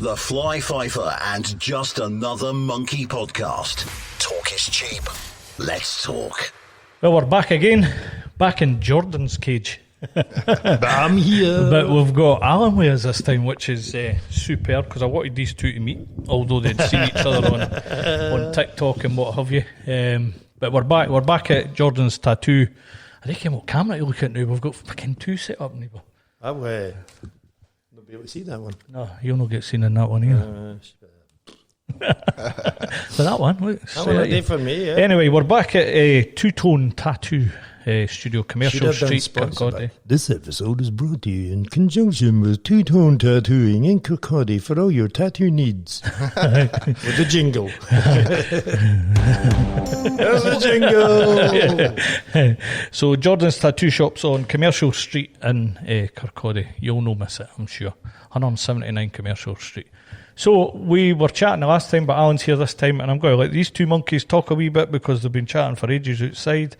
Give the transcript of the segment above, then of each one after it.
The Fly Fifer and Just Another Monkey podcast. Talk is cheap. Let's talk. Well, we're back again. Back in Jordan's cage. But I'm here. But we've got Alan with us this time, which is superb, because I wanted these two to meet, although they'd seen each other on TikTok and what have you. But we're back. We're back at Jordan's tattoo. I reckon what camera you look at now. We've got fucking two set up now. I'll not be able to see that one. No, you'll not get seen in that one either. But that one, look. That one a day for me, yeah. Anyway, we're back at a two-tone tattoo studio, Commercial Street, Kirkcaldy. This episode is brought to you in conjunction with Two-Tone Tattooing in Kirkcaldy for all your tattoo needs. With the jingle. There's the jingle. So Jordan's Tattoo Shop's on Commercial Street in Kirkcaldy. You'll know miss it, I'm sure. 179 Commercial Street. So we were chatting the last time, but Alan's here this time, and I'm going to let these two monkeys talk a wee bit because they've been chatting for ages outside.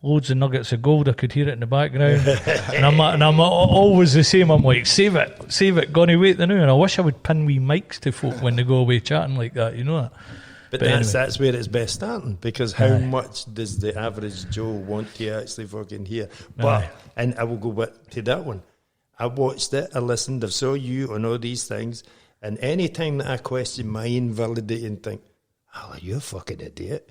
Loads of nuggets of gold. I could hear it in the background. and I'm always the same. I'm like, save it, gonna wait the now. And I wish I would pin wee mics to folk when they go away chatting like that, you know that. But that's where it's best starting, because how much does the average Joe want to actually fucking hear? But, and I will go back to that one. I watched it, I listened, I saw you on all these things, and any time that I question my invalidity and think, oh, you're a fucking idiot.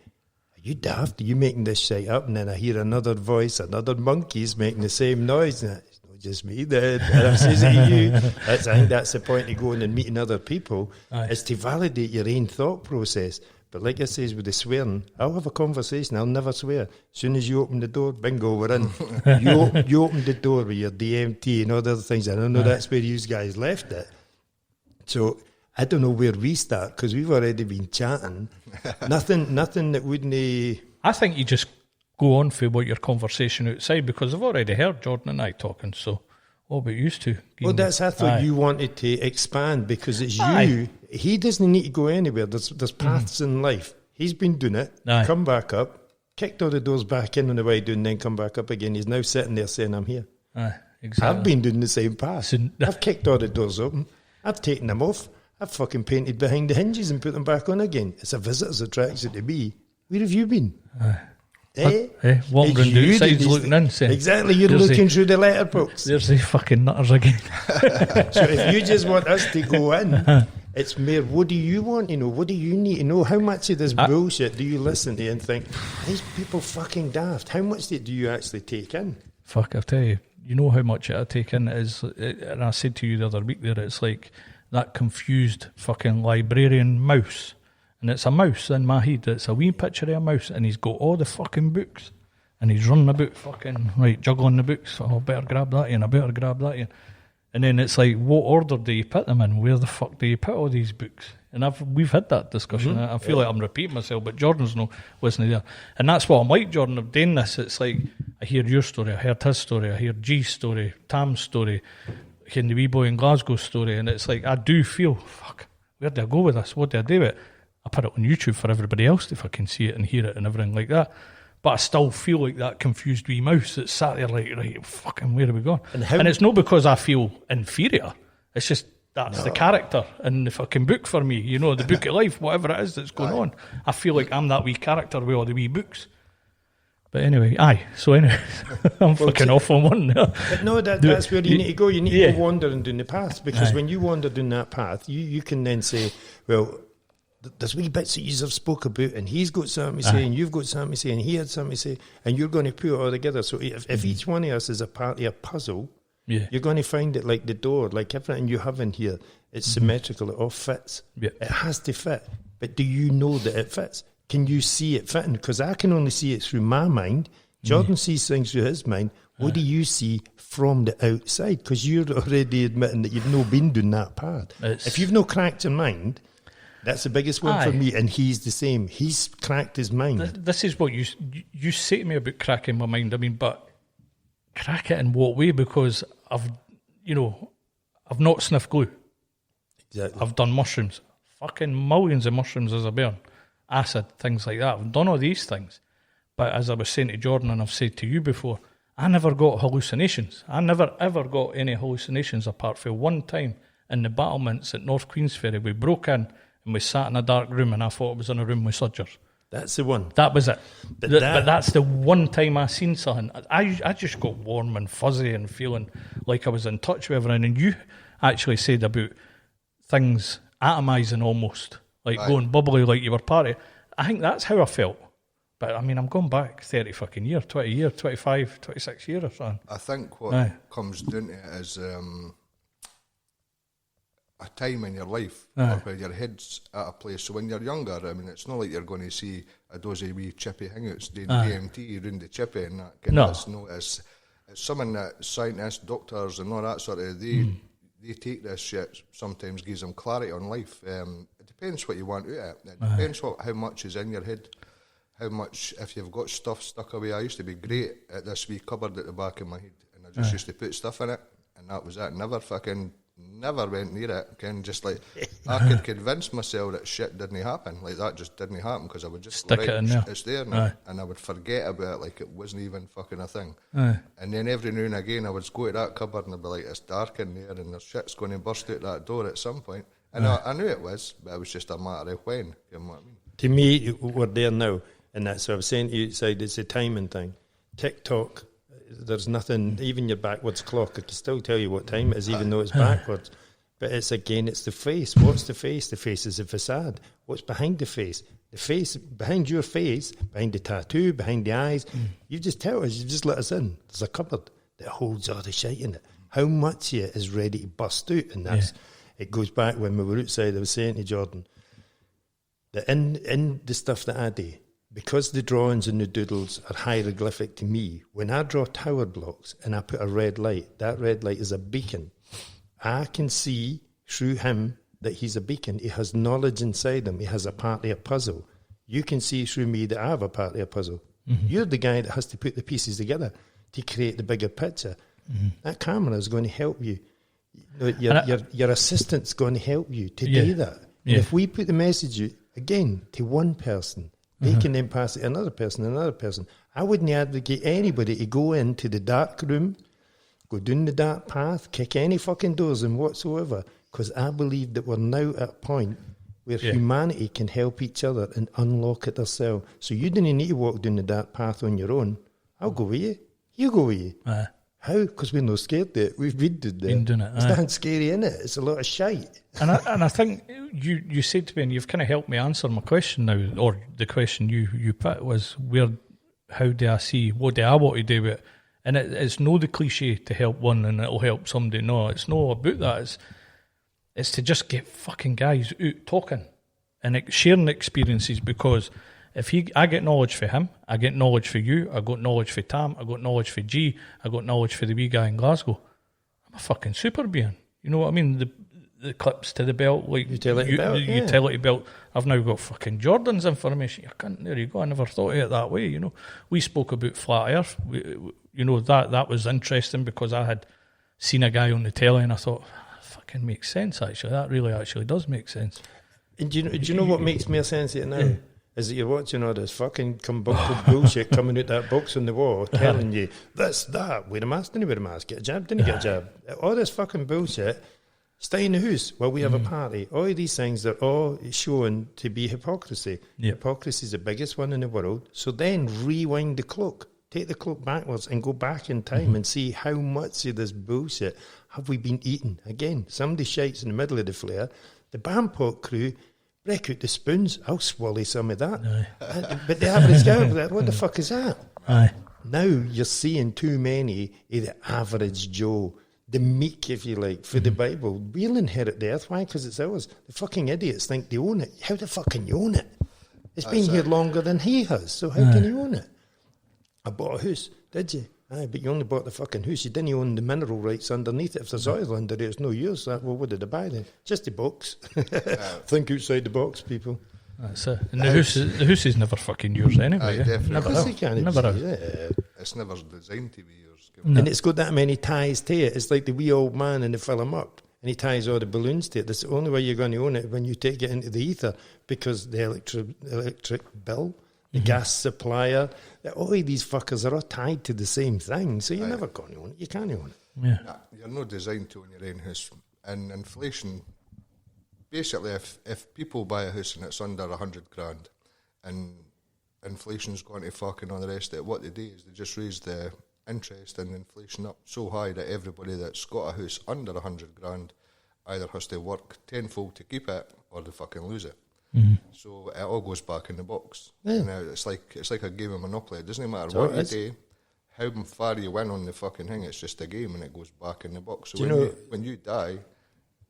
You daft, are you making this shit up? And then I hear another voice, another monkey's making the same noise. And it's not just me then. And I'm saying to you, I think that's the point of going and meeting other people, is to validate your own thought process. But like I says with the swearing, I'll have a conversation, I'll never swear. As soon as you open the door, bingo, we're in. You open the door with your DMT and all the other things. And I know that's where you guys left it. So I don't know where we start, because we've already been chatting. Nothing that wouldn't... I think you just go on for what your conversation outside, because I've already heard Jordan and I talking, so what about you two? Well, I thought you wanted to expand, because it's you. He doesn't need to go anywhere. There's paths in life. He's been doing it, come back up, kicked all the doors back in on the way down, then come back up again. He's now sitting there saying, I'm here. Exactly. I've been doing the same path. I've kicked all the doors open. I've taken them off. I've fucking painted behind the hinges and put them back on again. It's a visitor's attraction to me. Where have you been? Walking around the outside looking in, saying, exactly, you're looking through the letterbox. There's the fucking nutters again. So if you just want us to go in, it's more, what do you want to know? What do you need to know? How much of this bullshit do you listen to and think, these people fucking daft? How much do you actually take in? Fuck, I'll tell you, you know how much I take in is, and I said to you the other week there, it's like that confused fucking librarian mouse. And it's a mouse in my head. It's a wee picture of a mouse, and he's got all the fucking books. And he's running about fucking, juggling the books. Oh, I better grab that in, I better grab that in. And then it's like, what order do you put them in? Where the fuck do you put all these books? And we've had that discussion. I feel like I'm repeating myself, but Jordan's wasn't there. And that's what I'm like, Jordan, of doing this. It's like, I hear your story, I heard his story, I hear G's story, Tam's story, hearing the wee boy in Glasgow story, and it's like, I do feel, fuck, where do I go with this? What do I do with it? I put it on YouTube for everybody else to fucking see it and hear it and everything like that. But I still feel like that confused wee mouse that sat there like, right, fucking, where are we going? And it's not because I feel inferior. It's just, that's the character in the fucking book for me. You know, the book of life, whatever it is that's going on. I feel like I'm that wee character with all the wee books. But anyway, I'm fucking off on one there. But no, that's where you need to go. You need to go wandering down the path, because when you wander down that path, you can then say, well, there's wee bits that you have spoke about, and he's got something to say, and you've got something to say, and he had something to say, and you're going to put it all together. So if each one of us is a part of a puzzle, you're going to find it like the door, like everything you have in here, it's symmetrical, it all fits. It has to fit. But do you know that it fits? Can you see it fitting? Because I can only see it through my mind. Jordan sees things through his mind. What do you see from the outside? Because you're already admitting that you've no been doing that part. If you've no cracked your mind, that's the biggest one for me, and he's the same. He's cracked his mind. This is what you say to me about cracking my mind. I mean, but crack it in what way? Because I've not sniffed glue. Exactly. I've done mushrooms, fucking millions of mushrooms as a burn, acid, things like that. I've done all these things. But as I was saying to Jordan, and I've said to you before, I never got hallucinations. I never ever got any hallucinations apart from one time in the battlements at North Queensferry. We broke in and we sat in a dark room, and I thought it was in a room with sodgers. That's the one. That was it. But that's the one time I seen something. I just got warm and fuzzy and feeling like I was in touch with everything. And you actually said about things atomising almost, like going bubbly like you were part of it. I think that's how I felt. But I mean, I'm going back 30 fucking years, 20 years, 25, 26 years or something. I think what comes down to it is a time in your life where your head's at a place. So when you're younger, I mean, it's not like you're going to see a dozy wee chippy hangouts doing DMT around the chippy and that. It's something that scientists, doctors and all that sort of, they take this shit, sometimes gives them clarity on life. It depends what you want out of it. It depends how much is in your head, how much, if you've got stuff stuck away. I used to be great at this wee cupboard at the back of my head, and I just used to put stuff in it, and that was it. Never went near it. Just like I could convince myself that shit didn't happen. Like that just didn't happen because I would just stick it in there. It's there now, and I would forget about it like it wasn't even fucking a thing. And then every now and again I would go to that cupboard and I'd be like, it's dark in there and the shit's going to burst out that door at some point. And I knew it was, but it was just a matter of when. You know what I mean? To me, we're there now, and that's what I was saying to you outside. It's a timing thing. TikTok. There's nothing, even your backwards clock, I can still tell you what time it is, even though it's backwards. But it's the face. What's the face? The face is a facade. What's behind the face? The face, behind your face, behind the tattoo, behind the eyes, you just tell us, you just let us in. There's a cupboard that holds all the shit in it. How much of it is ready to bust out? And that's, it goes back when we were outside, I was saying to Jordan, that in the stuff that I do, because the drawings and the doodles are hieroglyphic to me, when I draw tower blocks and I put a red light, that red light is a beacon. I can see through him that he's a beacon. He has knowledge inside him. He has a part of a puzzle. You can see through me that I have a part of a puzzle. You're the guy that has to put the pieces together to create the bigger picture. That camera is going to help you. Your assistant's going to help you to do that. And if we put the message out, again, to one person, they can then pass it to another person. I wouldn't advocate anybody to go into the dark room, go down the dark path, kick any fucking doors and whatsoever, because I believe that we're now at a point where humanity can help each other and unlock it themselves. So you didn't need to walk down the dark path on your own. I'll go with you. You go with you. How? Because we're not scared of it. We've been doing it. It's nothing scary in it. It's a lot of shite. And I think you said to me, and you've kind of helped me answer my question now, or the question you put was, how do I see, what do I want to do with it? And it's no the cliche to help one and it'll help somebody. No, it's no about that. It's to just get fucking guys out talking and sharing experiences, because I get knowledge for him, I get knowledge for you, I got knowledge for Tam, I got knowledge for G, I got knowledge for the wee guy in Glasgow. I'm a fucking super being. You know what I mean? The clips to the belt, like utility belt. I've now got fucking Jordan's information. There you go. I never thought of it that way. You know, we spoke about flat Earth. That was interesting because I had seen a guy on the telly and I thought, fucking makes sense. Actually, that really actually does make sense. And do you know what makes more sense of it now? Is that you're watching all this fucking combusted bullshit coming out that box on the wall, telling you this, that, wear a mask, didn't wear a mask, get a jab, didn't get a jab. All this fucking bullshit. Stay in the house while we have a party. All of these things are all shown to be hypocrisy. Hypocrisy is the biggest one in the world. So then rewind the clock. Take the clock backwards and go back in time and see how much of this bullshit have we been eating. Again, somebody shouts in the middle of the flare. The Bampot crew break out the spoons. I'll swallow some of that. But the average guy will be like, what the fuck is that? Now you're seeing too many of the average Joe, the meek, if you like, for the Bible. We'll inherit the earth. Why? Because it's ours. The fucking idiots think they own it. How the fuck can you own it? It's been here longer than he has, so how can you own it? I bought a house, did you? Aye, but you only bought the fucking house. You didn't own the mineral rights underneath it. If there's oil under it, it's no use. Well, what did I buy then? Just the box. Think outside the box, people. That's it. And the house is never fucking yours anyway. Definitely. Never. It's never designed to be yours. No. And it's got that many ties to it. It's like the wee old man in the film Up, and he ties all the balloons to it. That's the only way you're going to own it, when you take it into the ether, because the electric bill, the gas supplier, all of these fuckers are all tied to the same thing. So you're never going to own it. You can't own it. Yeah. Nah, you're not designed to own your own house. and inflation. Basically, if people buy a house and it's under 100 grand, and inflation's going to fucking all the rest of it, what they do is they just raise the interest and inflation up so high that everybody that's got a house under 100 grand either has to work tenfold to keep it or they fucking lose it. So it all goes back in the box. Yeah. And it's like a game of Monopoly. It doesn't matter what you do, how far you win on the fucking thing. It's just a game, and it goes back in the box. So when you die,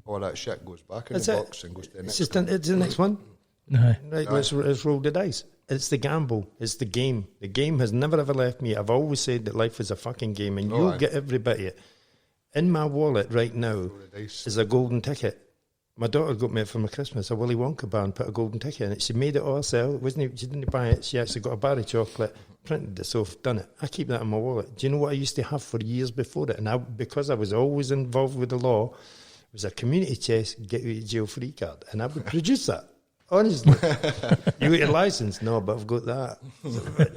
all that shit goes back in the box and goes to the next one. It's the next one. Aye. Right, let's roll the dice. It's the gamble. It's the game. The game has never ever left me. I've always said that life is a fucking game, and you'll get every bit of it. In my wallet right now is a golden ticket. My daughter got me for my Christmas a Willy Wonka bar and put a golden ticket in it. She made it all herself. She didn't buy it. She actually got a bar of chocolate, printed it, so done it. I keep that in my wallet. Do you know what I used to have for years before it? And because I was always involved with the law, it was a community chest get you out of jail free card, and I would produce that. Honestly, you got your license? No, but I've got that.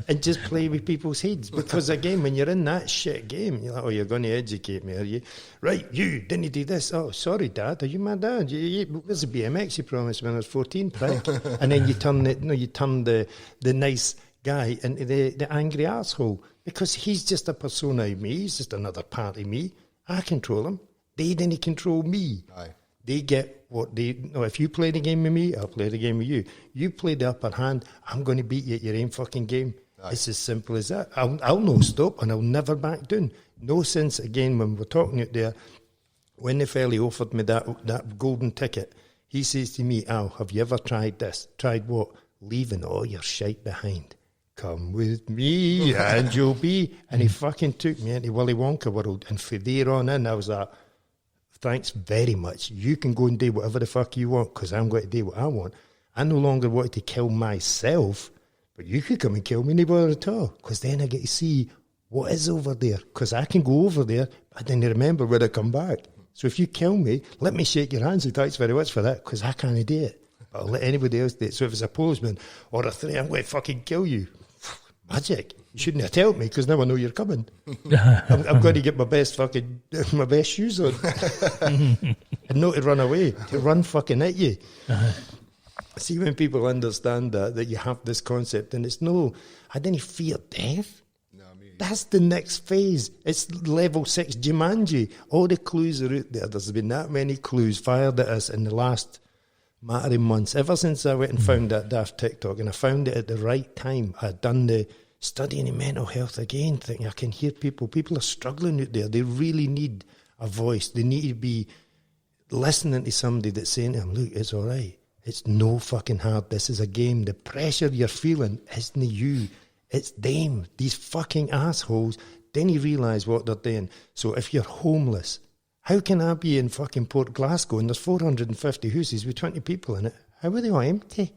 And just play with people's heads, because again, when you're in that shit game, you're like, oh, you're going to educate me, are you? Right, you didn't do this. Oh, sorry, Dad. Are you my dad? There's a BMX you promised when I was 14, prick. And then you turn the nice guy into the angry arsehole, because he's just a persona of me. He's just another part of me. I control him. They didn't control me. Aye. They get what they... No, if you play the game with me, I'll play the game with you. You play the upper hand, I'm going to beat you at your own fucking game. Aye. It's as simple as that. I'll no stop, and I'll never back down. No sense, again, when we're talking out there, when the fella offered me that golden ticket, he says to me, Al, have you ever tried this? Tried what? Leaving all your shite behind. Come with me, and you'll be... And he fucking took me into Willy Wonka world, and from there on in, I was like... Thanks very much. You can go and do whatever the fuck you want, because I'm going to do what I want. I no longer wanted to kill myself, but you could come and kill me, no bother at all, because then I get to see what is over there, because I can go over there, but I didn't remember when I come back. So if you kill me, let me shake your hands and thanks very much for that, because I can't do it. But I'll let anybody else do it. So if it's a policeman or a threat, I'm going to fucking kill you. Magic. You shouldn't have told me, because now I know you're coming. I'm going to get my best shoes on. And not to run away, to run fucking at you. See, when people understand that you have this concept, and it's no, I didn't fear death. No, that's the next phase. It's level 6 Jumanji. All the clues are out there. There's been that many clues fired at us in the last matter of months. Ever since I went and found that daft TikTok, and I found it at the right time. I'd done the studying in mental health again, thinking I can hear people. People are struggling out there. They really need a voice. They need to be listening to somebody that's saying to them, look, it's all right. It's no fucking hard. This is a game. The pressure you're feeling isn't you. It's them. These fucking assholes. Then you realise what they're doing. So if you're homeless, how can I be in fucking Port Glasgow and there's 450 houses with 20 people in it? How are they all empty?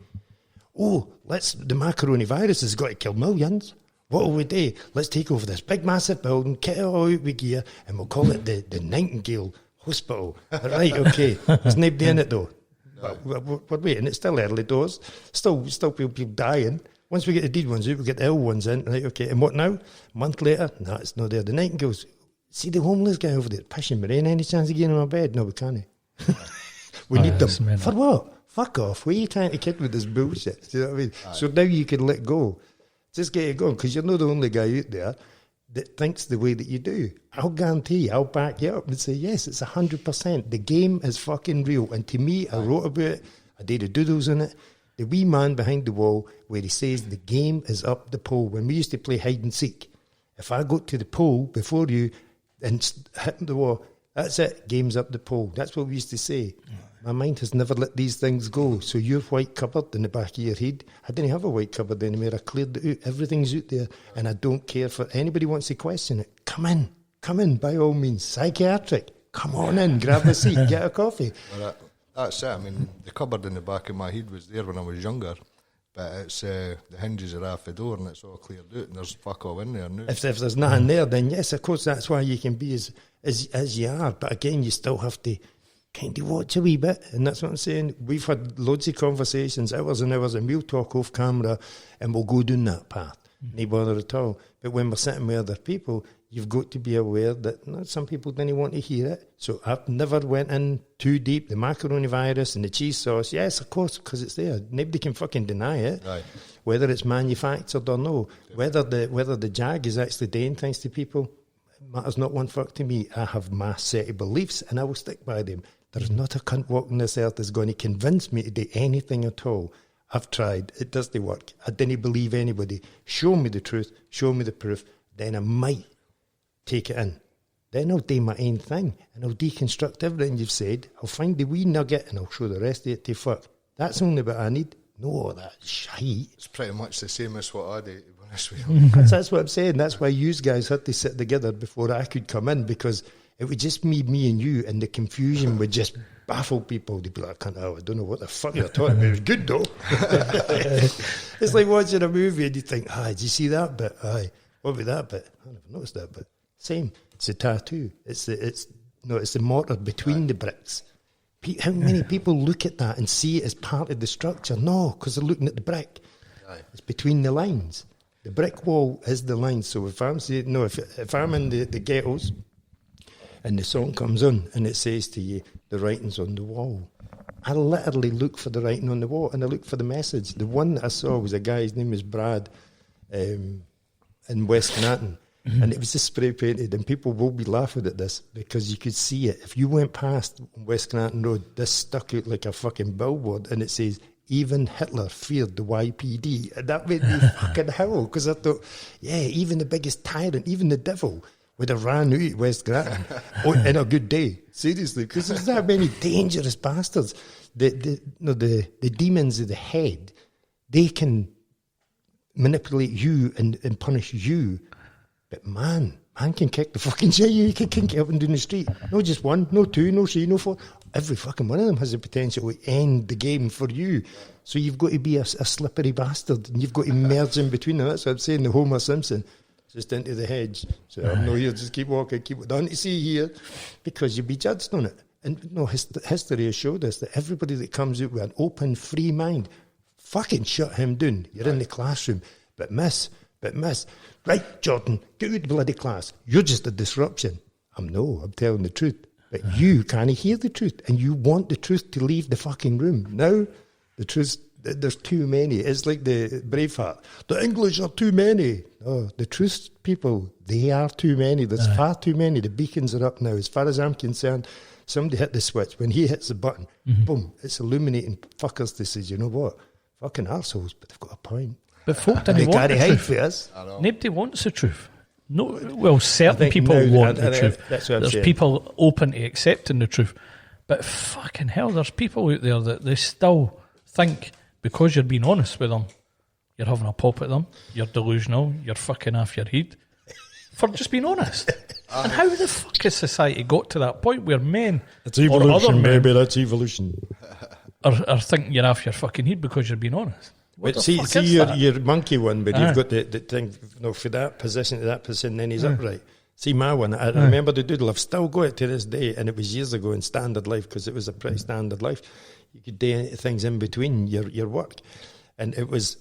Oh, the macaroni virus has got to kill millions. What will we do? Let's take over this big massive building, kit it all out with gear, and we'll call it the Nightingale Hospital. Right, okay. There's nobody in it though. We're waiting. It's still early doors. Still people dying. Once we get the dead ones out, we get the ill ones in. Right, okay. And what now? A month later, no, it's not there. The Nightingales. See the homeless guy over there pissing me rain. Any chance of getting in my bed? No, we can't. We need them. For what? Fuck off. Where are you trying to kid with this bullshit? Do you know what I mean? Aye. So now you can let go. Just get it going, because you're not the only guy out there that thinks the way that you do. I'll guarantee you, I'll back you up and say, yes, it's 100%. The game is fucking real. And to me, I wrote about it. I did a doodles in it. The wee man behind the wall where he says the game is up the pole. When we used to play hide and seek, if I got to the pole before you and hit the wall, that's it, game's up the pole. That's what we used to say. My mind has never let these things go. So your white cupboard in the back of your head, I didn't have a white cupboard anymore. I cleared it out. Everything's out there. And I don't care for anybody wants to question it. Come in, by all means. Psychiatric. Come on in, grab a seat, get a coffee. Well, that's it. I mean, the cupboard in the back of my head was there when I was younger. But it's the hinges are off the door and it's all cleared out and there's fuck all in there now. If there's nothing there, then yes, of course, that's why you can be as you are. But again, you still have to kind of watch a wee bit, and that's what I'm saying. We've had loads of conversations, hours and hours, and we'll talk off camera and we'll go down that path. No bother at all. But when we're sitting with other people, you've got to be aware that some people didn't want to hear it. So I've never went in too deep. The macaroni virus and the cheese sauce, yes, of course, because it's there. Nobody can fucking deny it. Right. Whether it's manufactured or no. Whether the Jag is actually doing things to people, matters not one fuck to me. I have my set of beliefs and I will stick by them. There's not a cunt walking this earth that's going to convince me to do anything at all. I've tried. It doesn't work. I didn't believe anybody. Show me the truth. Show me the proof. Then I might take it in. Then I'll do my own thing and I'll deconstruct everything you've said. I'll find the wee nugget and I'll show the rest of it to fuck. That's only what I need. No, that shite. It's pretty much the same as what I do, to be honest with you. That's what I'm saying. That's why you guys had to sit together before I could come in, because it would just be me and you, and the confusion would just baffle people. They'd be like, I don't know what the fuck you're talking about. It was good though. It's like watching a movie and you think, did you see that bit? What about that bit? I never noticed that bit. Same. It's a tattoo. It's the mortar between the bricks. How many people look at that and see it as part of the structure? No, because they're looking at the brick. Aye. It's between the lines. The brick wall is the line. So if I'm saying, if I'm in the ghettos and the song comes on and it says to you, the writing's on the wall, I literally look for the writing on the wall and I look for the message. The one that I saw was a guy, his name was Brad, in West Canton. And it was just spray painted, and people will be laughing at this because you could see it. If you went past West Canton Road, this stuck out like a fucking billboard, and it says, even Hitler feared the YPD. And that made me fucking howl, because I thought, even the biggest tyrant, even the devil, would have ran out West Canton in a good day. Seriously, because there's that many dangerous bastards. The demons of the head, they can manipulate you and punish you. But man can kick the fucking shit. You can kick it up and down the street. No just one, no two, no three, no four. Every fucking one of them has the potential to end the game for you. So you've got to be a slippery bastard, and you've got to merge in between them. That's what I'm saying, the Homer Simpson, just into the hedge. So I'm no here, just keep walking, keep down to see here, because you'll be judged on it. And history has showed us that everybody that comes out with an open, free mind, fucking shut him down. You're in the classroom, but miss, right, Jordan, get out the bloody class. You're just a disruption. I'm telling the truth. But you can't hear the truth, and you want the truth to leave the fucking room. Now, the truth, there's too many. It's like the Braveheart. The English are too many. No, the truth, people, they are too many. There's far too many. The beacons are up now. As far as I'm concerned, somebody hit the switch. When he hits the button, boom, it's illuminating fuckers. They say, you know what? Fucking arseholes, but they've got a point. But folk didn't want the truth. Nobody wants the truth. No, well, certain people want the truth. There's people open to accepting the truth. But fucking hell, there's people out there that they still think because you're being honest with them, you're having a pop at them, you're delusional, you're fucking off your head for just being honest. And how the fuck has society got to that point where men, it's evolution, or other men, maybe that's evolution, are thinking you're off your fucking head because you're being honest? But see your monkey one, but you've got the thing, for that position to that position, then he's upright. See my one, I remember the doodle, I've still got it to this day, and it was years ago in standard life, because it was a pretty standard life. You could do things in between your work. And it was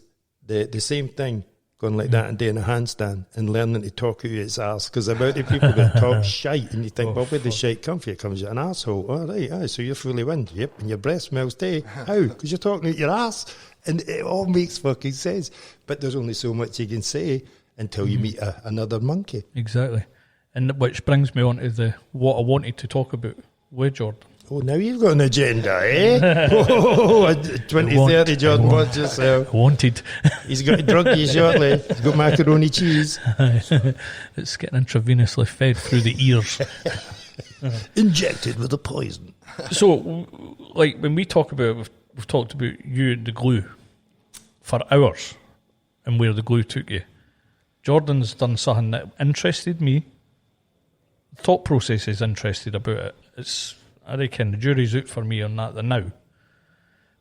the same thing, going like that and doing a handstand and learning to talk out his arse, because about the people that talk shite, and you think, well, where the shite come from? It comes out an arsehole. All right, so you're fully wind. Yep, and your breath smells too. How? Because you're talking out your arse. And it all makes fucking sense. But there's only so much you can say until you meet another monkey. Exactly. And which brings me on to what I wanted to talk about with Jordan. Oh, now you've got an agenda, eh? 2030 Jordan wants yourself. Wanted. He's got drunky shortly. He's got macaroni cheese. It's getting intravenously fed through the ears. Injected with a poison. So, like, when we talk about, we've talked about you and the glue for hours and where the glue took you. Jordan's done something that interested me. The thought process is interested about it. I reckon the jury's out for me on that now.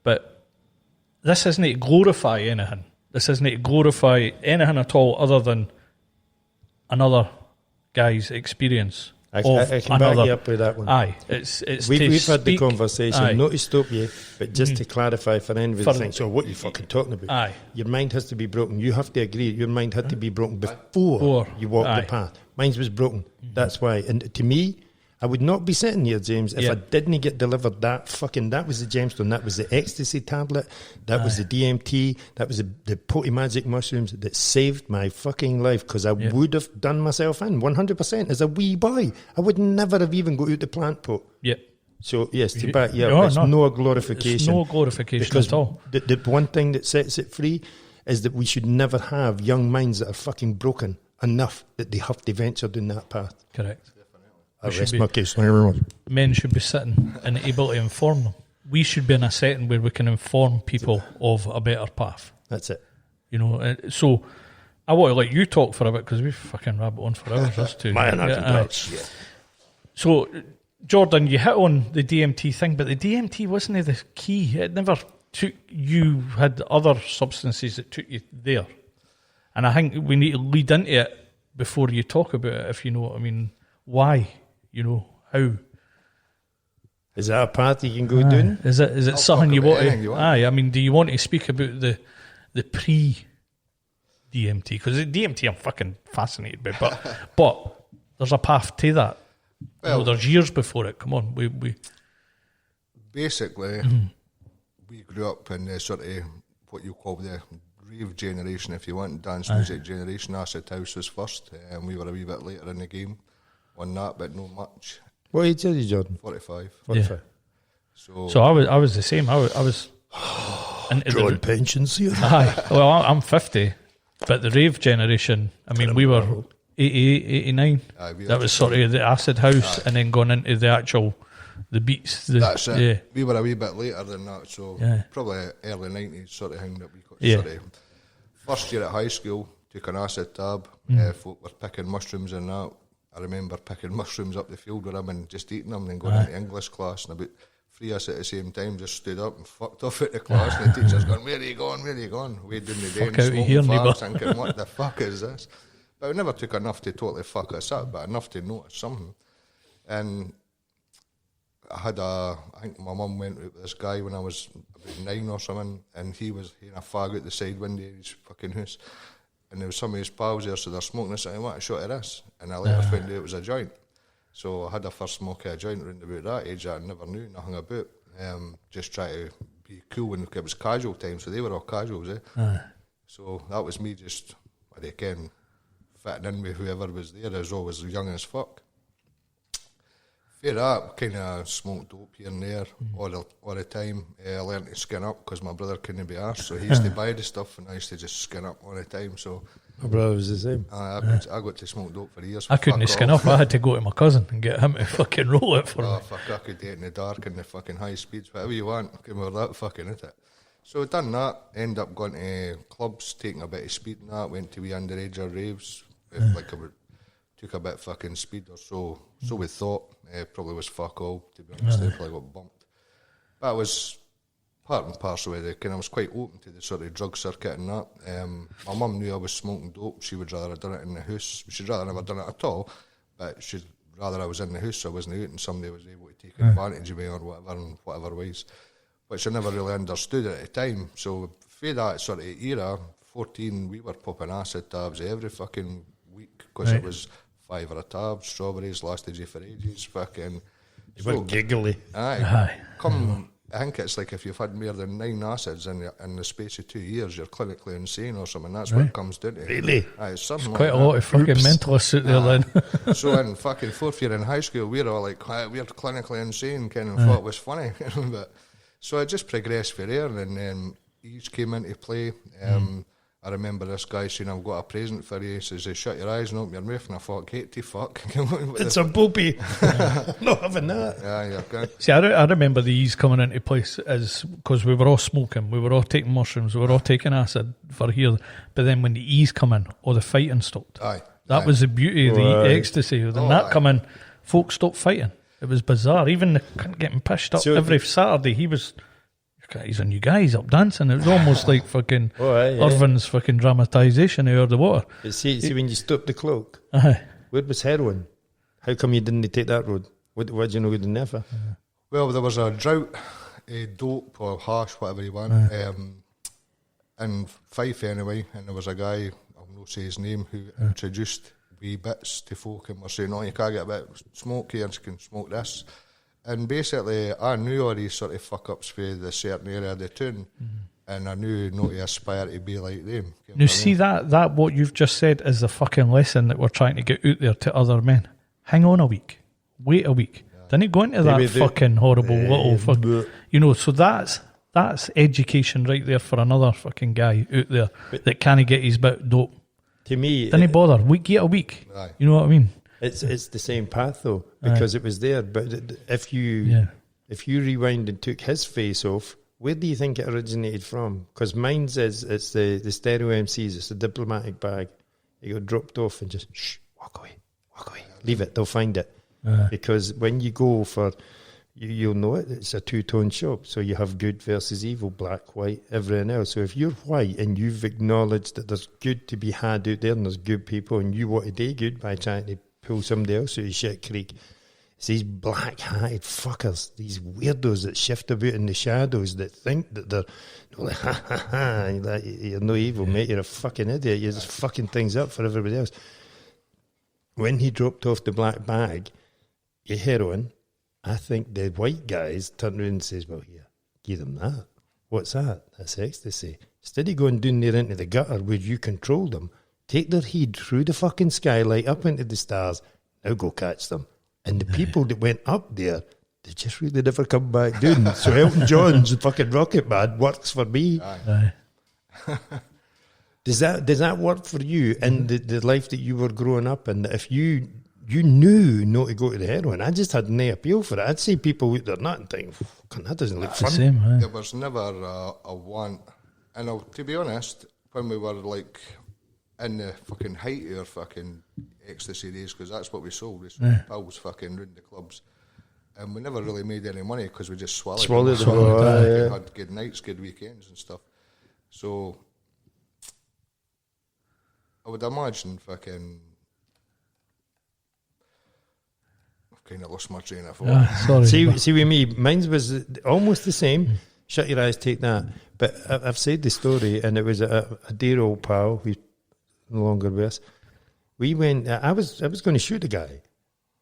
But this isn't to glorify anything. This isn't to glorify anything at all other than another guy's experience I of can back another. you up with that one. Aye, it's We've had the speak- conversation, aye. not to stop you, but just to clarify for anybody For- that thinks, so what are you fucking talking about? Aye. Your mind has to be broken. You have to agree. Your mind had to be broken before Before, you walk aye. the path. Mine was broken. That's why. And to me, I would not be sitting here, James, if Yeah. I didn't get delivered that was the gemstone, that was the ecstasy tablet, that was the DMT, that was the potty magic mushrooms that saved my fucking life, because I would have done myself in 100% as a wee boy. I would never have even got out the plant pot. Yep. So, yes, to back you up, No, it's no. no glorification. It's no glorification because at all. The one thing that sets it free is that we should never have young minds that are fucking broken enough that they have to venture down that path. Correct. I should rest be- my case. Thank you very much. Men should be sitting and able to inform them. We should be in a setting where we can inform people of a better path. That's it. You know, so I want to let you talk for a bit because we fucking rabbit on for hours. Us two. Man, I Yeah, can aye. talk shit. So, Jordan, you hit on the DMT thing, but the DMT wasn't the key. It never took you, had other substances that took you there. And I think we need to lead into it before you talk about it, if you know what I mean. Why? You know, how? Is that a path you can go down? Is it I'll something talk you about want anything to... you want. Aye, I mean, do you want to speak about the pre-DMT? Because the DMT I'm fucking fascinated by, but there's a path to that. Well, there's years before it. Come on, we basically, we grew up in the sort of what you call the rave generation, if you want, dance music generation. Acid House was first, and we were a wee bit later in the game on that, but not much. What age are you, Jordan? 45. 45. So I was the same. I was into Drawing the, pensions here. aye. Well, I'm 50, but the rave generation. I mean, we were 88, 89. Aye, we That were was just sort of the acid house, and then going into the actual the beats. That's it. Yeah. We were a wee bit later than that, so Yeah. probably early 90s sort of thing that we got. Yeah. Sort of first year at high school, took an acid tab. Folk were picking mushrooms and that. I remember picking mushrooms up the field with them and just eating them, and then going into English class, and about three of us at the same time just stood up and fucked off at the class, and the teacher's going, "Where are you going? Where are you going?" Way down the day Fuck and out of here, smoking neighbour. fags, thinking, "What the fuck is this?" But we never took enough to totally fuck us up, but enough to notice something. And I think my mum went out with this guy when I was about 9 or something, and he was hearing a fag out the side window of his fucking house. And there was some of his pals there, so they're smoking this, and I want a shot of this. And I later found out it was a joint. So I had a first smoke of a joint around about that age. I never knew nothing about. Just try to be cool when it was casual time, so they were all casuals, eh? So that was me just, again, fitting in with whoever was there. I was always young as fuck. Fair that, kind of smoked dope here and there all the time. I learned to skin up because my brother couldn't be arsed, so he used to buy the stuff and I used to just skin up all the time. So My brother was the same. I got to smoke dope for years. I couldn't Fuck skin off. up. I had to go to my cousin and get him to fucking roll it for Oh, me. fuck, I could do it in the dark and the fucking high speeds, whatever you want. We were that fucking at it. So done that, end up going to clubs, taking a bit of speed and that, went to wee underage raves, took a bit fucking speed or so. So we thought, probably was fuck all, to be honest, I probably got bumped. But it was part and parcel with it, and I was quite open to the sort of drug circuit and that. My mum knew I was smoking dope, she would rather have done it in the house. She'd rather never done it at all, but she'd rather I was in the house so I wasn't out and somebody was able to take advantage of me or whatever in whatever ways, which I never really understood at the time. So for that sort of era, 14, we were popping acid tabs every fucking week because it was £5 a tab, strawberries lasted you for ages, fucking... You were giggly. Aye. I think it's like if you've had more than 9 acids in the space of 2 years, you're clinically insane or something. That's what it comes down to. Really? Aye, it's something Quite like a lot of fucking mentalists out there then. so in fucking 4th year in high school, we were all like, we're clinically insane, kind of thought it was funny. But so I just progressed for there, and then Ease came into play. I remember this guy saying, "I've got a present for you." He says, "Shut your eyes and open your mouth." And I thought, "Katie, fuck." It's a booby. Not having that. Yeah, you're good. See, I remember these coming into place as because we were all smoking, we were all taking mushrooms, we were all taking acid for here. But then when the E's come in, all the fighting stopped. Aye. That was the beauty of the ecstasy. When that come in, folks stopped fighting. It was bizarre. Even the cunt getting pushed up So every Saturday, he's a new guy, he's up dancing. It was almost like fucking Irvin's fucking dramatisation out of the water. But see when you stop the clock, Aye. where was heroin? How come you didn't take that road? What did you know good enough for? Well, there was a drought, dope or hash, whatever you want, in Fife anyway, and there was a guy, I'll not say his name, who introduced wee bits to folk and were saying, you can't get a bit of smoke here, you can smoke this. And basically, I knew all these sort of fuck-ups for the certain area of the town, and I knew not to aspire to be like them. Now, see that what you've just said is the fucking lesson that we're trying to get out there to other men. Hang on a week. Wait a week. Didn't go into that fucking horrible little fuck. So that's education right there for another fucking guy out there that can't get his bit dope. To me, didn't bother. Get a week. Aye. You know what I mean? It's the same path though, because it was there. But if you rewind and took his face off, where do you think it originated from? Because mine says it's the stereo MCs. It's the diplomatic bag. You got dropped off and just walk away, leave it. They'll find it. Because when you go for, you'll know it, it's a two-tone shop. So you have good versus evil, black, white, everything else. So if you're white and you've acknowledged that there's good to be had out there and there's good people and you want to do good by trying to pull somebody else out of shit creek, it's these black-hatted fuckers, these weirdos that shift about in the shadows that think that they're like, you're no evil, mate, you're a fucking idiot, you're just fucking things up for everybody else. When he dropped off the black bag, your heroin, I think the white guys turned around and says, well, here, give them that. What's that? That's ecstasy. Instead of going down there into the gutter where you control them, take their head through the fucking skylight up into the stars, now go catch them. And the people that went up there, they just really never come back down. So Elton John's fucking Rocket Man works for me. Aye. Does that work for you in the life that you were growing up in? If you knew not to go to the heroin, I just had no appeal for it. I'd see people out there not and think, that doesn't look fun. The same, aye. There was never a want. And to be honest, when we were like in the fucking height of our fucking ecstasy days, because that's what we sold, we sold pills fucking round the clubs. And we never really made any money because we just swallowed it. Had good nights, good weekends and stuff. So I would imagine fucking, I've kind of lost my train of thought. Sorry. See with me, mine was almost the same. Shut your eyes, take that. But I've said the story, and it was a dear old pal who's no longer with us. We went, I was going to shoot a guy,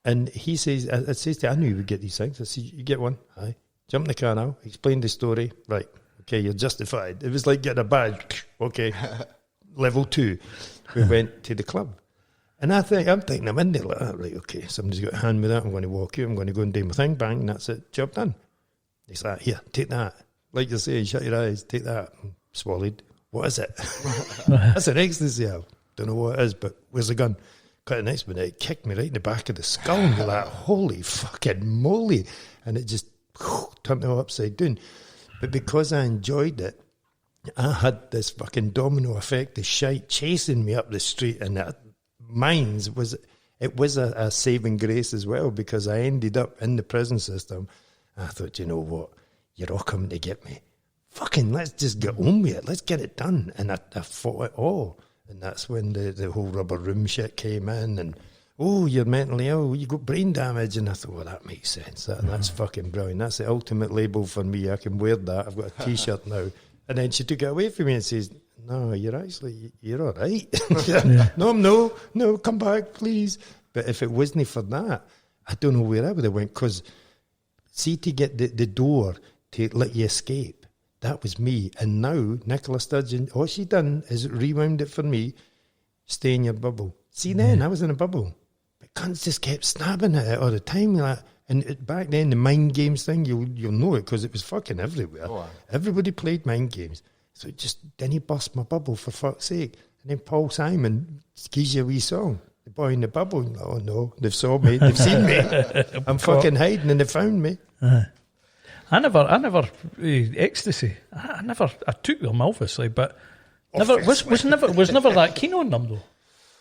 and he says, I says to him, I knew you would get these things. I said, you get one? Aye. Jump in the car now, explain the story. Right, okay, you're justified. It was like getting a badge. Okay, level 2. We went to the club. And I'm thinking, I'm in there like, right, okay, somebody's got to hand me that, I'm going to walk you, I'm going to go and do my thing, bang, and that's it, job done. He's like, here, take that. Like you say, shut your eyes, take that. Swallowed. What is it? That's an ecstasy. I don't know what it is, but where's the gun? Got the next minute, it kicked me right in the back of the skull, and you're like, holy fucking moly. And it just turned me all upside down. But because I enjoyed it, I had this fucking domino effect of shite chasing me up the street, and mine was a saving grace as well, because I ended up in the prison system. I thought, you know what, you're all coming to get me. Fucking let's just get on with it. Let's get it done. And I fought it all. And that's when the whole rubber room shit came in, and you're mentally ill, you got brain damage. And I thought, well, that makes sense. That's fucking brilliant. That's the ultimate label for me. I can wear that. I've got a T-shirt now. And then she took it away from me and says, no, you're all right. No, come back, please. But if it wasn't for that, I don't know where I would have went, because see, to get the door to let you escape, that was me. And now, Nicola Sturgeon, all she done is rewound it for me, stay in your bubble. See, then, I was in a bubble. But cunts just kept snapping at it all the time. Like, and back then, the mind games thing, you'll know it, because it was fucking everywhere. Everybody played mind games. So it just didn't bust my bubble, for fuck's sake. And then Paul Simon gives you a wee song. The boy in the bubble. Oh no, they've saw me, they've seen me. I'm fucking hiding and they found me. I never ecstasy. I took them obviously, but was never that keen on them though.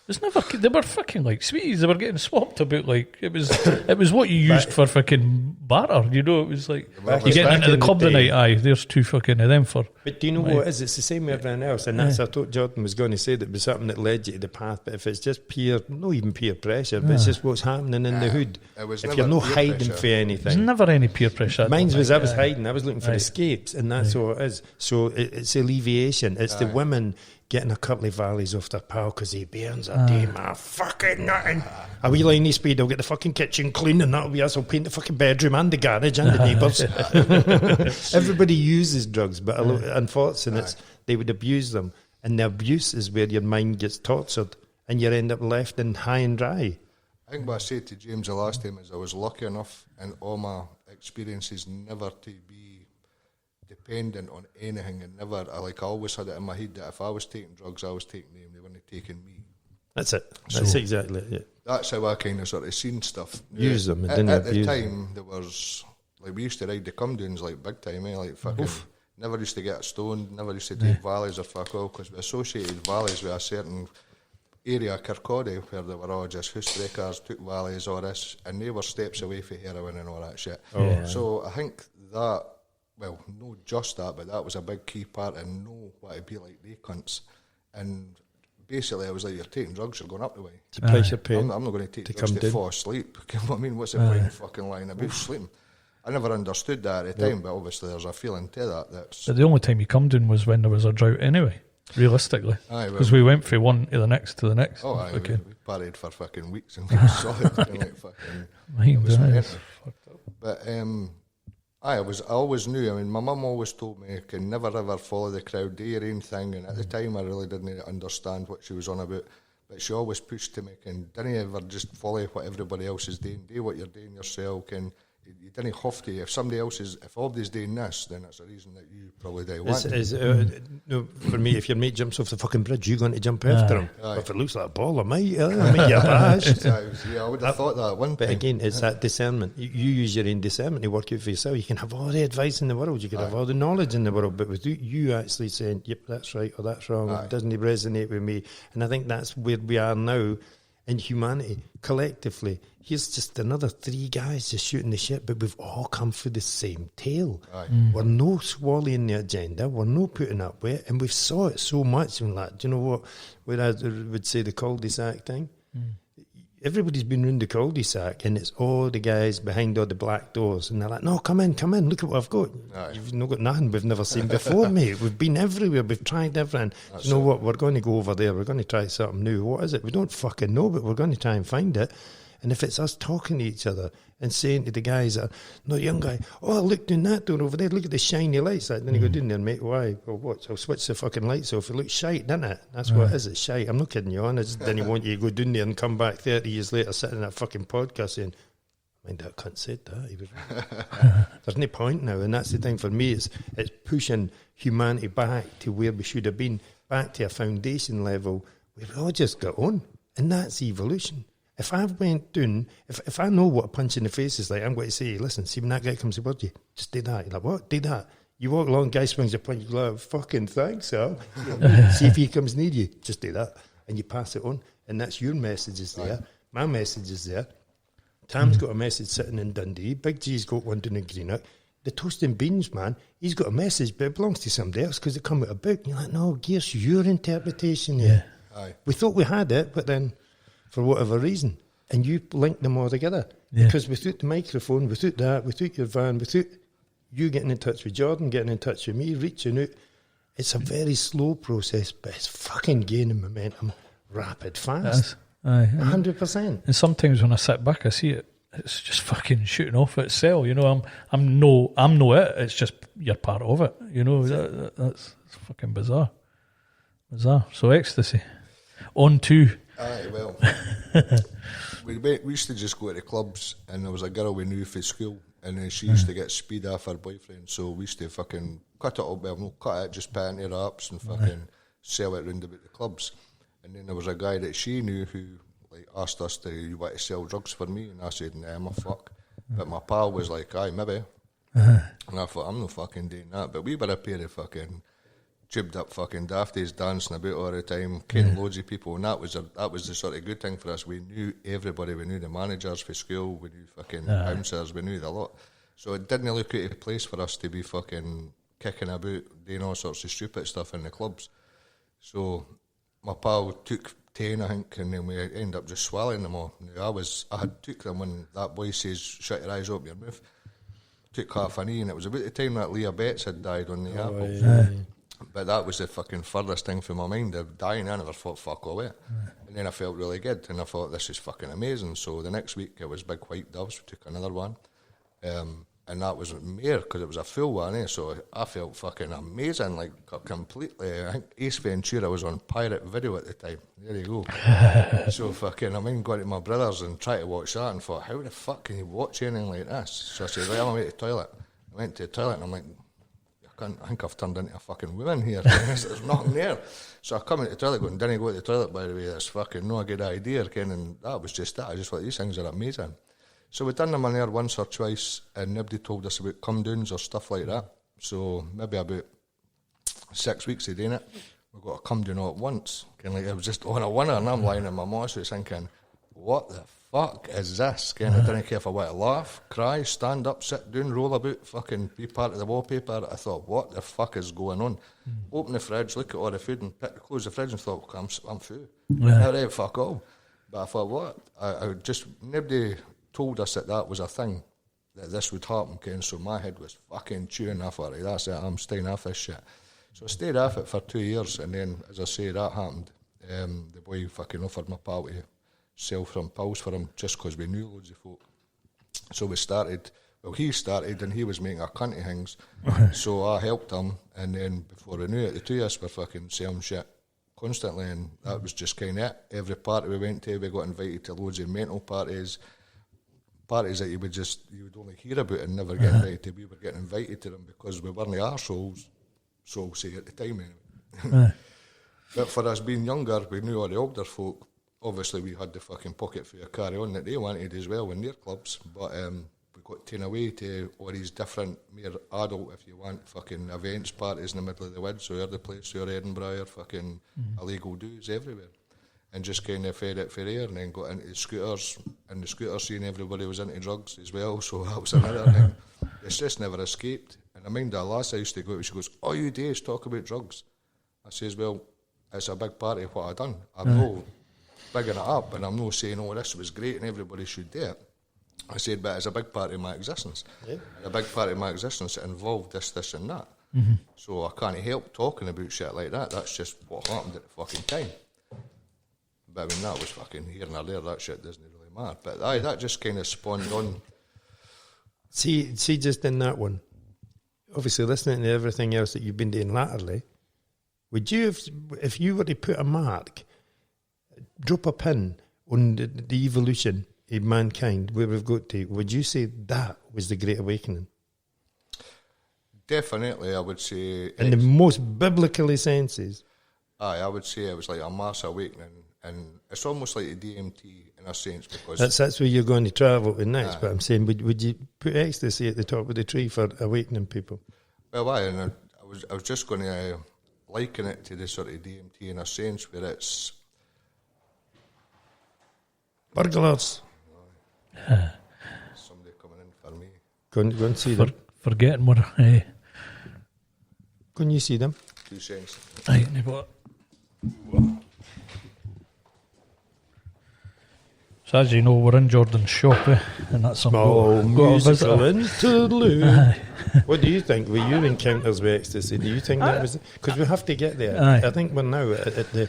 It's never. They were fucking like sweeties. They were getting swapped about like it was what you used for fucking barter. You know, it was like you getting into the club the night. Aye, there's 2 fucking of them for. But do you know what it is? It's the same with everything else, and that's I thought Jordan was going to say that it was something that led you to the path. But if it's just not even peer pressure, but it's just what's happening in the hood. If you're not hiding for anything, there's never any peer pressure. Mine was I was hiding. I was looking for escapes, and that's all it is. So it's alleviation. It's the women getting a couple of valleys off their pal because he burns a day, man. Fucking nothing. A wee line of speed, I'll get the fucking kitchen clean, and that'll be us. I'll paint the fucking bedroom and the garage and the neighbours. Everybody uses drugs, but unfortunately, they would abuse them. And the abuse is where your mind gets tortured and you end up left in high and dry. I think what I said to James the last time is I was lucky enough in all my experiences never to be dependent on anything, and never, I always had it in my head that if I was taking drugs, I was taking them, they weren't taking me. That's it. That's exactly it. Yeah. That's how I kind of sort of seen stuff. Use them. At the time, there was, like, we used to ride the come-downs, like, big time, like, fucking, never used to get stoned, never used to take valleys or fuck all, because we associated valleys with a certain area of Kirkcaldy where they were all just housebreakers, took valleys, all this, and they were steps away from heroin and all that shit. So I think that, well, no just that, but that was a big key part and know what it'd be like they cunts. And basically I was like, you're taking drugs, you're going up the way. It's a pressure pain. I'm not going to take drugs to fall asleep. You know what I mean? What's the point in fucking lying about sleeping? I never understood that at the time, but obviously there's a feeling to that. But the only time you come down was when there was a drought anyway, realistically. Because we went from one to the next to the next. Oh, aye, we partied for fucking weeks and we were solid. Like fucking, but I always knew. I mean, my mum always told me, "You can never ever follow the crowd, do your own thing." And at the time, I really didn't understand what she was on about. But she always pushed to me, "Can didn't ever just follow what everybody else is doing. Do what you're doing yourself. And you didn't have to. If somebody else is, if everybody's doing this, then it's a reason that you probably do want." No, for me, if your mate jumps off the fucking bridge, you're going to jump after him. If it looks like a ball, I might you're bashed. Yeah, I would have thought that one. But again, it's that discernment. You use your own discernment to work out for yourself. You can have all the advice in the world, you can have all the knowledge in the world, but with you actually saying, "Yep, that's right," or "That's wrong," it doesn't resonate with me. And I think that's where we are now in humanity, collectively. Here's just another 3 guys just shooting the shit, but we've all come through the same tale. We're no swallowing the agenda, we're no putting up with it, and we've saw it so much. And like, do you know what, where I would say the cul-de-sac thing? Everybody's been round the cul-de-sac, and it's all the guys behind all the black doors, and they're like, "No, come in, look at what I've got." You've not got nothing we've never seen before, mate. We've been everywhere, we've tried everything. You know what, we're going to go over there, we're going to try something new. What is it? We don't fucking know, but we're going to try and find it. And if it's us talking to each other and saying to the guys that, "No, young guy, oh, look down that door over there, look at the shiny lights." Like, then you go down there, "Mate, why?" "Well, what? I'll switch the fucking lights off. It looks shite, doesn't it?" That's what it is, it's shite. I'm not kidding you on. I just didn't want you to go down there and come back 30 years later sitting in that fucking podcast saying, "Mind that cunt said that." He was right. There's no point now, and that's the thing for me, it's pushing humanity back to where we should have been, back to a foundation level where we all just got on, and that's evolution. If I went down, if I know what a punch in the face is like, I'm going to say, "Listen, see when that guy comes towards you, just do that." You're like, "What? Do that?" You walk along, guy swings a punch, you go, "Fucking thanks, sir." See if he comes near you, just do that. And you pass it on. And that's your message is there. My message is there. Tam's got a message sitting in Dundee. Big G's got one down in Greenock. The Toast and Beans man, he's got a message, but it belongs to somebody else because it come with a book. And you're like, "No, here's your interpretation here." We thought we had it, but then for whatever reason, and you link them all together. Because without the microphone, without that, without your van, without you getting in touch with Jordan, getting in touch with me, reaching out, it's a very slow process, but it's fucking gaining momentum, rapid, fast. 100%. And sometimes when I sit back, I see it, it's just fucking shooting off itself. You know, I'm no it. It's just you're part of it. You know, that's fucking bizarre. So ecstasy. On to. Well, we used to just go to the clubs, and there was a girl we knew from school, and then she used to get speed off her boyfriend, so we used to fucking cut it up, well, no, cut it, just put it into wraps and fucking sell it round about the clubs. And then there was a guy that she knew who like asked us, "Do you want to sell drugs for me?" And I said, "Nah, I'm a fuck." But my pal was like, "Aye, maybe." And I thought, I'm not fucking doing that. But we were a pair of fucking jibbed up fucking dafties dancing about all the time, ken loads of people, and that was the sort of good thing for us. We knew everybody, we knew the managers for school, we knew fucking bouncers, we knew the lot. So it didn't look at a place for us to be fucking kicking about, doing all sorts of stupid stuff in the clubs. So my pal took 10, I think, and then we ended up just swallowing them all. Now, I had took them when that boy says, shut your eyes, open your mouth. Took half a knee, and it was about the time that Leah Betts had died on the apple. Yeah. But that was the fucking furthest thing from my mind of dying. I never thought fuck all it. And then I felt really good, and I thought this is fucking amazing. So the next week it was Big White Doves. We took another one, and that was Mayor because it was a full one. So I felt fucking amazing, like completely. I think Ace Ventura was on pirate video at the time. There you go. So fucking, I mean, going to my brother's and trying to watch that, and thought, how the fuck can you watch anything like this? So I said, right, I'm going to the toilet. I went to the toilet, and I'm like, I think I've turned into a fucking woman here. There's nothing there. So I come into the toilet going, didn't go to the toilet, by the way, that's fucking not a good idea, Ken. And that was just that. I just thought, these things are amazing. So we'd done them on there once or twice, and nobody told us about come downs or stuff like that. So maybe about 6 weeks of doing it, we got a come down all at once. Kind of like it was just on a winner, and I'm lying in my mom's house thinking, what the fuck is this? Kind of didn't care if I want to laugh, cry, stand up, sit down, roll about, fucking be part of the wallpaper. I thought, what the fuck is going on? Open the fridge, look at all the food, and close the fridge and thought, I'm full. Right, fuck all. But I thought, what? I just, nobody told us that was a thing, that this would happen, Ken. So my head was fucking chewing. I thought, right, that's it, I'm staying off this shit. So I stayed off it for 2 years, and then, as I say, that happened. The boy fucking offered my pal to sell from pills for him just because we knew loads of folk. So we started, he started and he was making a cunt of things. So I helped him, and then before I knew it, the two of us were fucking selling shit constantly, and that was just kind of it. Every party we went to, we got invited to loads of mental parties that you would only hear about and never get invited to. We were getting invited to them because we weren't the arseholes, so I'll say at the time anyway. But for us being younger, we knew all the older folk. Obviously, we had the fucking pocket for a carry on that they wanted as well in their clubs, but we got taken away to all these different, more adult, if you want, fucking events, parties in the middle of the woods, or the place, or Edinburgh, or fucking illegal dues everywhere. And just kind of fed it for air, and then got into the scooters, and the scooter scene, everybody was into drugs as well, so that was another thing. It's just never escaped. And I mind that last I used to go to, she goes, all you do is talk about drugs. I says, well, it's a big part of what I've done. I'm no bigging it up, and I'm not saying, oh, this was great and everybody should do it. I said, but it's a big part of my existence. Yeah. A big part of my existence involved this and that. So I can't help talking about shit like that. That's just what happened at the fucking time. But I mean, that was fucking here and there, that shit doesn't really matter. But that just kind of spawned on. See, just in that one, obviously listening to everything else that you've been doing latterly, would you, if you were to put a mark, drop a pin on the evolution of mankind, where we've got to, would you say that was the Great Awakening? Definitely, I would say. In the most biblically senses. I would say it was like a mass awakening, and it's almost like a DMT in a sense, because that's where you're going to travel to next. But I'm saying, would you put ecstasy at the top of the tree for awakening people? Well, and I was just going to liken it to the sort of DMT in a sense, where it's burglars. Somebody coming in for me. Go and see them. Forgetting what. Can you see them? 2 seconds. Aye, but so as you know, we're in Jordan's shop, and that's small musical interlude. Aye. What do you think? Were your encounters with ecstasy? Do you think that was... Because we have to get there. Aye. I think we're now at the...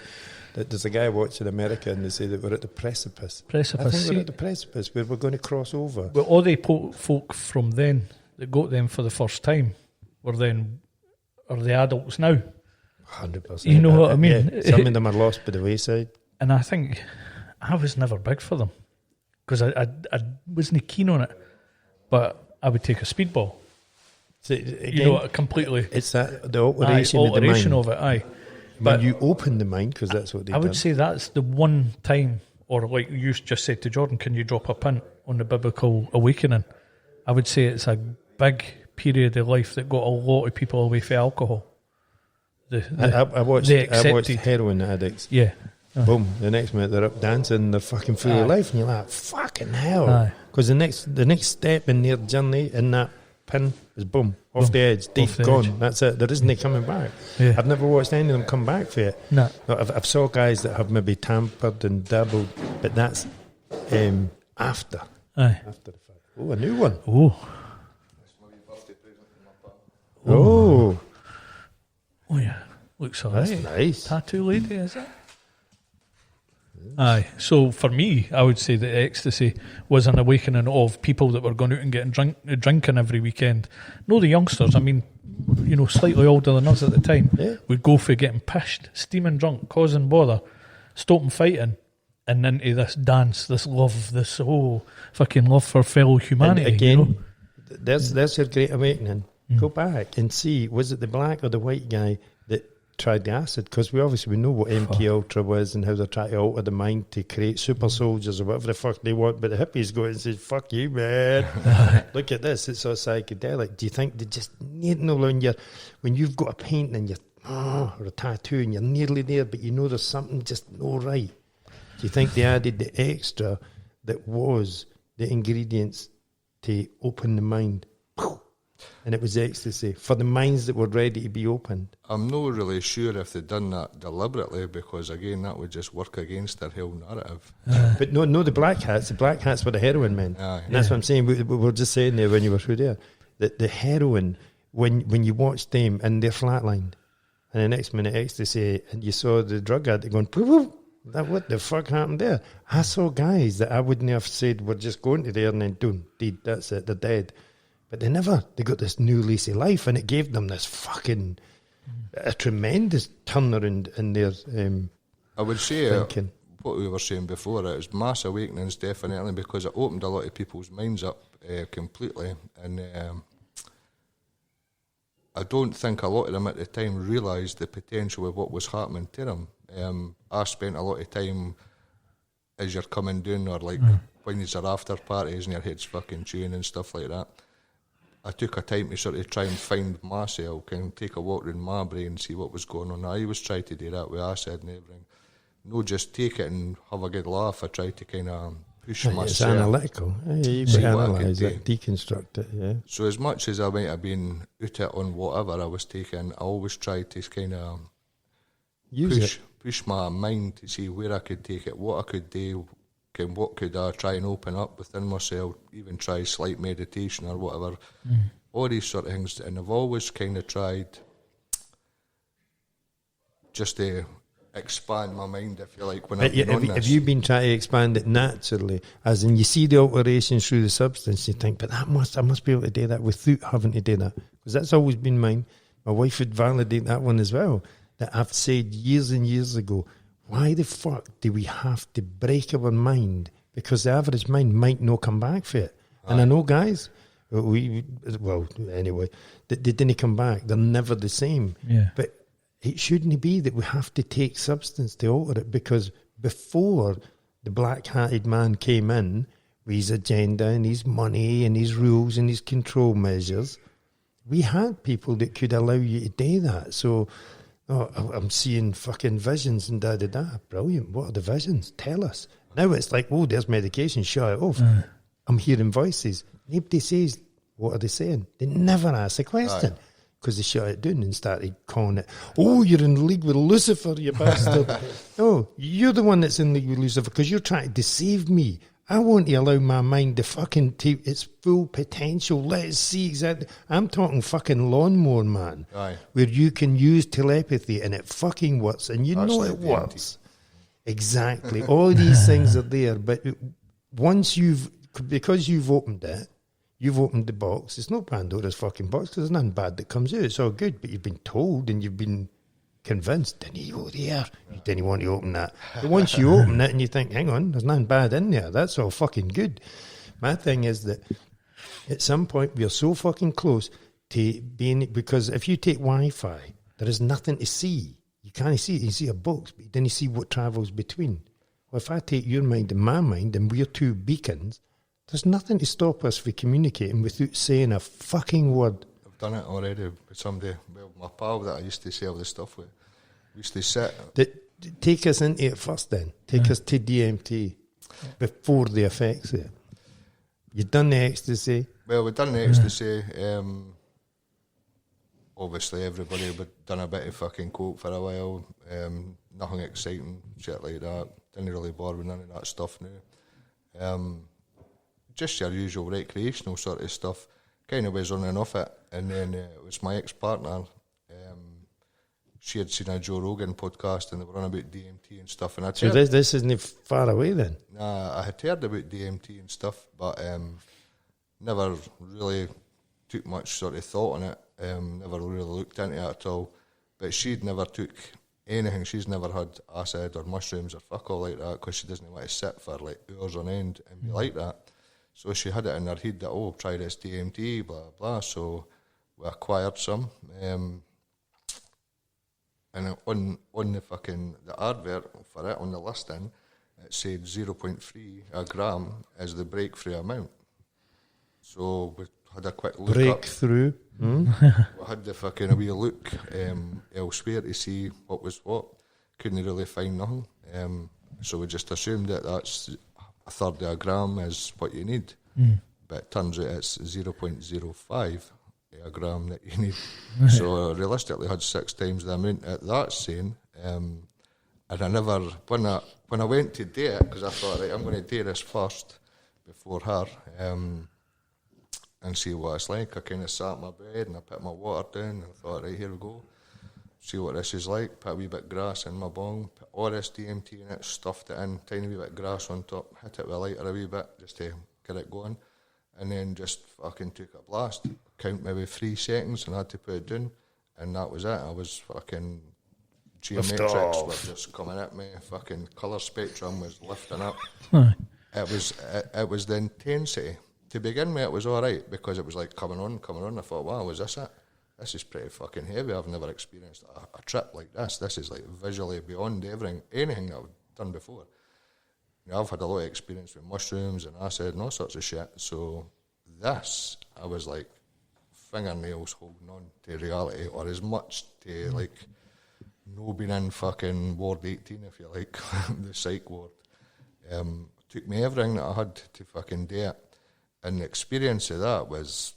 There's a guy watching America, and they say that we're at the precipice. I think we're at the precipice where we're going to cross over. Well, all the folk from then that got them for the first time are the adults now. 100%. You know what I mean? Yeah, some of them are lost by the wayside. And I think I was never big for them because I wasn't keen on it. But I would take a speedball. So again, completely. It's that the alteration of it. Aye. But you open the mind, because that's what they do. I would say that's the one time, or like you just said to Jordan, can you drop a pin on the biblical awakening? I would say it's a big period of life that got a lot of people away from alcohol. I watched accepted. heroin addicts. Yeah. Boom. The next minute they're up dancing, they're fucking full of life, and you're like, fucking hell. Aye. Because the next step in their journey in that pin is boom, off the edge, deep, Off the gone. edge. That's it. There isn't any coming back. Yeah. I've never watched any of them come back for it. No. I've saw guys that have maybe tampered and dabbled, but that's after Aye. the fact. Oh, a new one. Oh. Oh, Oh, yeah. Looks all that's right. nice. Tattoo lady, is it? Aye. So for me, I would say that ecstasy was an awakening of people that were going out and getting drinking every weekend. No, the youngsters. I mean, slightly older than us at the time, would go for getting pissed, steaming drunk, causing bother, stopping fighting, and into this dance, this love, this fucking love for fellow humanity. And again, that's your great awakening. Go back and see, was it the black or the white guy that tried the acid? Because we know what MK Ultra was and how they're trying to alter the mind to create super soldiers or whatever the fuck they want. But the hippies go and say, fuck you, man. Look at this, it's all psychedelic. Do you think they just need when you've got a painting or a tattoo and you're nearly there, but you know there's something just no right? Do you think they added the extra that was the ingredients to open the mind? And it was ecstasy for the minds that were ready to be opened. I'm not really sure if they'd done that deliberately, because again, that would just work against their whole narrative. But no, the black hats were the heroin men. And that's what I'm saying. We were just saying there when you were through there that the heroin, when you watched them and they're flatlined, and the next minute ecstasy, and you saw the drug addict going, poof, what the fuck happened there? I saw guys that I wouldn't have said were just going to there and then done, dead, that's it, they're dead. But they got this new lease of life, and it gave them this fucking a tremendous turnaround in their I would say thinking. What we were saying before, it was mass awakenings definitely, because it opened a lot of people's minds up completely, and I don't think a lot of them at the time realised the potential of what was happening to them. I spent a lot of time as you're coming down, or like when you're after parties and your head's fucking chewing and stuff like that. I took a time to sort of try and find myself, kind of take a walk around my brain and see what was going on. I always tried to do that with acid and everything. No, just take it and have a good laugh. I tried to kind of push myself. It's analytical. You've got to analyse it, deconstruct it, yeah. So as much as I might have been out it on whatever I was taking, I always tried to kind of push my mind to see where I could take it, what I could do, what could I try and open up within myself, even try slight meditation or whatever, all these sort of things. And I've always kind of tried just to expand my mind, if you like, when I've been on this. Have you been trying to expand it naturally? As in, you see the alterations through the substance, you think, but I must be able to do that without having to do that. Because that's always been mine. My wife would validate that one as well, that I've said years and years ago, why the fuck do we have to break our mind? Because the average mind might not come back for it. Aye. And I know guys, anyway, they didn't come back. They're never the same. Yeah. But it shouldn't be that we have to take substance to alter it, because before the black-hatted man came in with his agenda and his money and his rules and his control measures, we had people that could allow you to do that. So... I'm seeing fucking visions and da-da-da. Brilliant. What are the visions? Tell us. Now it's like, there's medication. Shut it off. I'm hearing voices. Nobody says, what are they saying? They never ask a question. Because they shut it down and started calling it, you're in league with Lucifer, you bastard. No, you're the one that's in league with Lucifer because you're trying to deceive me. I want to allow my mind to fucking take its full potential. Let's see exactly. I'm talking fucking lawnmower, man. Aye. Where you can use telepathy and it fucking works. And you That's know like it the works. Exactly. All these things are there. But once because you've opened it, you've opened the box. It's not Pandora's fucking box because there's nothing bad that comes out. It's all good. But you've been told and you've been convinced, didn't you go there? You didn't want to open that. But once you open it and you think, hang on, there's nothing bad in there, that's all fucking good. My thing is that at some point we are so fucking close to being, because if you take Wi-Fi, there is nothing to see. You can't see it. You see a box, but then you see what travels between. Well, if I take your mind and my mind and we're two beacons, there's nothing to stop us from communicating without saying a fucking word. done it already with somebody. Well, my pal that I used to sell the stuff with. We used to sit. Take us into it first then. Take us to DMT before the effects there. You've done the ecstasy. Well, we've done the ecstasy. Obviously, everybody had done a bit of fucking coke for a while. Nothing exciting, shit like that. Didn't really bother with none of that stuff now. Just your usual recreational sort of stuff. Kind of was on and off it. And then it was my ex-partner. She had seen a Joe Rogan podcast and they were on about DMT and stuff. And so this isn't far away then? Nah, I had heard about DMT and stuff, but never really took much sort of thought on it. Never really looked into it at all. But she'd never took anything. She's never had acid or mushrooms or fuck all like that because she doesn't want to sit for like hours on end and be like that. So she had it in her head that, try this DMT, blah, blah. So we acquired some. And on the the advert for it, on the listing, it said 0.3 a gram is the breakthrough amount. So we had a quick look Breakthrough. We had the a wee look elsewhere to see what was what. Couldn't really find nothing. So we just assumed that that's a third of a gram is what you need. But it turns out it's 0.05 a gram that you need. So realistically, I had 6 times the amount at that saying. And I never, when I went to do it, because I thought, right, I'm going to do this first before her and see what it's like. I kind of sat in my bed and I put my water down and I thought, right, here we go. See what this is like. Put a wee bit of grass in my bong, put all this DMT in it, stuffed it in, tiny wee bit of grass on top, hit it with a lighter a wee bit just to get it going. And then just fucking took a blast. Count maybe 3 seconds and I had to put it down. And that was it. I was fucking geometrics were just coming at me. Fucking colour spectrum was lifting up. It was the intensity. To begin with, it was all right because it was like coming on. I thought, wow, was this it? This is pretty fucking heavy. I've never experienced a trip like this. This is like visually beyond anything that I've done before. You know, I've had a lot of experience with mushrooms and acid and all sorts of shit. So this, I was like fingernails holding on to reality, or as much to like no being in fucking Ward 18, if you like, the psych ward. Took me everything that I had to fucking do it. And the experience of that was,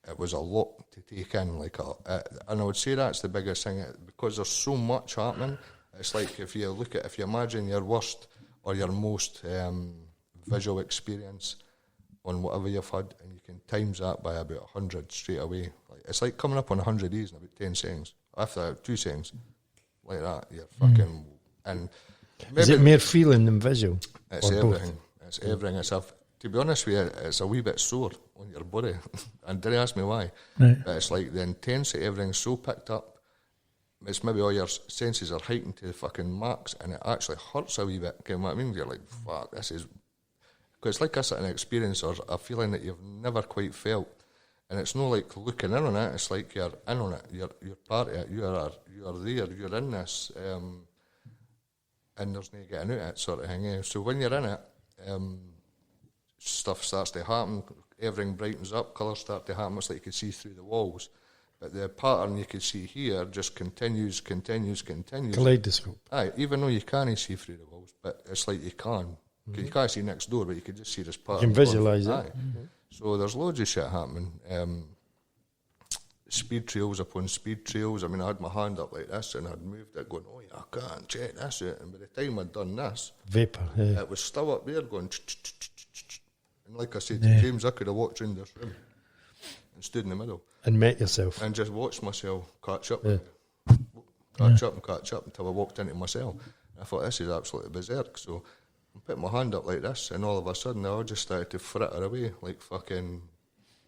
it was a lot to take in. And I would say that's the biggest thing, because there's so much happening. It's like if you imagine your worst or your most visual experience on whatever you've had, and you can times that by about 100 straight away. It's like coming up on 100 E's in about 10 seconds. After 2 seconds, like that, you're fucking... And is it more feeling than visual? It's everything. It's everything. To be honest with you, it's a wee bit sore on your body. And don't ask me why. Right. But it's like the intensity, everything's so picked up. It's maybe all your senses are heightened to the fucking max, and it actually hurts a wee bit. You know what I mean? You're like, fuck, this is... Because it's like a certain experience or a feeling that you've never quite felt. And it's not like looking in on it, it's like you're in on it. You're part of it. You are there. You're in this. And there's no getting out of it sort of thing. Yeah. So when you're in it, stuff starts to happen. Everything brightens up. Colours start to happen. It's like you can see through the walls. But the pattern you can see here just continues. Kaleidoscope. Aye, even though you can't see through the walls, but it's like you can. You can't see next door, but you can just see this pattern. You can visualise it. Aye. So there's loads of shit happening. Speed trails upon speed trails. I mean, I had my hand up like this and I'd moved it going, oh yeah, I can't check this out. And by the time I'd done this, vapour, yeah. It was still up there going, and like I said to James, I could have walked around this room and stood in the middle. And met yourself. And just watched myself catch up. Yeah. Catch up until I walked into myself. And I thought, this is absolutely berserk. So I put my hand up like this, and all of a sudden, I just started to fritter away like fucking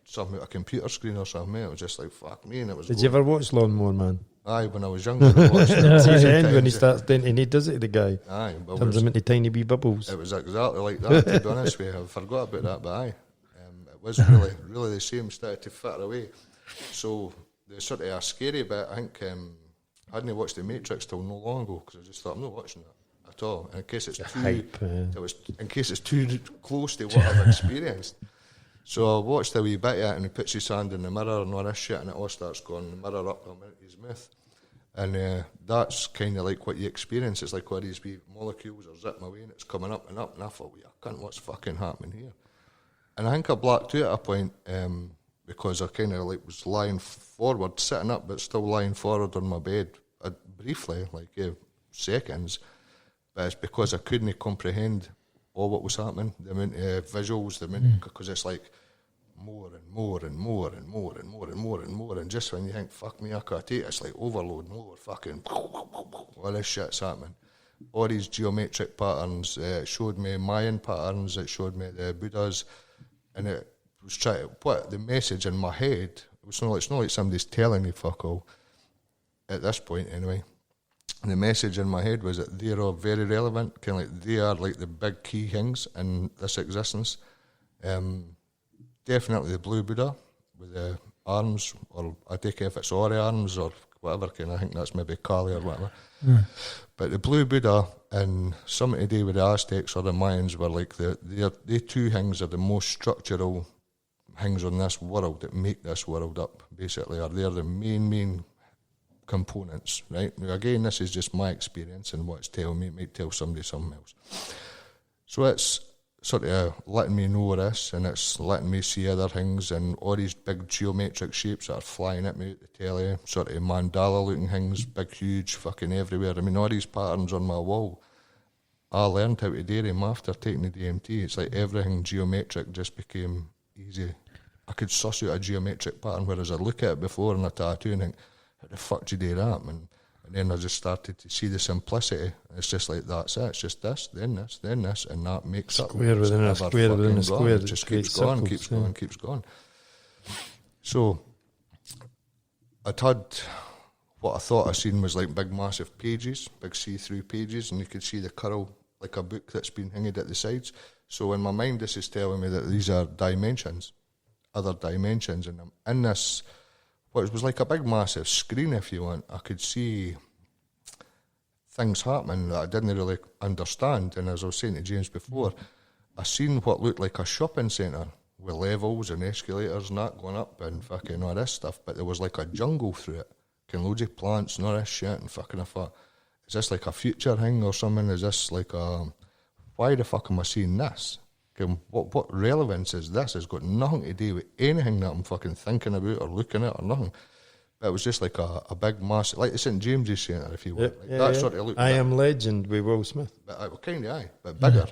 something, a computer screen or something. It was just like, fuck me. And it was. Did you ever watch Lawnmower Man? Aye, when I was younger, I watched it. See the end when he starts doing, and he does it to the guy. Aye, turns him into tiny wee bubbles. It was exactly like that, to be honest with you. I forgot about that, but aye. It was really the same, started to fritter away. So the sort of a scary bit, I think, I hadn't watched The Matrix till no long ago, because I just thought, I'm not watching that at all. And in case it's too, hype, in case it's too close to what I've experienced. So I watched a wee bit of it, and he puts his hand in the mirror and all this shit, and it all starts going, the mirror up and into his mouth. And that's kind of like what you experience. It's like all these wee molecules are zipping away and it's coming up, and I thought, well, I can't, what's fucking happening here? And I think I blacked out at a point because I kind of like was lying forward, sitting up, but still lying forward on my bed briefly, like seconds. But it's because I couldn't comprehend all what was happening, the amount of visuals, the amount, because it's like more and more and more and more and more and more and more, and just when you think, fuck me, I can't take it, it's like overload, more fucking, all this shit's happening. All these geometric patterns, it showed me Mayan patterns, it showed me the Buddhas, and it was trying to, what, the message in my head, it's not like somebody's telling me fuck all, at this point anyway. And the message in my head was that they're all very relevant, kind of like they are like the big key things in this existence. Definitely the blue Buddha with the arms, or I take it if it's Ori arms or whatever, I think that's maybe Kali or whatever. But the blue Buddha and something to do with the Aztecs or the Mayans were like the two things are the most structural things on this world that make this world up, basically, or they're the main components, right? Now, again, this is just my experience and what it's telling me. It might tell somebody something else. So it's sort of letting me know this, and it's letting me see other things, and all these big geometric shapes that are flying at me at the telly, sort of mandala-looking things, big, huge, fucking everywhere. I mean, all these patterns on my wall, I learned how to do them after taking the DMT. It's like everything geometric just became easy. I could suss out a geometric pattern, whereas I'd look at it before in a tattoo and think, how the fuck do you do that? And then I just started to see the simplicity. It's just like, that's it. It's just this, then this, then this, and that makes up. Square within a square within a square. It just keeps going, keeps going. So I'd had what I thought I seen was like big massive pages, big see-through pages, and you could see the curl like a book that's been hanged at the sides. So in my mind, this is telling me that these are dimensions, other dimensions, and I'm in this, what was like a big massive screen, if you want. I could see things happening that I didn't really understand, and as I was saying to James before, I seen what looked like a shopping centre with levels and escalators and that going up and fucking all this stuff, but there was like a jungle through it, loads of plants and all this shit, and fucking I thought, is this like a future thing or something? Is this like a, why the fuck am I seeing this? What relevance is this? It's got nothing to do with anything that I'm fucking thinking about or looking at or nothing. But it was just like a big massive, like the St James's Centre, if you will. Like that sort of look. I Am Legend with Will Smith. But kind of, but bigger.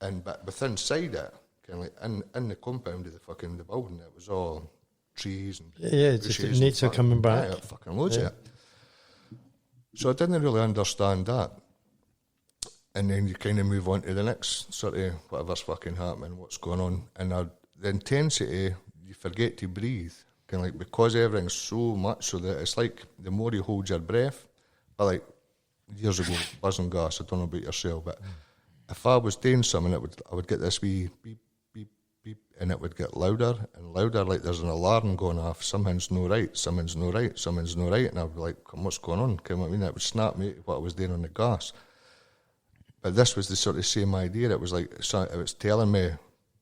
But within inside it, kind of like in the compound of the building, it was all trees and just nature coming back. Yeah, fucking loads of it. So I didn't really understand that. And then you kind of move on to the next sort of whatever's fucking happening, what's going on. And the intensity, you forget to breathe. Kind of like, because everything's so much so that it's like the more you hold your breath, but like years ago, buzzing gas, I don't know about yourself, but if I was doing something, I would get this wee beep, beep, beep, and it would get louder and louder, like there's an alarm going off, something's no right, something's no right, something's no right, and I'd be like, what's going on? It would snap me what I was doing on the gas. But this was the sort of same idea. It was like, it was telling me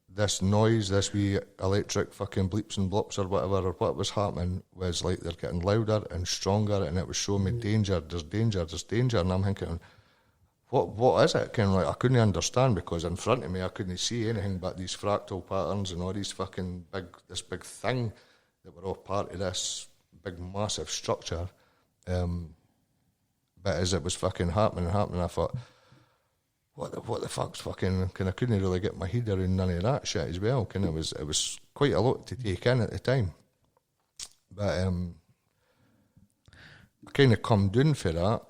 this noise, this wee electric fucking bleeps and blops or whatever, or what was happening was like they're getting louder and stronger, and it was showing me danger, there's danger, there's danger. And I'm thinking, what is it? Kind of like, I couldn't understand, because in front of me I couldn't see anything but these fractal patterns and all these fucking this big thing that were all part of this big massive structure. But as it was fucking happening, I thought, what the fuck's fucking, I couldn't really get my head around none of that shit as well. It was quite a lot to take in at the time. But I kind of come down for that.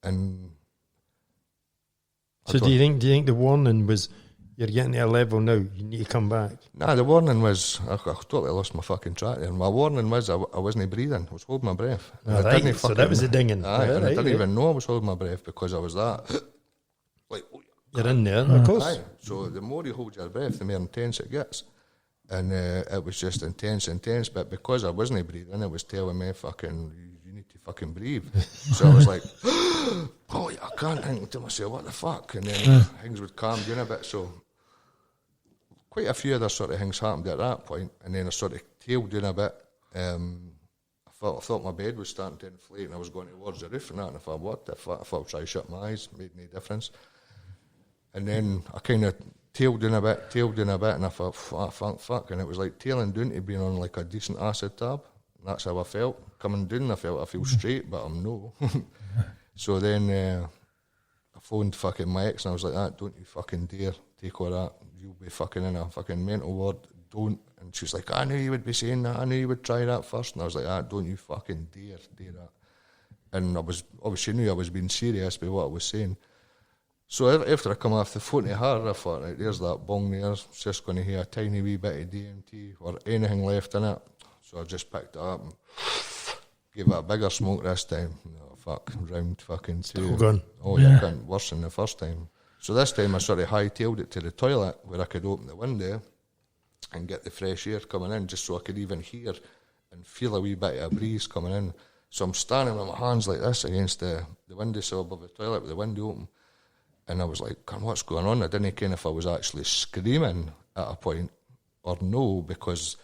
And so do you think the warning was, you're getting to a level now, you need to come back? Nah, the warning was, I totally lost my fucking track there. My warning was I wasn't breathing, I was holding my breath. Right, so that was the dinging. I didn't even know I was holding my breath, because I was that, like, you're in there, of course. Aye. So the more you hold your breath, the more intense it gets. And it was just intense, but because I wasn't breathing, it was telling me, fucking, you need to fucking breathe. So I was like, oh, I can't think to myself, what the fuck? And then things would calm down a bit, so quite a few other sort of things happened at that point, and then I sort of tailed down a bit. I thought my bed was starting to inflate, and I was going towards the roof and that, and I thought, what the fuck? I thought I'd try to shut my eyes, made no difference. And then I kind of tailed down a bit, and I thought, fuck, and it was like tailing down to being on like a decent acid tab. And that's how I felt. Coming down, I feel straight, but I'm no. So then I phoned fucking my ex, and I was like, don't you fucking dare take all that. You'll be fucking in a fucking mental ward. Don't. And she was like, I knew you would be saying that. I knew you would try that first. And I was like, don't you fucking dare that. And I was, obviously knew I was being serious by what I was saying. So after I come off the phone to her, I thought, right, there's that bong there. It's just going to hear a tiny wee bit of DMT or anything left in it. So I just picked it up and gave it a bigger smoke this time. Round fucking two. Still gone. Oh, yeah, can't worse than the first time. So this time I sort of hightailed it to the toilet where I could open the window and get the fresh air coming in, just so I could even hear and feel a wee bit of a breeze coming in. So I'm standing with my hands like this against the windowsill above the toilet with the window open. And I was like, what's going on? I didn't care if I was actually screaming at a point or no, because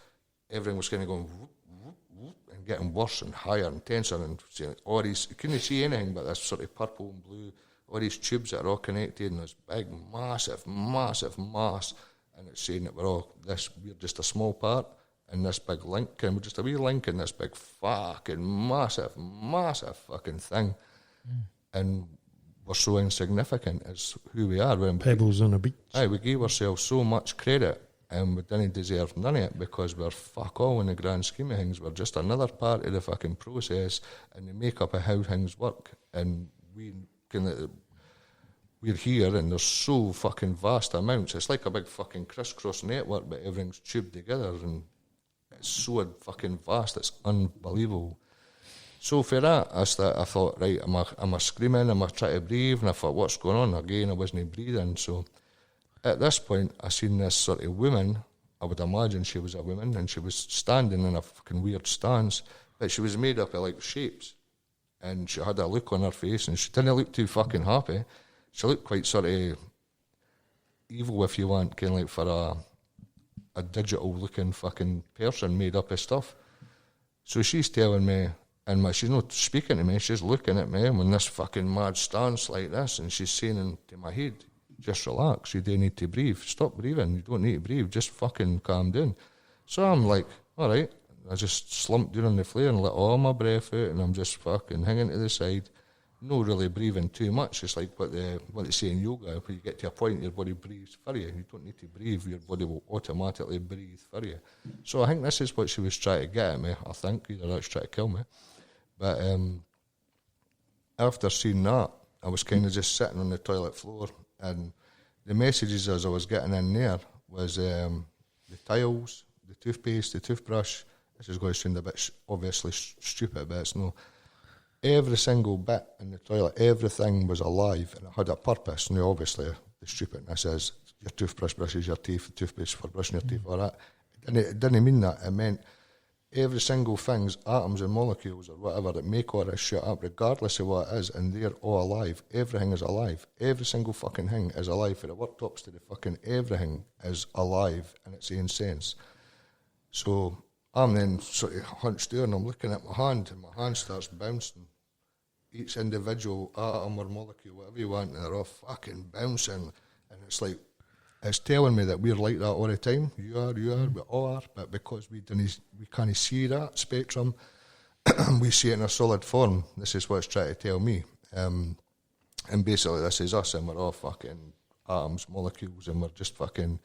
everything was kind of going whoop, whoop, whoop, and getting worse and higher and tenser, and all these, you couldn't see anything but this sort of purple and blue, all these tubes that are all connected, and this big, massive mass, and it's saying that we're just a small part, and this big link, and we're just a wee link in this big fucking massive fucking thing. And we're so insignificant as who we are. Pebbles on a beach. Aye, we gave ourselves so much credit, and we didn't deserve none of it, because we're fuck all in the grand scheme of things. We're just another part of the fucking process and the makeup of how things work. And we're here, and there's so fucking vast amounts. It's like a big fucking crisscross network, but everything's tubed together, and it's so fucking vast, it's unbelievable. So for that, I thought, right, am I screaming, am I trying to breathe? And I thought, what's going on? Again, I wasn't breathing. So at this point, I seen this sort of woman. I would imagine she was a woman, and she was standing in a fucking weird stance, but she was made up of like shapes, and she had a look on her face, and she didn't look too fucking happy. She looked quite sort of evil, if you want, kind of like for a digital-looking fucking person made up of stuff. So she's telling me, and she's not speaking to me, she's looking at me in this fucking mad stance like this, and she's saying into my head, just relax, you don't need to breathe, stop breathing, you don't need to breathe, just fucking calm down. So I'm like, all right, I just slumped down on the floor and let all my breath out, and I'm just fucking hanging to the side, no really breathing too much. It's like what they say in yoga, when you get to a point your body breathes for you. You don't need to breathe, your body will automatically breathe for you. So I think this is what she was trying to get at me, I think, either that's trying to kill me. But after seeing that, I was kind of just sitting on the toilet floor, and the messages as I was getting in there was the tiles, the toothpaste, the toothbrush. This is going to sound a bit obviously stupid, but it's no. Every single bit in the toilet, everything was alive, and it had a purpose. Now, obviously, the stupidness is your toothbrush brushes your teeth, the toothpaste for brushing your teeth, all that. And it didn't mean that. It meant every single thing's atoms and molecules or whatever that make all this shit up, regardless of what it is, and they're all alive. Everything is alive. Every single fucking thing is alive. For the worktops to the fucking everything is alive, and it's in sense. So I'm then sort of hunched down, and I'm looking at my hand, and my hand starts bouncing. Each individual atom or molecule, whatever you want, and they're all fucking bouncing. And it's like, it's telling me that we're like that all the time. You are, we all are. But because we can't see that spectrum, we see it in a solid form. This is what it's trying to tell me. And basically this is us, and we're all fucking atoms, molecules, and we're just fucking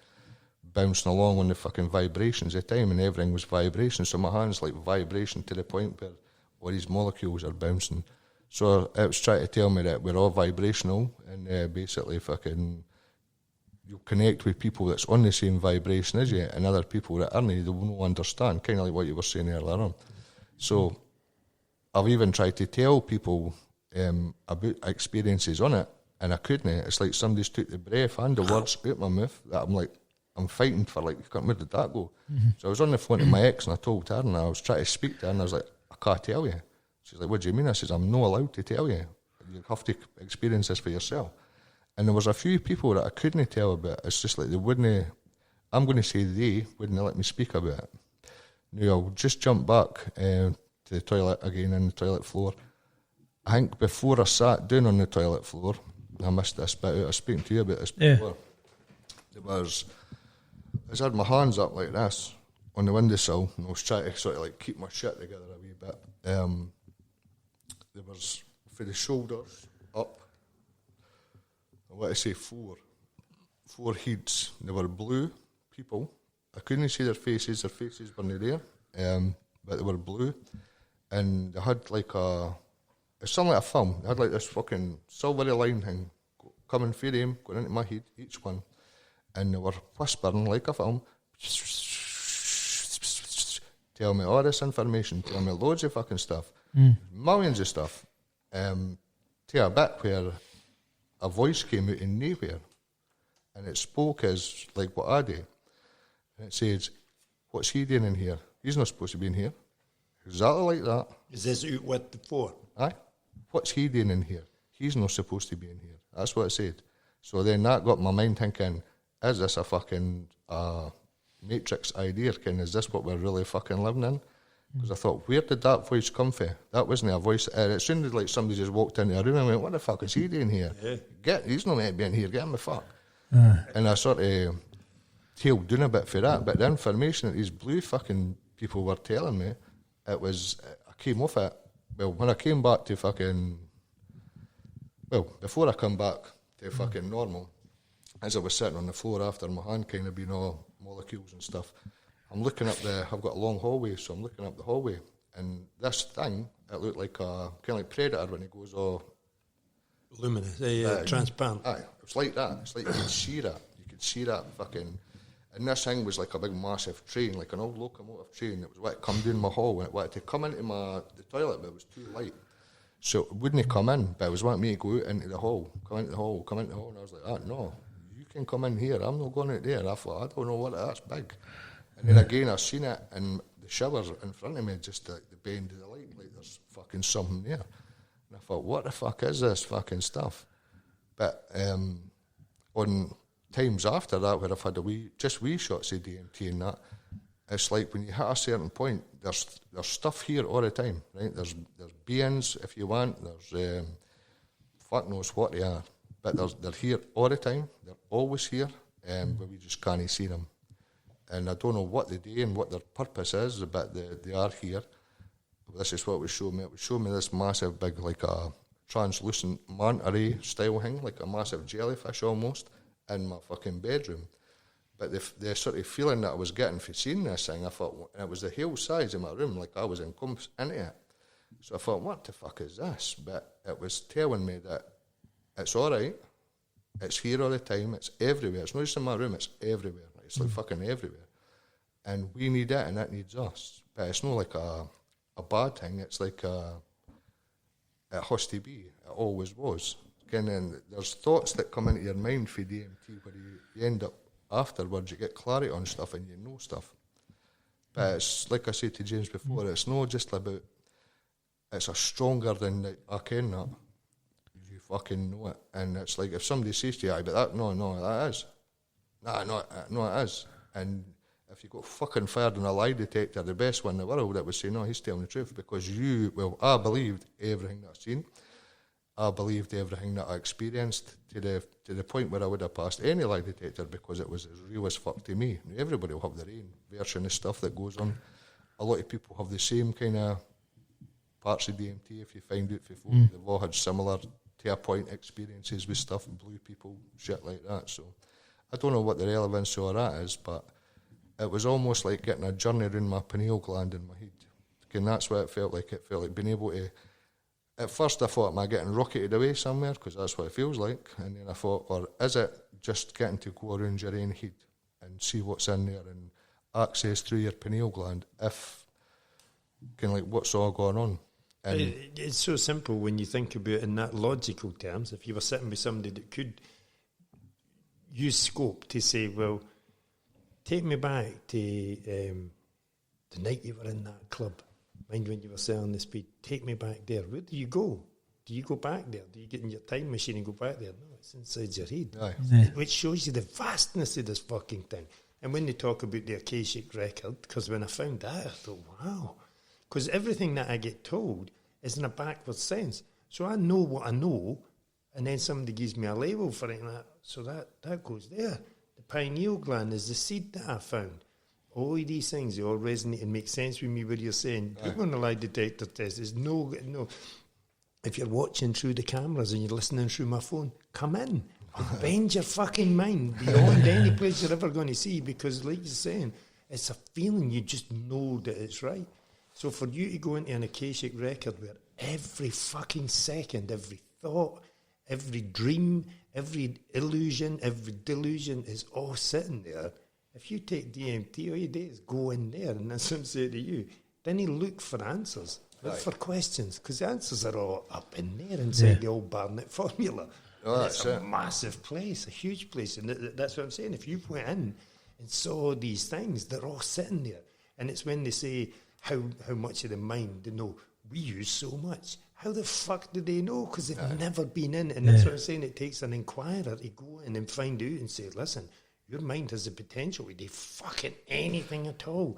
bouncing along on the fucking vibrations of time, and everything was vibration. So my hand's like vibration to the point where all these molecules are bouncing. So it was trying to tell me that we're all vibrational, and basically fucking you'll connect with people that's on the same vibration as you, and other people that aren't, they will not understand, kind of like what you were saying earlier on. So I've even tried to tell people about experiences on it, and I couldn't. It's like somebody's took the breath and the words out my mouth that I'm fighting for, like, where did that go? So I was on the phone to my ex, and I told her, and I was trying to speak to her, and I was like, I can't tell you. She's like, what do you mean? I says, I'm not allowed to tell you. You have to experience this for yourself. And there was a few people that I couldn't tell about. It's just like they wouldn't I'm going to say they wouldn't let me speak about it. Now, I'll just jump back to the toilet again, in the toilet floor. I think before I sat down on the toilet floor, I missed this bit out. I was speaking to you about this before. I had my hands up like this on the windowsill, and I was trying to sort of like keep my shit together a wee bit. There was, for the shoulders up, I want to say four heads. They were blue people. I couldn't see their faces weren't there, but they were blue, and they had like it's something like a film. They had like this fucking silvery line thing coming through them, going into my head, each one, and they were whispering like a film, tell me all this information, tell me loads of fucking stuff, millions of stuff, to a bit where a voice came out of nowhere, and it spoke as like what I do. And it says, what's he doing in here? He's not supposed to be in here. Exactly like that. Is this out with the four? Aye. What's he doing in here? He's not supposed to be in here. That's what it said. So then that got my mind thinking, is this a fucking Matrix idea? Is this what we're really fucking living in? Because I thought, where did that voice come from? That wasn't a voice. It sounded like somebody just walked into a room and went, what the fuck is he doing here? Yeah. He's not meant to be in here. Get him the fuck. And I sort of tailed down a bit for that, but the information that these blue fucking people were telling me, I came off it. Well, when I came back to before I come back to fucking normal, as I was sitting on the floor after my hand kind of been all molecules and stuff, I'm looking up I've got a long hallway, so I'm looking up the hallway, and this thing, it looked like kind of like Predator when he goes all luminous, transparent. Aye, it's like that. It's like you could see that. You could see that fucking. And this thing was like a big massive train, like an old locomotive train. It was what come down my hall, and it wanted to come into the toilet, but it was too light. So it wouldn't come in, but it was wanting me to go out into the hall, come into the hall, and I was like, no, you can come in here, I'm not going out there. I thought, I don't know what that's big. And then again, I seen it in the showers in front of me, just like the bend of the light, like there's fucking something there. And I thought, what the fuck is this fucking stuff? But on times after that, where I've had wee shots of DMT and that, it's like when you hit a certain point, there's stuff here all the time, right? There's beings, if you want, there's fuck knows what they are, but they're here all the time, they're always here, but we just can't see them. And I don't know what they do and what their purpose is, but they are here. This is what it would show me. It would show me this massive, big, like a translucent manta ray style thing, like a massive jellyfish almost, in my fucking bedroom. But the sort of feeling that I was getting for seeing this thing, I thought, and it was the whole size of my room, like I was encompassed into it. So I thought, what the fuck is this? But it was telling me that it's all right, it's here all the time, it's everywhere. It's not just in my room, it's everywhere. It's like fucking everywhere. And we need it, and it needs us. But it's not like a bad thing, it's like it has to be. It always was. And then there's thoughts that come into your mind for DMT where you end up afterwards, you get clarity on stuff and you know stuff. But it's like I said to James before, it's not just about, it's a stronger than like, I can that. You fucking know it. And it's like if somebody says to you, but that, no, that is. No, it is. And if you got fucking fired on a lie detector, the best one in the world, it would say, no, he's telling the truth because I believed everything that I've seen. I believed everything that I experienced to the point where I would have passed any lie detector because it was as real as fuck to me. Everybody will have their own version of stuff that goes on. A lot of people have the same kind of parts of DMT. If you find out for folk, they've all had similar to a point experiences with stuff, blue people, shit like that. So I don't know what the relevance of that is, but it was almost like getting a journey around my pineal gland in my head. And that's what it felt like. It felt like being able to. At first I thought, am I getting rocketed away somewhere? Because that's what it feels like. And then I thought, or is it just getting to go around your own head and see what's in there and access through your pineal gland if, kind of like, what's all going on? And it's so simple when you think about it in that logical terms. If you were sitting with somebody that could use scope to say, well, take me back to the night you were in that club. Mind when you were selling the speed, take me back there. Where do you go? Do you go back there? Do you get in your time machine and go back there? No, it's inside your head. Aye. Which shows you the vastness of this fucking thing. And when they talk about the Akashic record, because when I found that, I thought, wow. Because everything that I get told is in a backward sense. So I know what I know, and then somebody gives me a label for it, so that goes there. The pineal gland is the seed that I found. All of these things, they all resonate and make sense with me what you're saying. Right. People on the lie detector test is no. If you're watching through the cameras and you're listening through my phone, come in. Bend your fucking mind beyond any place you're ever going to see, because like you're saying, it's a feeling, you just know that it's right. So for you to go into an Akashic record where every fucking second, every thought, every dream, every illusion, every delusion is all sitting there. If you take DMT, all you do is go in there, and that's what I'm saying to you. Then you look for answers, look for questions, because the answers are all up in there inside the old Barnett formula. Oh, it's a massive place, a huge place. And that's what I'm saying. If you went in and saw these things, they're all sitting there. And it's when they say how much of the mind they know. We use so much. How the fuck do they know? Because they've never been in. And that's what I'm saying. It takes an inquirer to go in and find out and say, listen, your mind has the potential to do fucking anything at all.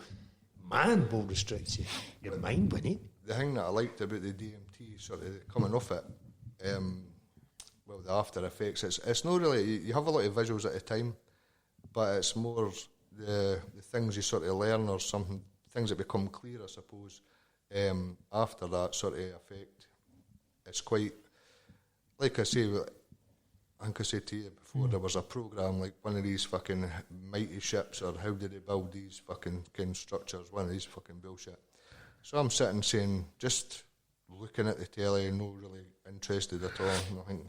Man will restrict you. Your mind wouldn't. The thing that I liked about the DMT, sort of coming off it, well, the after effects, it's not really, you have a lot of visuals at the time, but it's more the things you sort of learn, or something, things that become clear, I suppose, after that sort of effect. It's quite, like I say, I think I said to you before, there was a programme like one of these fucking mighty ships, or how did they build these fucking kind structures, one of these fucking bullshit. So I'm sitting saying, just looking at the telly, not really interested at all, and I think,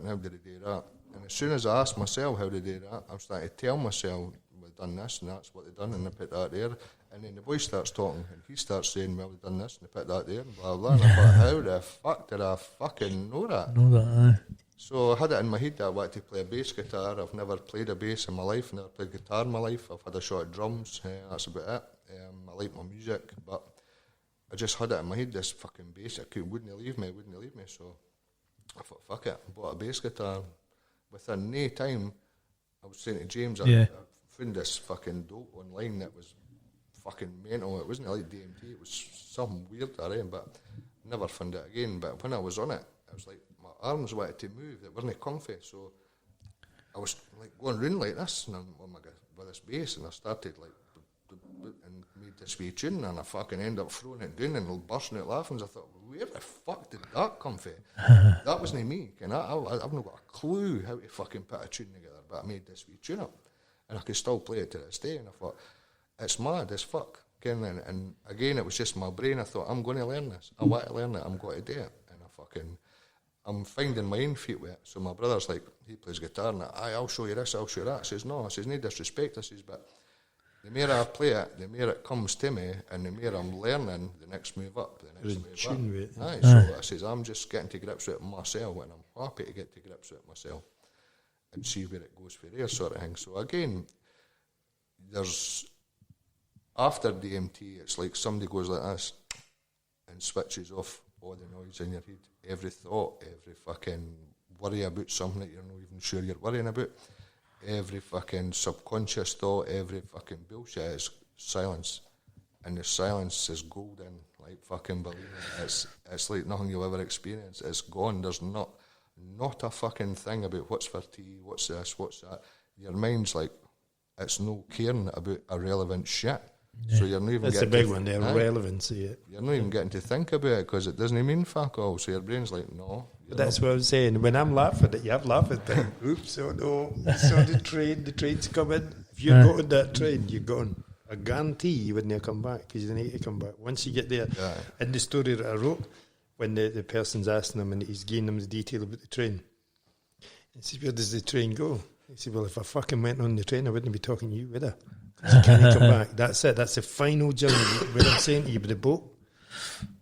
how did they do that? And as soon as I asked myself how they do that, I'm starting to tell myself, we've done this and that's what they've done, and they put that there. And then the boy starts talking, and he starts saying, well, they've done this and they put that there, and blah, blah. And I thought, how the fuck did I fucking know that? So I had it in my head that I wanted to play a bass guitar. I've never played a bass in my life, never played guitar in my life. I've had a shot at drums, that's about it. I like my music, but I just had it in my head, this fucking bass, it wouldn't leave me, so I thought, fuck it, I bought a bass guitar. Within no time, I was saying to James, I found this fucking dope online that was fucking mental. It wasn't like DMT, it was something weird, but I never found it again. But when I was on it, I was like, my arms wanted to move, it wasn't comfy, so I was like going round like this, and I'm with this bass, and I started like, and made this wee tune, and I fucking ended up throwing it down and bursting out laughing. I thought, where the fuck did that come from? That wasn't me. I've not got a clue how to fucking put a tune together, but I made this wee tune up, and I could still play it to this day. And I thought, it's mad as fuck. And again, it was just my brain. I thought, I'm going to learn this. I want to learn it. I'm going to do it. And I'm finding my own feet with it. So my brother's like, he plays guitar, and I'll show you this, I'll show you that. I says, no, no disrespect. I says, but the more I play it, the more it comes to me, and the more I'm learning, the next move up, the next move up. So I says, I'm just getting to grips with it myself, and I'm happy to get to grips with it myself and see where it goes for there, sort of thing. So again, there's, after DMT, it's like somebody goes like this and switches off all the noise in your head, every thought, every fucking worry about something that you're not even sure you're worrying about. Every fucking subconscious thought, every fucking bullshit is silence. And the silence is golden, like fucking believe it. It's like nothing you'll ever experience. It's gone. There's not a fucking thing about what's for tea, what's this, what's that. Your mind's like, it's no caring about irrelevant shit. Yeah. So you're not even that's the big one, the irrelevancy. You're not even getting to think about it because it doesn't mean fuck all. So your brain's like, no. But that's what I'm saying. When I'm laughing at you, I'm laughing at them. Oops, oh no. So the train's coming. If you got on that train, you're gone. I guarantee you wouldn't have come back because you didn't need to come back. Once you get there, in the story that I wrote, when the person's asking him and he's giving them the detail about the train, he says, where does the train go? He said, well, if I fucking went on the train, I wouldn't be talking to you, would I? Because you can't come back. That's it. That's the final journey. What I'm saying to you, with the boat,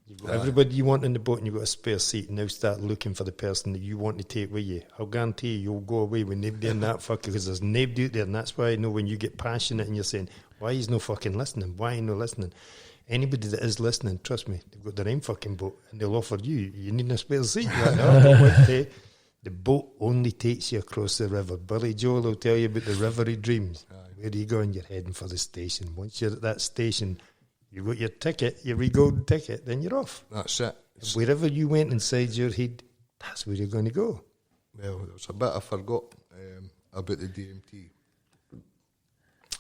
you've got everybody you want in the boat and you've got a spare seat, and now start looking for the person that you want to take with you. I'll guarantee you'll go away with nobody in that fucker because there's nobody out there, and that's why I know when you get passionate and you're saying, why he's no fucking listening? Why ain't no listening? Anybody that is listening, trust me, they've got their own fucking boat and they'll offer you need a spare seat. Right now, The boat only takes you across the river. Billy Joel will tell you about the river he dreams. Where are you going? You're heading for the station. Once you're at that station, you got your ticket, your golden ticket, then you're off. That's it. Wherever you went inside your head, that's where you're going to go. Well, there was a bit I forgot about the DMT.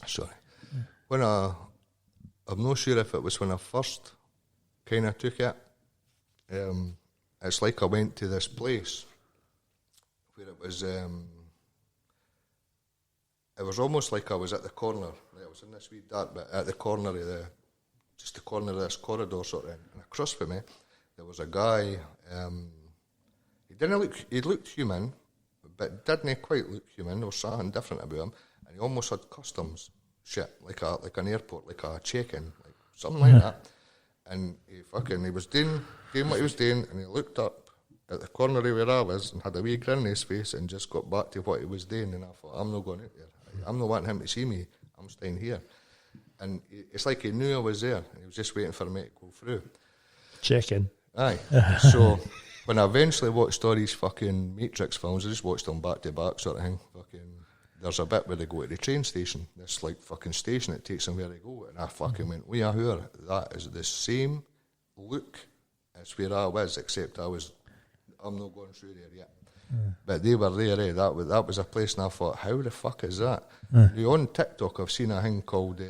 Sorry. When I'm not sure if it was when I first kind of took it. It's like I went to this place where it was almost like I was at the corner. Right? I was in this wee dark bit at the corner of the corner of this corridor sort of thing. And across from me, there was a guy. He looked human, but didn't quite look human. There was something different about him, and he almost had customs shit, like an airport, like a check-in, like something like that. And he was doing what he was doing, and he looked up at the corner of where I was and had a wee grin on his face and just got back to what he was doing. And I thought, I'm not going out there. I'm not wanting him to see me. I'm staying here. And it's like he knew I was there, and he was just waiting for me to go through. Check-in. Aye. So when I eventually watched all these fucking Matrix films, I just watched them back to back sort of thing. There's a bit where they go to the train station, this like fucking station that takes them where they go, and I fucking went, we are here. That is the same look as where I was, except I'm not going through there yet. But they were there, that was a place, and I thought, how the fuck is that? On TikTok, I've seen a thing called,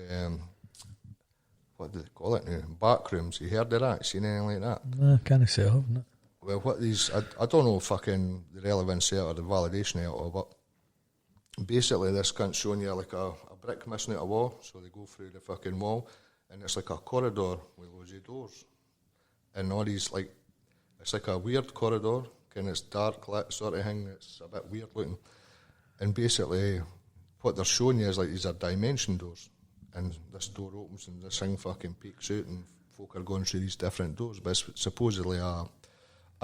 what do they call it now? Backrooms. You heard of that? Seen anything like that? No, can't say I haven't. Well, what these, I don't know fucking the relevance or the validation of it all, but basically this cunt's showing you like a brick missing out a wall, so they go through the fucking wall, and it's like a corridor with loads of doors. And all these, like, it's like a weird corridor, kind of dark lit sort of thing, it's a bit weird looking. And basically, what they're showing you is like these are dimension doors. And this door opens and this thing fucking peeks out and folk are going through these different doors. But it's supposedly I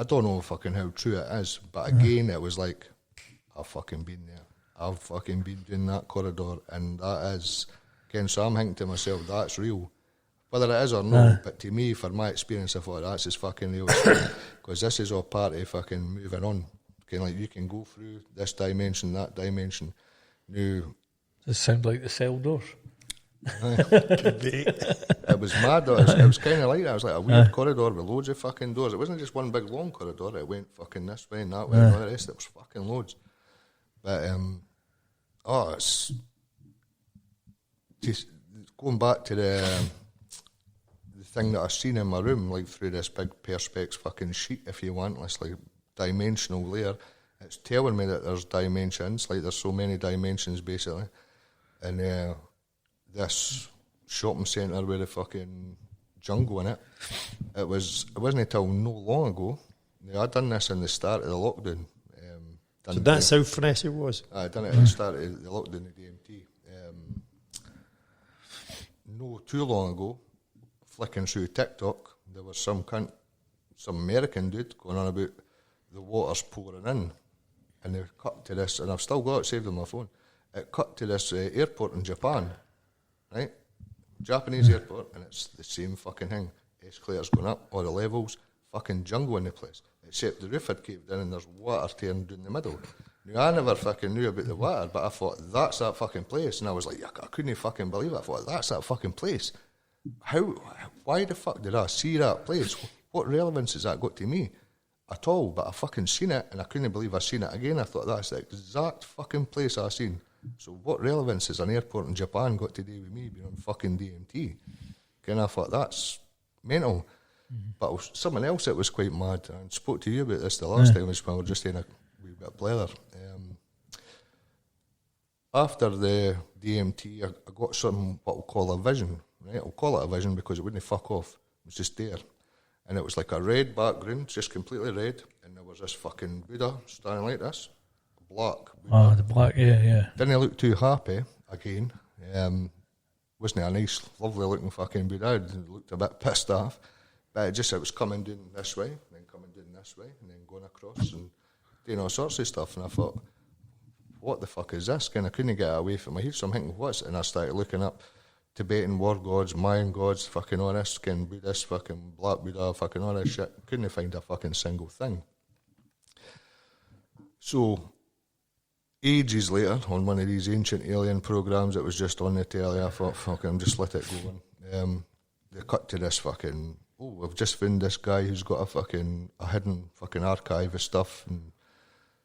don't know fucking how true it is, but again, it was like, I've fucking been there. I've fucking been doing that corridor, and that is, again, so I'm thinking to myself, that's real. Whether it is or not, but to me, for my experience, I thought that's as fucking real because this is all part of fucking moving on. Kind of like you can go through this dimension, that dimension. Now, Does it sound like the cell doors? It was mad though. It was kind of like that. It was like a weird corridor with loads of fucking doors. It wasn't just one big long corridor. It went fucking this way and that way and all the rest. It was fucking loads. But it's just going back to the thing that I seen in my room, like through this big perspex fucking sheet, if you want, this like dimensional layer. It's telling me that there's dimensions, like there's so many dimensions basically, and this shopping centre with a fucking jungle in it. It wasn't until no long ago. I'd done this in the start of the lockdown. So that's how fresh it was? I done it at the start of the lockdown of DMT. No too long ago, flicking through TikTok, there was some cunt, some American dude going on about the water's pouring in. And they cut to this, and I've still got it saved on my phone. It cut to this airport in Japan, right? Japanese airport, and it's the same fucking thing. Escalators going up, all the levels, fucking jungle in the place. Except the roof had caved in and there's water tearing down the middle. Now, I never fucking knew about the water, but I thought, that's that fucking place. And I was like, I couldn't fucking believe it. I thought, that's that fucking place. Why the fuck did I see that place? What relevance has that got to me? At all, but I fucking seen it, and I couldn't believe I seen it again. I thought, that's the exact fucking place I seen. So what relevance has an airport in Japan got to do with me being on fucking DMT? And I thought, that's mental. But someone else that was quite mad, and spoke to you about this the last time, was when we were just saying a wee bit of blather. After the DMT, I got something what we'll call a vision, right? I'll call it a vision because it wouldn't fuck off. It was just there. And it was like a red background, just completely red, and there was this fucking Buddha standing like this, black Buddha. Oh, the black, yeah. Didn't look too happy, again. Wasn't a nice, lovely looking fucking Buddha. It looked a bit pissed off. But it was coming down this way, and then coming down this way, and then going across, and doing all sorts of stuff. And I thought, what the fuck is this? And I couldn't get it away from my head, so I'm thinking, what's it? And I started looking up Tibetan war gods, Mayan gods, fucking all this, fucking Buddhist, fucking black Buddha, fucking all this shit. Couldn't find a fucking single thing. So, ages later, on one of these ancient alien programs that was just on the telly, I thought, fuck it, I'm just let it go. They cut to this fucking, we've just found this guy who's got a hidden fucking archive of stuff, and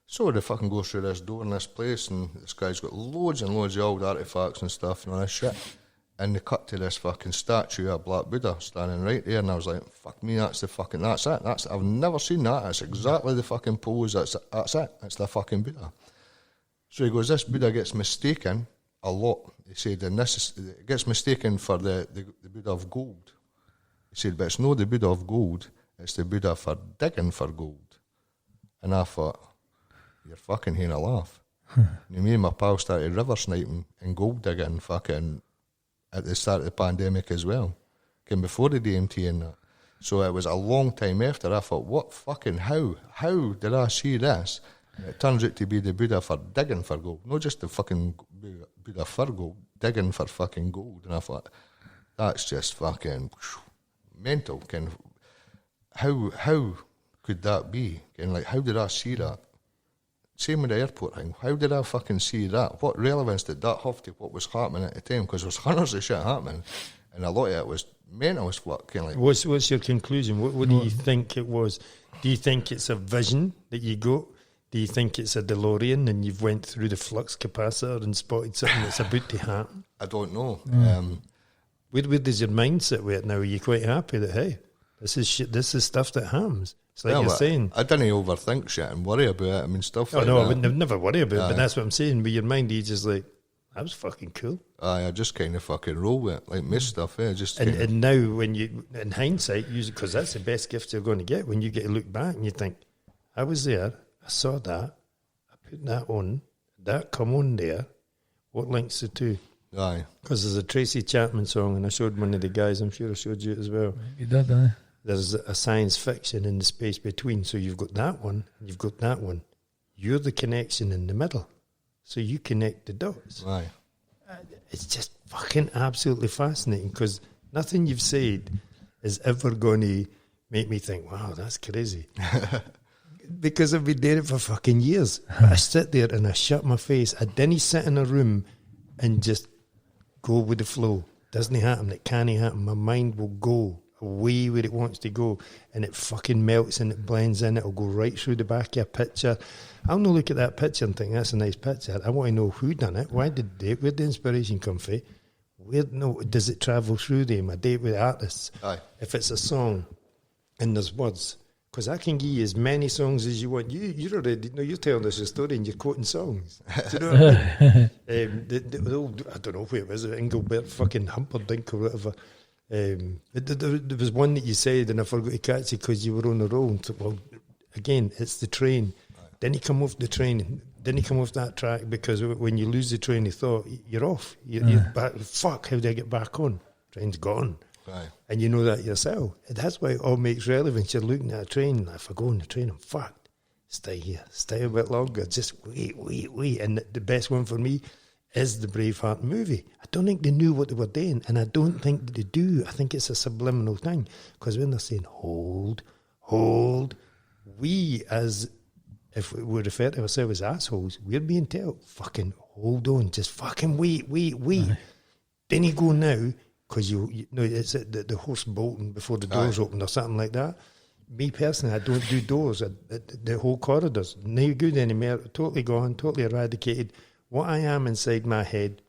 so they fucking go through this door in this place, and this guy's got loads and loads of old artefacts and stuff and all this shit. And they cut to this fucking statue of Black Buddha standing right there, and I was like, fuck me, that's it. I've never seen that. That's exactly the fucking pose. That's it. That's the fucking Buddha. So he goes, this Buddha gets mistaken a lot. He said, and it gets mistaken for the Buddha of gold. He said, but it's not the Buddha of gold, it's the Buddha for digging for gold. And I thought, you're fucking having a laugh. And me and my pal started river sniping and gold digging fucking at the start of the pandemic as well. Came before the DMT and that. So it was a long time after. I thought, what fucking, how did I see this? And it turns out to be the Buddha for digging for gold. Not just the fucking Buddha for gold, digging for fucking gold. And I thought, that's just fucking mental. How could that be? Like, how did I see that? Same with the airport thing. How did I fucking see that? What relevance did that have to what was happening at the time? Because there was hundreds of shit happening, and a lot of it was mental as fuck. Like, what's your conclusion? What do you think it was? Do you think it's a vision that you got? Do you think it's a DeLorean and you've went through the flux capacitor and spotted something that's about to happen? I don't know. Where does your mind sit with it now? Are you quite happy that, hey, this is shit, this is stuff that happens? It's like you're saying. I didn't overthink shit and worry about it. I mean, stuff like that. I would never worry about it, but that's what I'm saying. With your mind, you just like, that was fucking cool. I just kind of fucking roll with it, like most stuff. And now, when you, in hindsight, because that's the best gift you're going to get, when you get to look back and you think, I was there, I saw that, I put that on, that come on there. What links the two? Aye. Because there's a Tracy Chapman song, and I showed one of the guys, I'm sure I showed you it as well. You did, aye. There's a science fiction in the space between. So you've got that one, and you've got that one. You're the connection in the middle. So you connect the dots. Aye. It's just fucking absolutely fascinating, because nothing you've said is ever going to make me think, wow, that's crazy. Because I've been doing it for fucking years. I sit there and I shut my face. I didn't sit in a room and just go with the flow. Doesn't happen. It can't happen. My mind will go away where it wants to go, and it fucking melts and it blends in. It'll go right through the back of a picture. I'll not look at that picture and think that's a nice picture. I want to know who done it, why did they, where the inspiration come from, does it travel through them? A date with artists. Aye. If it's a song and there's words, because I can give you as many songs as you want. You're already, you're telling us a story and you're quoting songs. Do you know what I mean? The old, I don't know who it was, Engelbert fucking Humperdinck or whatever. There was one that you said and I forgot to catch it because you were on the road. Well, again, it's the train. Right. Then you come off the train. Then you come off that track, because when you lose the train of thought, you're off. You're back. Fuck, how do I get back on? Train's gone. Right. And you know that yourself. And that's why it all makes relevance. You're looking at a train. If I go on the train, I'm fucked. Stay here. Stay a bit longer. Just wait. And the best one for me is the Braveheart movie. I don't think they knew what they were doing, and I don't think that they do. I think it's a subliminal thing, because when they're saying hold, we, as if we refer to ourselves as assholes, we're being told, fucking hold on, just fucking wait. Right. Then you go now, because you know it's the horse bolting before the doors open or something like that. Me personally, I don't do doors, the whole corridors. No good anymore, totally gone, totally eradicated. What I am inside my head,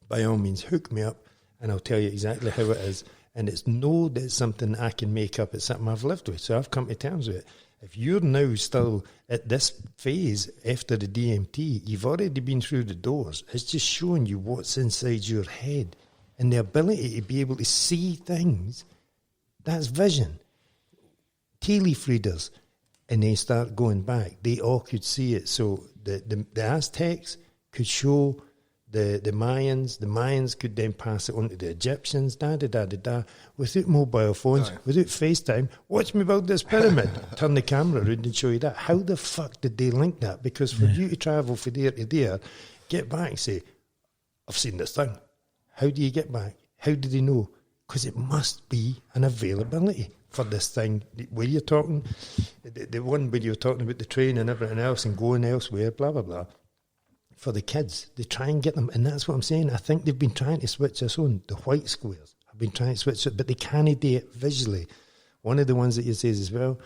by all means, hook me up and I'll tell you exactly how it is. And it's that it's something I can make up. It's something I've lived with. So I've come to terms with it. If you're now still at this phase after the DMT, you've already been through the doors. It's just showing you what's inside your head. And the ability to be able to see things, that's vision. Tea leaf readers, and they start going back. They all could see it. So the Aztecs could show the Mayans. The Mayans could then pass it on to the Egyptians, without mobile phones, without FaceTime. Watch me build this pyramid. Turn the camera around and show you that. How the fuck did they link that? Because for you to travel from there to there, get back and say, I've seen this thing. How do you get back? How do they know? Because it must be an availability. for this thing. Where you're talking, the one where you're talking about the train and everything else and going elsewhere, blah, blah, blah. For the kids, they try and get them, and that's what I'm saying. I think they've been trying to switch us on. The white squares have been trying to switch it, but they can't do it visually. One of the ones that you says as well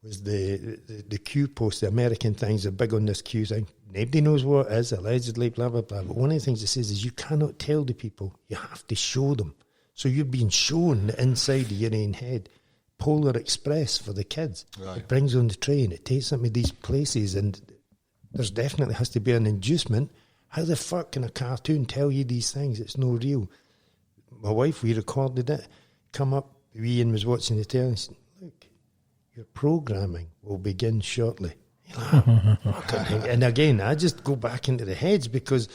was the Q post, the American things are big on this Q thing. Nobody knows what it is, allegedly, blah, blah, blah. But one of the things it says is you cannot tell the people, you have to show them. So you're being shown the inside of your own head. Polar Express for the kids. Right. It brings on the train, it takes them to these places, and there's definitely has to be an inducement. How the fuck can a cartoon tell you these things? It's no real. My wife, we recorded it, come up, Ian was watching the telly and said, look, your programming will begin shortly. And again, I just go back into the heads because,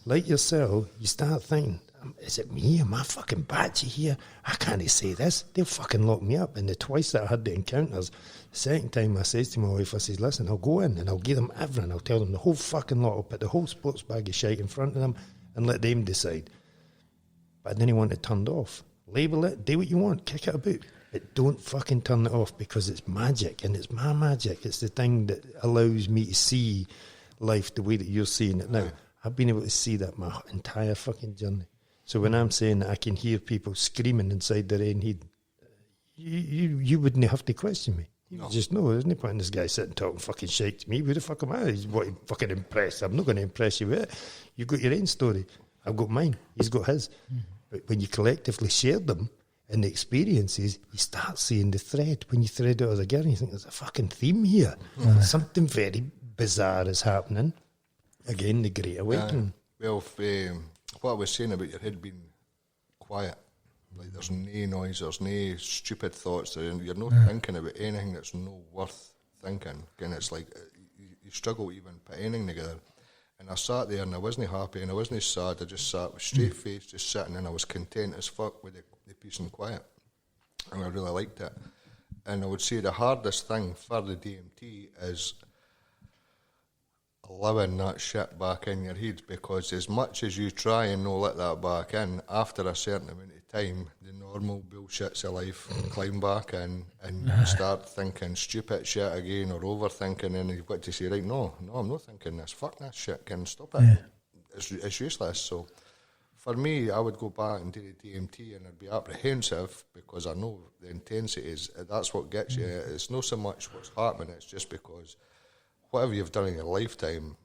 like yourself, you start thinking, is it me? Am I fucking batchy here? I can't say this. They'll fucking lock me up. And the twice that I had the encounters, the second time I says to my wife, I says, listen, I'll go in and I'll give them everything. I'll tell them the whole fucking lot. I'll put the whole sports bag of shite in front of them and let them decide. But I didn't want it turned off. Label it, do what you want, kick it about. But don't fucking turn it off because it's magic and it's my magic. It's the thing that allows me to see life the way that you're seeing it now. I've been able to see that my entire fucking journey. So when I'm saying that I can hear people screaming inside their own head, you wouldn't have to question me. You would just know, there's no point in this guy sitting talking fucking shit to me. Who the fuck am I? He's what he fucking impressed. I'm not going to impress you with it. You've got your own story. I've got mine. He's got his. But when you collectively share them and the experiences, you start seeing the thread. When you thread it all together, you think there's a fucking theme here. Something very bizarre is happening. Again, the Great Awakening. Well, what I was saying about your head being quiet, like there's no noise, there's no stupid thoughts, you're not thinking about anything that's no worth thinking. And it's like you struggle to even put anything together. And I sat there and I wasn't happy and I wasn't sad. I just sat with straight face, just sitting, and I was content as fuck with the peace and quiet. And I really liked it. And I would say the hardest thing for the DMT is allowing that shit back in your head, because as much as you try and not let that back in, after a certain amount of time, the normal bullshits of life climb back in and you start thinking stupid shit again or overthinking, and you've got to say, right, no, I'm not thinking this, fuck that shit, can stop it. It's useless. So for me, I would go back and do the DMT and I'd be apprehensive because I know the intensity is, that's what gets you. It's not so much what's happening, it's just because whatever you've done in your lifetime,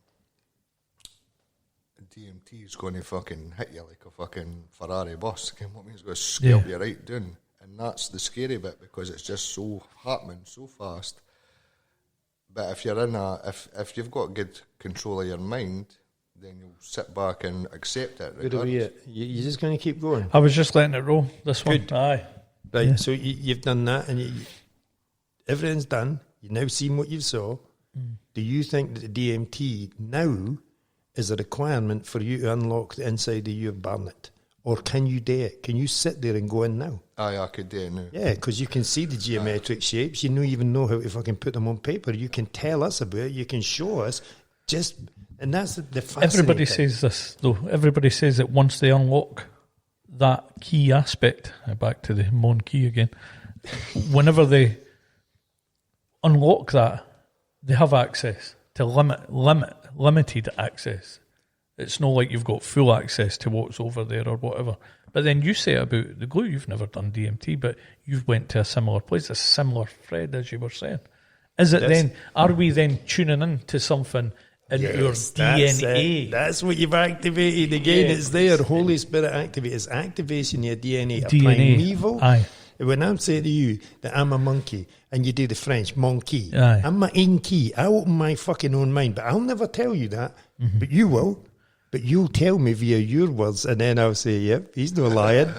DMT is going to fucking hit you like a fucking Ferrari bus. What means it's going to scalp you right down. And that's the scary bit, because it's just so happening so fast. But if you're in if you've got good control of your mind, then you'll sit back and accept it. Good over you. You're just going to keep going. I was just letting it roll, this one. Aye. Right, so you've done that and everything's done. You've now seen what you saw. Do you think that the DMT now is a requirement for you to unlock the inside of your Barnet? Or can you do it? Can you sit there and go in now? Aye, I could do it now. Yeah, because you can see the geometric shapes. You don't even know how to fucking put them on paper. You can tell us about it. You can show us. And that's the fascinating Everybody thing. says this, though. Everybody says that once they unlock that key aspect, back to the Mon key again, whenever they unlock that, they have access to limited access. It's not like you've got full access to what's over there or whatever. But then you say about the glue, you've never done DMT, but you've went to a similar place, a similar thread, as you were saying. Is it then, are we then tuning in to something in our DNA? That's what you've activated again. It's there. Holy Spirit activate. It's activation of your DNA. A primeval. Aye. When I'm saying to you that I'm a monkey and you do the French monkey, Aye. I'm my own key. I open my fucking own mind, but I'll never tell you that. But you will. But you'll tell me via your words, and then I'll say, yep, he's no lying.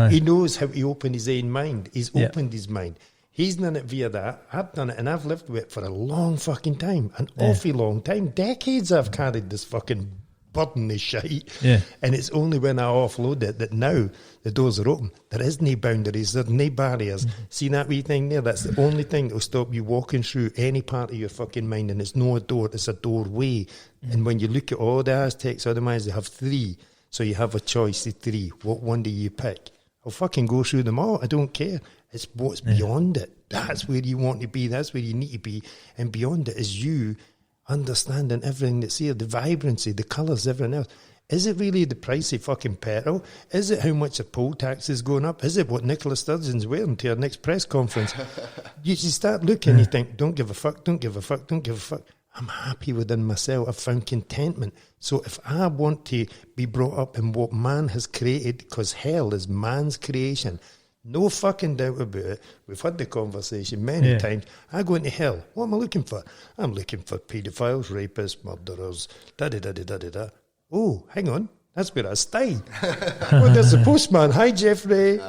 He knows how to open his own mind. He's opened his mind. He's done it via that. I've done it, and I've lived with it for a long fucking time. An awfully long time. Decades I've carried this fucking burden of shite. And it's only when I offload it that now the doors are open. There is no boundaries. There's no barriers. See that wee thing there? That's the only thing that will stop you walking through any part of your fucking mind. And it's not a door, it's a doorway. And when you look at all the Aztecs, otherwise they have 3. So you have a choice of 3. What one do you pick? I'll fucking go through them all. I don't care. It's what's beyond it. That's where you want to be. That's where you need to be. And beyond it is you understanding everything that's here, the vibrancy, the colours, everything else. Is it really the price of fucking petrol? Is it how much the poll tax is going up? Is it what Nicola Sturgeon's wearing to her next press conference? You start looking, you think, don't give a fuck, don't give a fuck, don't give a fuck. I'm happy within myself. I've found contentment. So if I want to be brought up in what man has created, because hell is man's creation, no fucking doubt about it. We've had the conversation many times. I go into hell. What am I looking for? I'm looking for paedophiles, rapists, murderers, da-da-da-da-da-da-da. Oh, hang on. That's where I stay. Well, there's the postman. Hi, Jeffrey.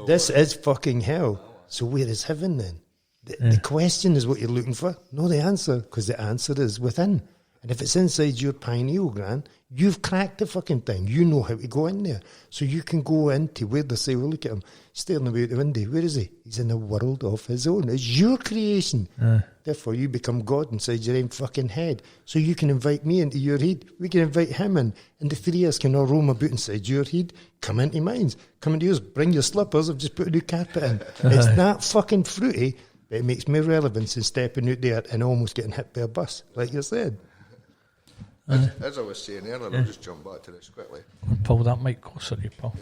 This is fucking hell. So where is heaven then? The question is what you're looking for, not the answer, because the answer is within. And if it's inside your pineal gland, you've cracked the fucking thing. You know how to go in there. So you can go into where they say, well, look at him, staring away out the window. Where is he? He's in a world of his own. It's your creation. Therefore, you become God inside your own fucking head. So you can invite me into your head. We can invite him in. And the three of us can all roam about inside your head. Come into mine. Come into yours. Bring your slippers. I've just put a new carpet in. It's that fucking fruity, but it makes me relevance in stepping out there and almost getting hit by a bus, like you said. As I was saying earlier, I'll just jump back to this quickly. Pull that mic closer to you, Paul.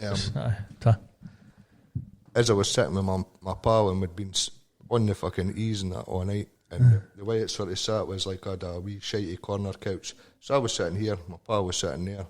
As I was sitting with my pal and we'd been on the fucking ease and that all night, and the way it sort of sat was like I had a wee shitey corner couch. So I was sitting here, my pal was sitting there,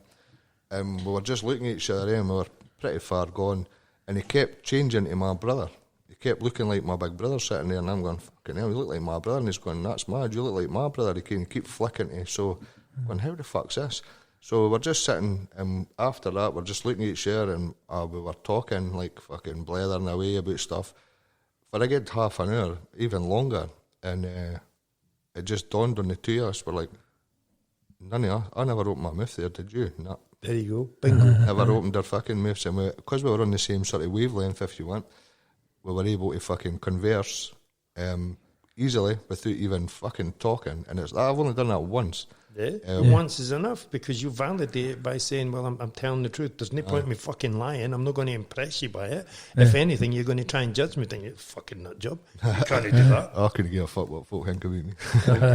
and we were just looking at each other and we were pretty far gone, and he kept changing to my brother. He kept looking like my big brother sitting there, and I'm going, fucking hell, you look like my brother, and he's going, that's mad, you look like my brother. He can keep flicking to, so going, how the fuck's this? So we're just sitting, and after that, we're just looking at each other, and we were talking, like fucking blethering away about stuff for a good half an hour, even longer, and it just dawned on the two of us, we're like, none of us, I never opened my mouth there, did you? No. There you go, bingo. Never opened our fucking mouths, and because we were on the same sort of wavelength, if you want, we were able to fucking converse easily without even fucking talking, and I've only done that once. Once is enough, because you validate it by saying, well, I'm telling the truth. There's no point in me fucking lying. I'm not going to impress you by it. If anything, you're going to try and judge me, thinking, fucking nut job. You can't do that. I couldn't give a fuck what folk think about me.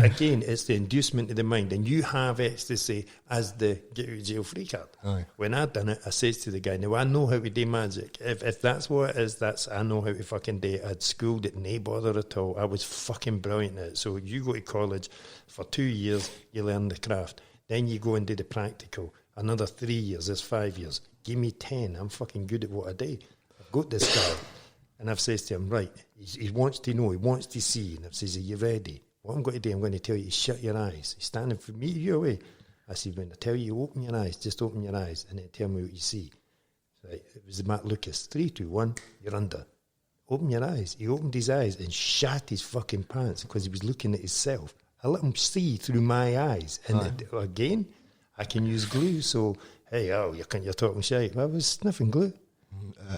Again, it's the inducement of the mind, and you have ecstasy as the get out of jail free card. Aye. When I done it, I says to the guy, now I know how to do magic. If that's what it is, I know how to fucking do it. I'd schooled it, no bother at all. I was fucking brilliant at it. So you go to college for 2 years, you learn the craft. Then you go and do the practical. Another 3 years, that's 5 years. Give me 10. I'm fucking good at what I do. I've got this guy. And I've said to him, right, he wants to know, he wants to see. And I've said, are you ready? What I'm going to do, I'm going to tell you to shut your eyes. He's standing for me, you away. I said, when I tell you to open your eyes, just open your eyes and then tell me what you see. So it was Matt Lucas. 3, 2, 1, you're under. Open your eyes. He opened his eyes and shat his fucking pants because he was looking at himself. I let him see through my eyes. And again, I can use glue. So, hey, you're talking shit. I was sniffing glue.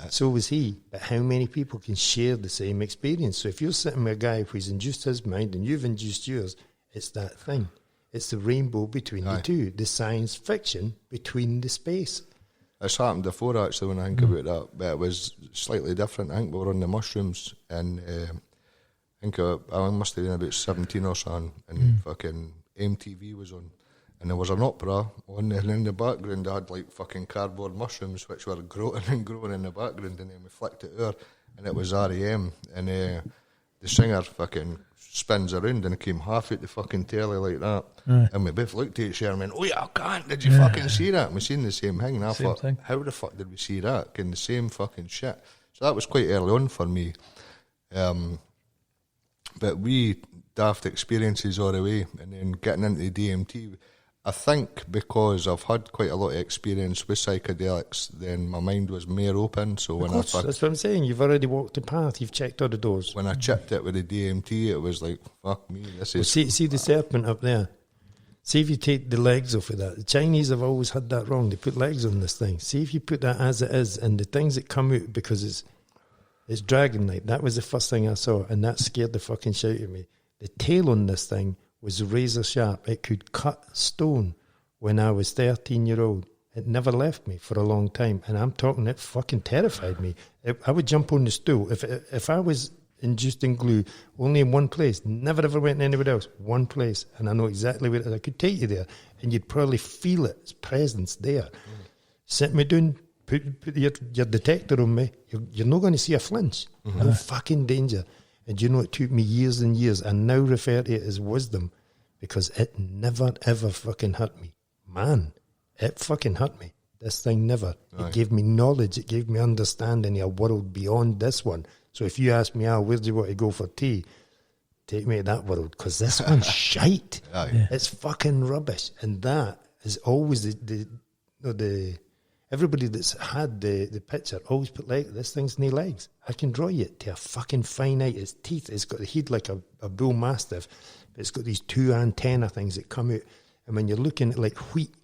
So was he. But how many people can share the same experience? So if you're sitting with a guy who's induced his mind and you've induced yours, it's that thing. It's the rainbow between the two. The science fiction between the space. It's happened before, actually, when I think about that. But it was slightly different. I think we were on the mushrooms and... I think I must have been about 17 or something, and fucking MTV was on, and there was an opera on, and in the background they had like fucking cardboard mushrooms which were growing and growing in the background, and then we flicked it over, and it was R.E.M., and the singer fucking spins around and it came half out the fucking telly like that, and we both looked at each other and went, oh yeah, I can't, did you fucking see that? And we seen the same thing, and I thought, how the fuck did we see that? The same fucking shit. So that was quite early on for me. But we daft experiences all the way, and then getting into DMT, I think because I've had quite a lot of experience with psychedelics, then my mind was more open. So when that's what I'm saying. You've already walked the path. You've checked all the doors. When I chipped it with the DMT, it was like, fuck me, this is... See the serpent up there? See if you take the legs off of that. The Chinese have always had that wrong. They put legs on this thing. See if you put that as it is, and the things that come out, because it's dragon like. That was the first thing I saw, and that scared the fucking shit out of me. The tail on this thing was razor sharp. It could cut stone when I was 13-year-old. It never left me for a long time. And I'm talking, it fucking terrified me. I would jump on the stool. If I was induced in glue, only in one place, never ever went anywhere else, one place, and I know exactly where it is. I could take you there, and you'd probably feel it, its presence there. Sit me down, put your detector on me, you're not going to see a flinch. No fucking danger. And you know, it took me years and years, and now refer to it as wisdom, because it never ever fucking hurt me. Man, it fucking hurt me. This thing never. It gave me knowledge, it gave me understanding of a world beyond this one. So if you ask me, where do you want to go for tea? Take me to that world, because this one's shite. It's fucking rubbish. And that is always the everybody that's had the picture always put like, this thing's no legs. I can draw you to a fucking finite. Its teeth, it's got the head like a bull mastiff. It's got these two antenna things that come out. And when you're looking at like wheat,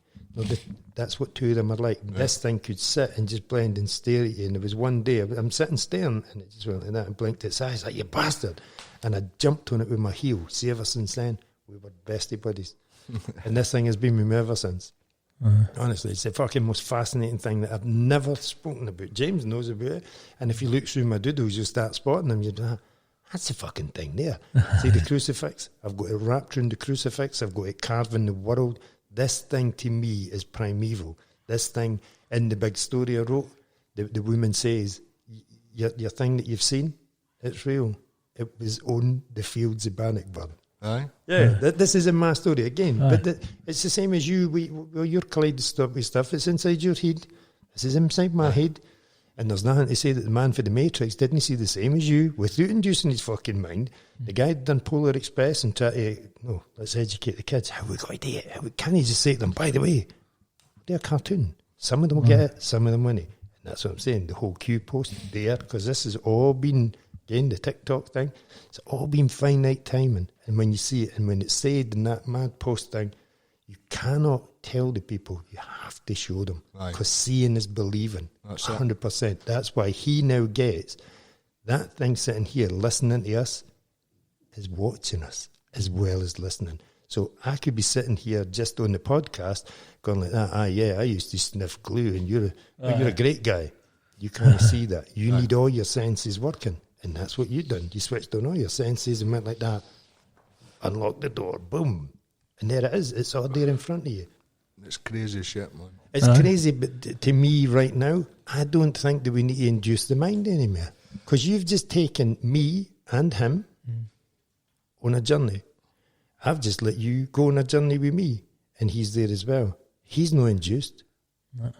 that's what two of them are like. Yeah. This thing could sit and just blend and stare at you. And there was one day, I'm sitting staring, and it just went like that and blinked its eyes like, you bastard. And I jumped on it with my heel. See, ever since then, we were bestie buddies. And this thing has been with me ever since. Honestly, it's the fucking most fascinating thing that I've never spoken about. James knows about it. And if you look through my doodles, you'll start spotting them. You'd that's the fucking thing there. See the crucifix? I've got it wrapped around the crucifix. I've got it carved in the world. This thing to me is primeval. This thing in the big story I wrote, the woman says, your thing that you've seen, it's real. It was on the fields of Bannockburn. Aye. Yeah, this is in my story again. Aye. But it's the same as you. Your kaleidoscopic stuff, it's inside your head. This is inside my head. And there's nothing to say that the man for the Matrix didn't see the same as you without inducing his fucking mind. The guy done Polar Express and tried to, let's educate the kids. How we got to do it? How can he just say to them, by the way, they're a cartoon. Some of them will get it, some of them won't. And that's what I'm saying. The whole Q post there, because this has all been, again, the TikTok thing, it's all been finite timing. And when you see it, and when it's said in that mad post thing, you cannot tell the people, you have to show them. Because seeing is believing. That's 100%. That's why he now gets that thing sitting here listening to us is watching us as well as listening. So I could be sitting here just on the podcast going like that, I used to sniff glue, and you're a great guy. You can't see that. You need all your senses working. And that's what you done. You switched on all your senses and went like that. Unlocked the door, boom. And there it is. It's all there in front of you. It's crazy shit, man. It's crazy, but to me right now, I don't think that we need to induce the mind anymore. Because you've just taken me and him on a journey. I've just let you go on a journey with me, and he's there as well. He's not induced,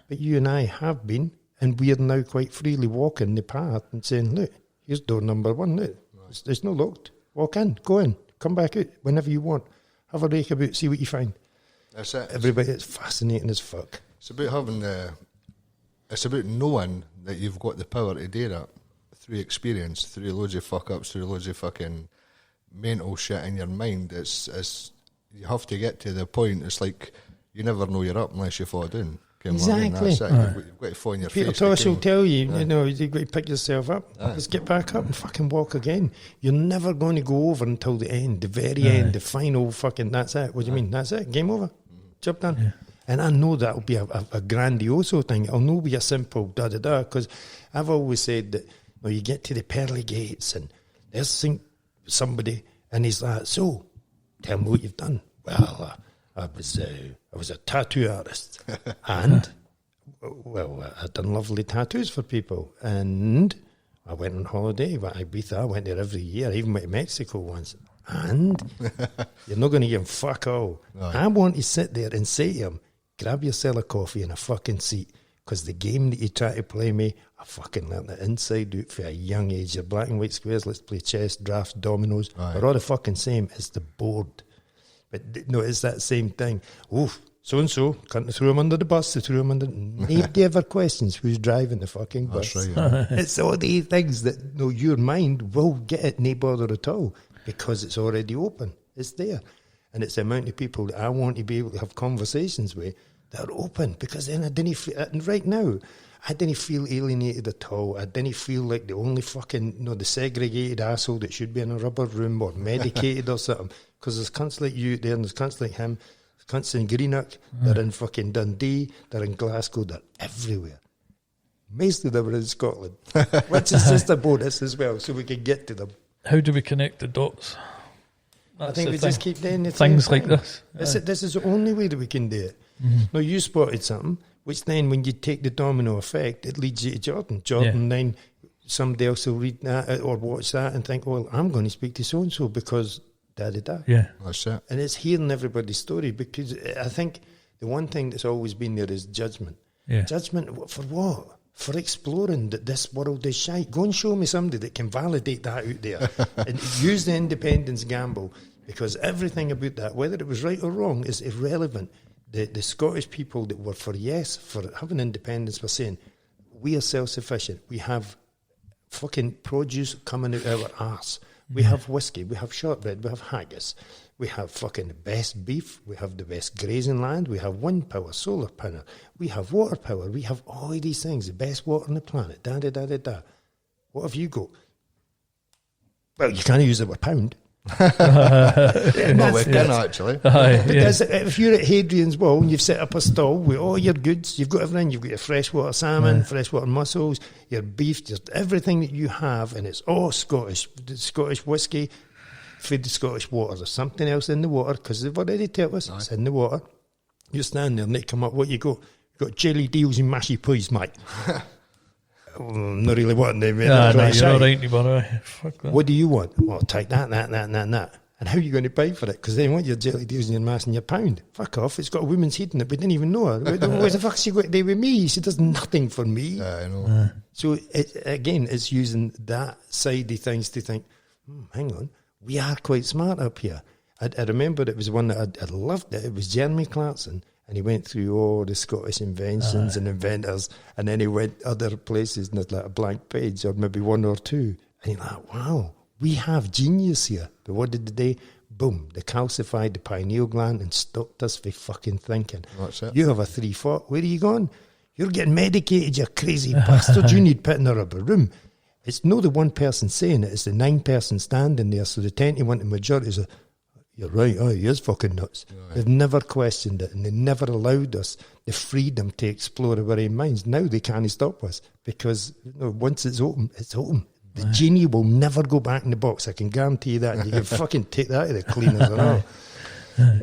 but you and I have been, and we are now quite freely walking the path and saying, look, here's door number 1, look. It's not locked. Walk in, go in, come back out whenever you want. Have a rake about, see what you find. That's it. Everybody, it's fascinating as fuck. It's about having it's about knowing that you've got the power to do that through experience, through loads of fuck ups, through loads of fucking mental shit in your mind. It's you have to get to the point. It's like you never know you're up unless you fall down. Exactly. That's it. You've got to fall on your Peter face. Tosh will tell you, you've got to pick yourself up. Just get back up and fucking walk again. You're never going to go over until the end, the very end, the final fucking, that's it. What do you mean? That's it. Game over. Job done. Yeah. And I know that'll be a grandioso thing. It'll not be a simple da-da-da, because I've always said that you get to the pearly gates and there's somebody and he's like, so, tell me what you've done. Well, I was a tattoo artist, and I'd done lovely tattoos for people, and I went on holiday. I went there every year. I even went to Mexico once. And you're not going to give him fuck all. Right. I want to sit there and say to him, grab yourself a coffee and a fucking seat, because the game that you try to play me, I fucking learned the inside out for a young age. Your black and white squares, let's play chess, drafts, dominoes. They're all the fucking same. It's the board. But no, it's that same thing. Oof, so-and-so, can't throw him under the bus. They threw him under... Nobody ever questions who's driving the fucking bus. That's right. It's all these things that your mind will get it, no bother at all, because it's already open. It's there. And it's the amount of people that I want to be able to have conversations with that are open, because then I didn't feel... And right now, I didn't feel alienated at all. I didn't feel like the only fucking... the segregated asshole that should be in a rubber room or medicated or something. Because there's cunts like you there, and there's cunts like him. Cunts in Greenock, they're in fucking Dundee, they're in Glasgow, they're everywhere. Mostly they were in Scotland, which is just a bonus as well, so we can get to them. How do we connect the dots? I think we just keep doing the things like this. This is the only way that we can do it. Now, you spotted something, which then when you take the domino effect, it leads you to Jordan. Then somebody else will read that or watch that and think, well, I'm going to speak to so-and-so because da-da-da. Yeah. That's it. And it's hearing everybody's story, because I think the one thing that's always been there is judgment. Yeah. Judgment for what? For exploring that this world is shite. Go and show me somebody that can validate that out there and use the independence gamble, because everything about that, whether it was right or wrong, is irrelevant. The Scottish people that were for having independence were saying, we are self-sufficient. We have fucking produce coming out our arse. We have whiskey, we have shortbread, we have haggis, we have fucking the best beef, we have the best grazing land, we have wind power, solar power, we have water power, we have all of these things, the best water on the planet, da-da-da-da-da. What have you got? Well, you can't use the word pound. Well, we can actually. Because if you're at Hadrian's Wall and you've set up a stall with all your goods, you've got everything, you've got your freshwater salmon, freshwater mussels, your beef, just everything that you have, and it's all Scottish. The Scottish whiskey, feed the Scottish water. There's something else in the water, because they've already told us it's in the water. You stand there and they come up, what you got? You got jelly deals and mashy peas, mate. I'm not really wanting them. You're all right, fuck that. What do you want? Well, take that. And how are you going to pay for it? Because they want your jelly deals and your mass and your pound. Fuck off. It's got a woman's head in it. We didn't even know her. What the fuck's she got to do with me? She does nothing for me. Yeah, I know. So, it's using that side of things to think, hang on, we are quite smart up here. I remember it was one that I loved. It was Jeremy Clarkson. And he went through all the Scottish inventions and inventors, and then he went other places and there's like a blank page or maybe one or two. And you're like, wow, we have genius here. But what did they do? Boom, they calcified the pineal gland and stopped us from fucking thinking. That's it. You have a 3-4, where are you going? You're getting medicated, you crazy bastard. You need put in a rubber room. It's not the one person saying it, it's the 9 person standing there. So the 10 to 1 majority is you're right, he is fucking nuts. Right. They've never questioned it, and they never allowed us the freedom to explore our own minds. Now they can't stop us, because once it's open, it's open. The genie will never go back in the box. I can guarantee you that. And you can fucking take that out of the cleaners and all.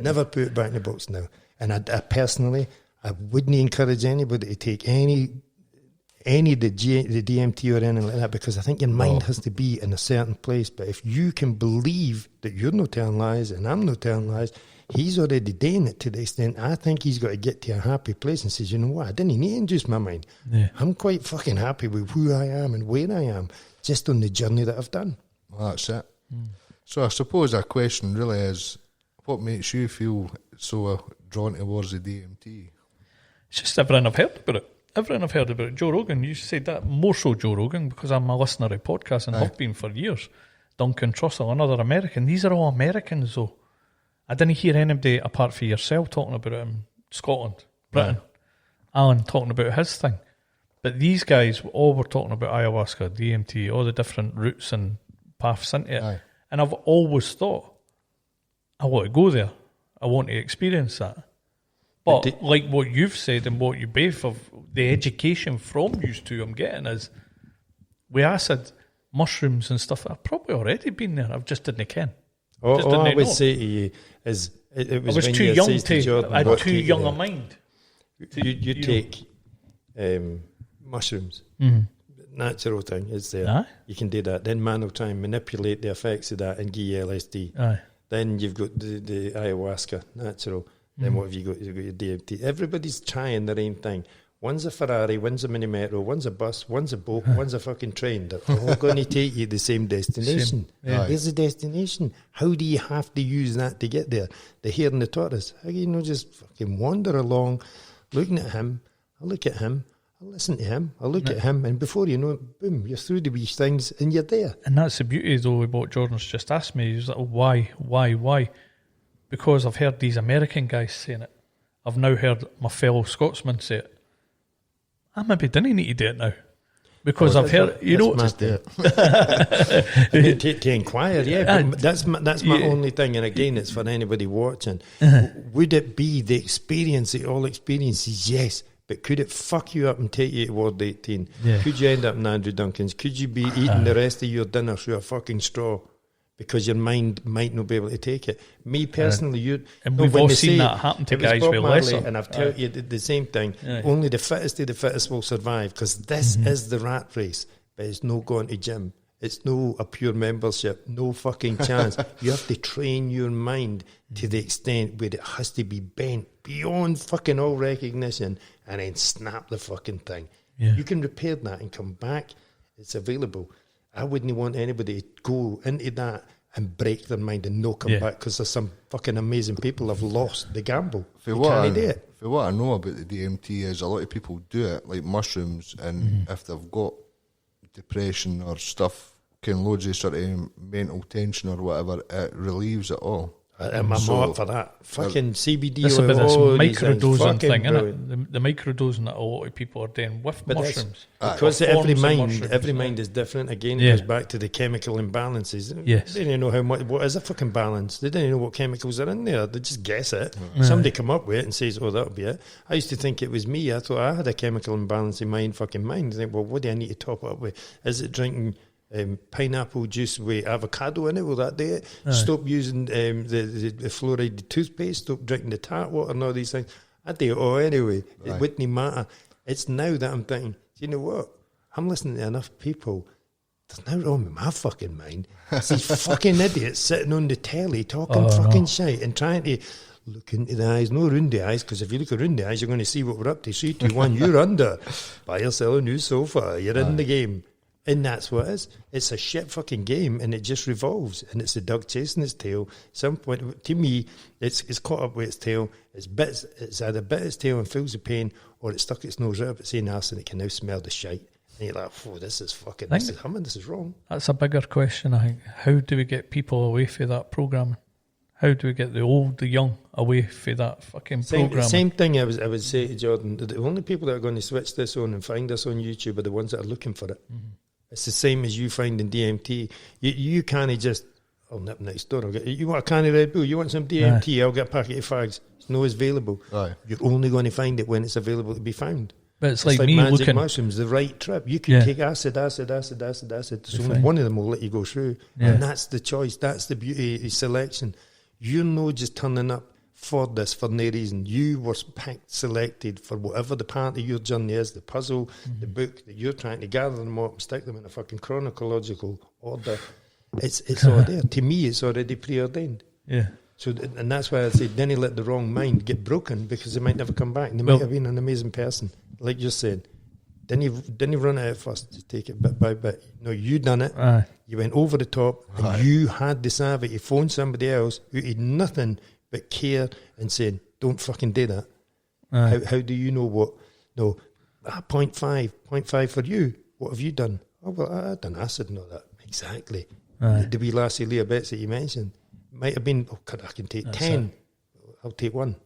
Never put it back in the box now. And I personally, I wouldn't encourage anybody to take any of the DMT or anything like that, because I think your mind has to be in a certain place. But if you can believe that you're not telling lies and I'm not telling lies, he's already doing it to the extent I think he's got to get to a happy place and says, you know what, I didn't need to induce my mind. Yeah. I'm quite fucking happy with who I am and where I am, just on the journey that I've done. Well, that's it. So I suppose our question really is, what makes you feel so drawn towards the DMT? It's just everything I've heard about it. Everything I've heard about it. Joe Rogan, you said that, more so Joe Rogan, because I'm a listener of podcasts and have been for years. Duncan Trussell, another American. These are all Americans, though. I didn't hear anybody apart from yourself talking about it in Scotland, Britain. Alan talking about his thing. But these guys all were talking about ayahuasca, DMT, all the different routes and paths into it. And I've always thought, I want to go there. I want to experience that. But like what you've said and what you both of the education from you two I'm getting is, with acid, mushrooms and stuff, I've probably already been there. I've just didn't ken. All I would say to you is, it was I was too young to, I had too young a mind. You take mushrooms, natural thing is there. Aye. You can do that. Then man will try and manipulate the effects of that and give you LSD. Aye. Then you've got the ayahuasca, natural. Then what have you got? You've got your DMT. Everybody's trying their own thing. One's a Ferrari, one's a mini metro, one's a bus, one's a boat, one's a fucking train. They're all going to take you to the same destination. Where's the destination? How do you have to use that to get there? The hare and the tortoise. How do you not just fucking wander along, looking at him, I look at him, I listen to him, I look at him, and before you know it, boom, you're through these things and you're there. And that's the beauty, though, of what Jordan's just asked me. He's like, why? Because I've heard these American guys saying it. I've now heard my fellow Scotsman say it. I maybe didn't need to do it now. Because I've heard, you know, Just do it. to inquire, but that's my only thing. And again, it's for anybody watching. Would it be the experience that all experiences? Yes. But could it fuck you up and take you toward 18? Yeah. Could you end up in Andrew Duncan's? Could you be eating the rest of your dinner through a fucking straw? Because your mind might not be able to take it. Me personally, and we've all seen that happen to guys with lesser. And I've told you the same thing. Only the fittest of the fittest will survive, because this is the rat race. But it's no going to gym. It's no a pure membership. No fucking chance. You have to train your mind to the extent where it has to be bent beyond fucking all recognition, and then snap the fucking thing. Yeah. You can repair that and come back. It's available. I wouldn't want anybody to go into that and break their mind and no come back, because there's some fucking amazing people have lost the gamble. For what I know about the DMT is a lot of people do it like mushrooms, and if they've got depression or stuff, can loads of sort of mental tension or whatever, it relieves it all. I'm all up for that. Fucking CBD This is oil. about this microdosing Fucking thing, isn't brilliant. it? The microdosing that a lot of people are doing with But mushrooms. Because Or every forms of mind mushrooms, is different. Again, it Yeah. goes back to the chemical imbalances. Yes. They didn't know what is a fucking balance. They didn't know what chemicals are in there. They just guess it. Somebody come up with it and says, "Oh, that'll be it." I used to think it was me. I thought I had a chemical imbalance in my own fucking mind. I think, well, what do I need to top it up with? Is it drinking pineapple juice with avocado in it? Will that do it? Stop using the fluoride toothpaste. Stop drinking the tap water and all these things. I do it all anyway. It wouldn't matter. It's now that I'm thinking, do you know what? I'm listening to enough people. There's nothing wrong with my fucking mind. It's these fucking idiots sitting on the telly talking shite and trying to look into the eyes, no around the eyes, because if you look around the eyes, you're going to see what we're up to. 3, 2, 1, you're under. Buy or sell a new sofa. You're in the game. And that's what it is. It's a shit fucking game, and it just revolves. And it's a dog chasing its tail. At some point, to me, it's caught up with its tail. It's either bit its tail and feels the pain, or it's stuck its nose right up its own arse and it can now smell the shite. And you're like, oh, this is fucking, this is humming, this is wrong. That's a bigger question, I think. How do we get people away from that programming? How do we get the old, the young away from that fucking programming? Same thing I would say to Jordan. The only people that are going to switch this on and find us on YouTube are the ones that are looking for it. It's the same as you finding DMT. You can't just, I'll nip next door. You want a can of Red Bull? You want some DMT? I'll get a packet of fags. It's no, it's available. You're only going to find it when it's available to be found. But it's like me magic looking mushrooms, the right trip. You can take acid. So only one of them will let you go through. And that's the choice. That's the beauty of selection. You're not just turning up for this for no reason. You were picked, selected for whatever the part of your journey is, the puzzle, the book, that you're trying to gather them up and stick them in a fucking chronological order. It's all there. To me, it's already preordained. Yeah. So, and that's why I say, then he let the wrong mind get broken, because they might never come back. And they might have been an amazing person, like you said. Then you run it out first, just take it bit by bit. No, you done it. You went over the top, and you had the savvy to phone somebody else who had nothing but care and saying, don't fucking do that. How do you know what? No, 0.5 for you. What have you done? Oh, well, I done acid and all that. Exactly. The wee lassie Leah Betts that you mentioned might have been, I can take 10. I'll take one.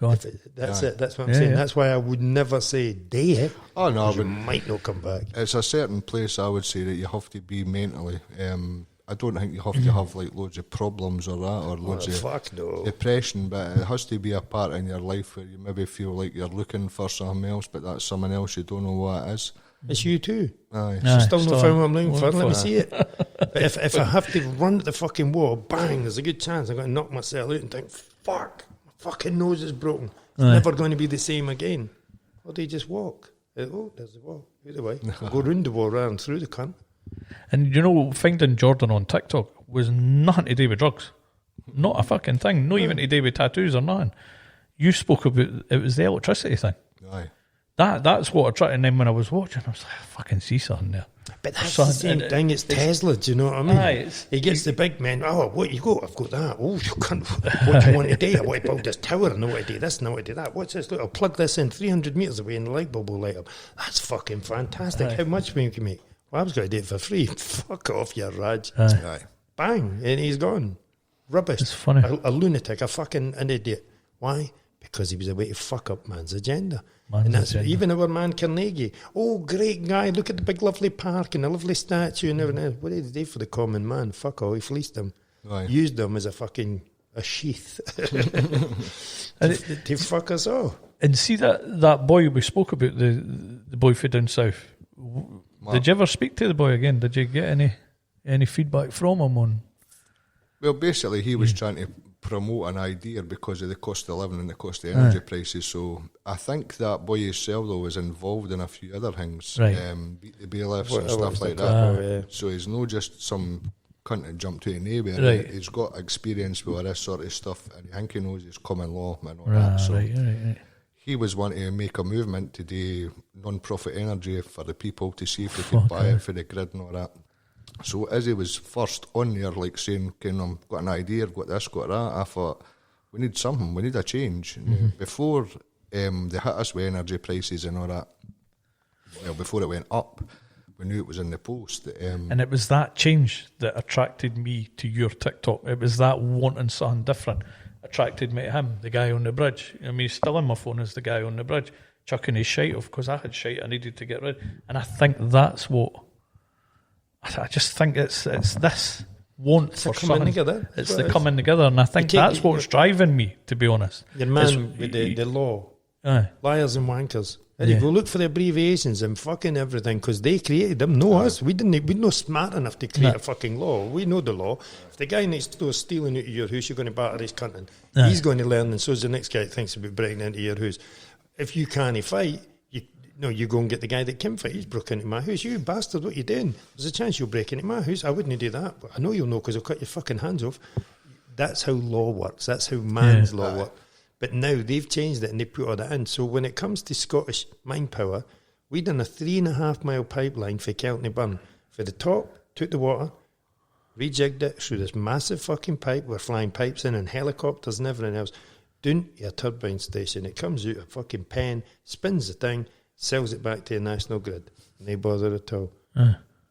That's it. That's what I'm saying. That's why I would never say day. Oh no, you might not come back. It's a certain place I would say that you have to be mentally. I don't think you have to have like loads of problems or that, or loads of depression, but it has to be a part in your life where you maybe feel like you're looking for something else, but that's someone else, you don't know what it is. It's you too. Still not found what I'm looking for. Let me see it. But if I have to run at the fucking wall, bang, there's a good chance I'm going to knock myself out and think, fuck, my fucking nose is broken. It's never going to be the same again. Or do you just walk? Oh, there's the wall. Either way. Go round the wall rather than through the cunt. And you know, finding Jordan on TikTok was nothing to do with drugs. Not a fucking thing. Not even to do with tattoos or nothing. You spoke about, it was the electricity thing. That's what I tried. And then when I was watching, I was like, I fucking see something there. But that's the same thing. It's Tesla, do you know what I mean? He gets the big men. Oh, what you got? I've got that. Oh, you can't. What do you want to do? I want to build this tower. I know what to do this. I know what to do that. What's this? Look, I'll plug this in 300 metres away and the light bulb will light up. That's fucking fantastic. How much can you make? Well, I was going to do it for free. Fuck off, you Raj. Bang, and he's gone. Rubbish. It's funny. A lunatic, an idiot. Why? because he was a way to fuck up man's agenda. Man's and that's agenda. even our man Carnegie. Oh, great guy! Look at the big lovely park and the lovely statue and everything else. What did he do for the common man? Fuck all. He fleeced him, used them as a sheath to fuck us all. And see that boy we spoke about, the boy from down south. Did you ever speak to the boy again? Did you get any feedback from him on? Well, basically, he was trying to promote an idea because of the cost of living and the cost of energy prices. So I think that boy himself, though, was involved in a few other things, Right. Beat the bailiffs and What stuff like the that. crap, yeah. So he's not just some cunt that jumped to nowhere. Right. He's got experience with this sort of stuff, and I think he knows his common law and all Right, that. So right. he was wanting to make a movement to do non-profit energy for the people to see if they could buy it for the grid and all that. So as he was first on there, like saying, I've got an idea, I've got this, got that, I thought, we need something, we need a change. Before they hit us with energy prices and all that, well, before it went up, we knew it was in the post. And it was that change that attracted me to your TikTok. It was that wanting something different attracted me to him, the guy on the bridge. I mean, he's still in my phone as the guy on the bridge, chucking his shite off because I had shite I needed to get rid. And I think that's what... I just think it's this want for coming something. together. It's the coming together, and I think that's what's driving me, to be honest. Your man with the law. Aye. Liars and wankers. There you go. Look for the abbreviations and fucking everything because they created them. No, us. We're not smart enough to create a fucking law. We know the law. If the guy next door is stealing out of your house, you're going to batter his cunting. He's going to learn, and so's the next guy that thinks about breaking into your house. If you can't fight, you go and get the guy that can fight. He's broke into my house. You bastard, what you doing? There's a chance you'll break into my house. I wouldn't do that. But I know you'll know because I'll cut your fucking hands off. That's how law works. That's how man's law works. But now they've changed it and they put all that in. So when it comes to Scottish mind power, we done a 3.5 mile pipeline for Keltney-Burn. For the top, took the water, rejigged it through this massive fucking pipe. We're flying pipes in and helicopters and everything else. Down to a turbine station. It comes out a fucking pen, spins the thing, sells it back to the national grid. And they bother at all.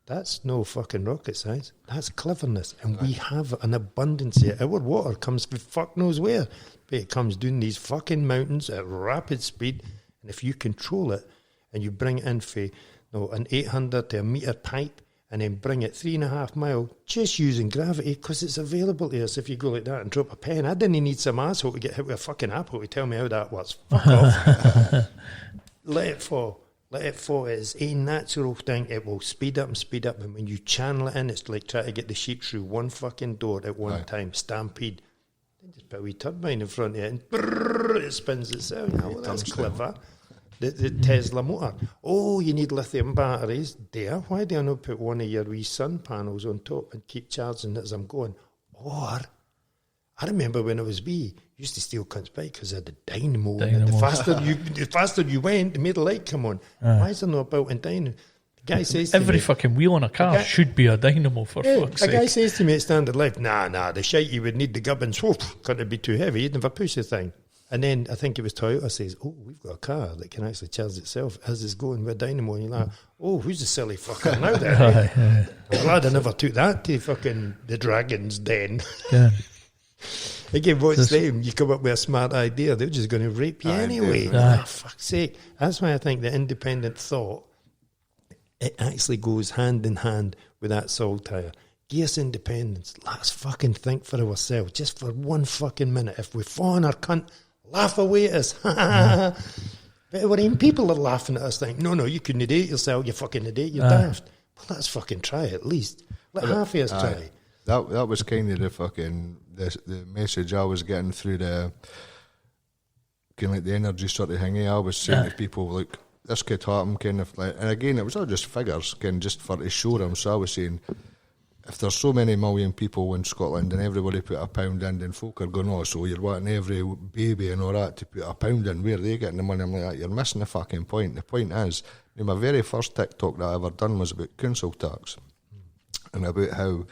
That's no fucking rocket science. That's cleverness. And we have an abundance here. Our water comes from fuck knows where. But it comes down these fucking mountains at rapid speed. And if you control it and you bring it in for an 800 to a metre pipe and then bring it 3.5 mile just using gravity because it's available to us if you go like that and drop a pen. I didn't need some asshole to get hit with a fucking apple to tell me how that works. Fuck off. Let it fall. Let it fall. It's a natural thing. It will speed up. And when you channel it in, it's like trying to get the sheep through one fucking door at one time. Stampede. Then just put a wee turbine in front of it and brrr, it spins itself. Oh, that's clever. The Tesla motor. Oh, you need lithium batteries. There. Why do I not put one of your wee sun panels on top and keep charging it as I'm going? Or, I remember when I was wee, used to steal cunts' bike because I had the dynamo. And the faster you went, the made the light come on. Why is there no built-in dynamo? The guy says to Every me, fucking wheel on a car should be a dynamo, for fuck's a sake. guy says to me at standard life, nah, the shite you would need the gubbins. Couldn't be too heavy. You'd never push the thing. And then I think it was Toyota says, oh, we've got a car that can actually charge itself as it's going with a dynamo. And you're like, oh, who's the silly fucker now then? I'm glad I never took that to fucking the Dragon's Den. Yeah. Again, what's them? You come up with a smart idea, they're just going to rape you anyway. For fuck's sake. That's why I think the independent thought, it actually goes hand in hand with that soul tire. Give us independence. Let's fucking think for ourselves, just for one fucking minute. If we fall on our cunt, laugh away at us. But when people are laughing at us, thinking, no, you couldn't do it yourself, you fucking idiot, you're daft. Well, let's fucking try at least. Let half of us try. That was kind of the fucking the message I was getting through the kind of like the energy sort of thing. I was saying to people, look, this could happen, kind of like, and again, it was all just figures, kind of just for to show them. So I was saying, if there's so many million people in Scotland and everybody put £1 in, then folk are going, oh, so you're wanting every baby and all that to put £1 in, where are they getting the money? I'm like, you're missing the fucking point. The point is, my very first TikTok that I ever done was about council tax and about how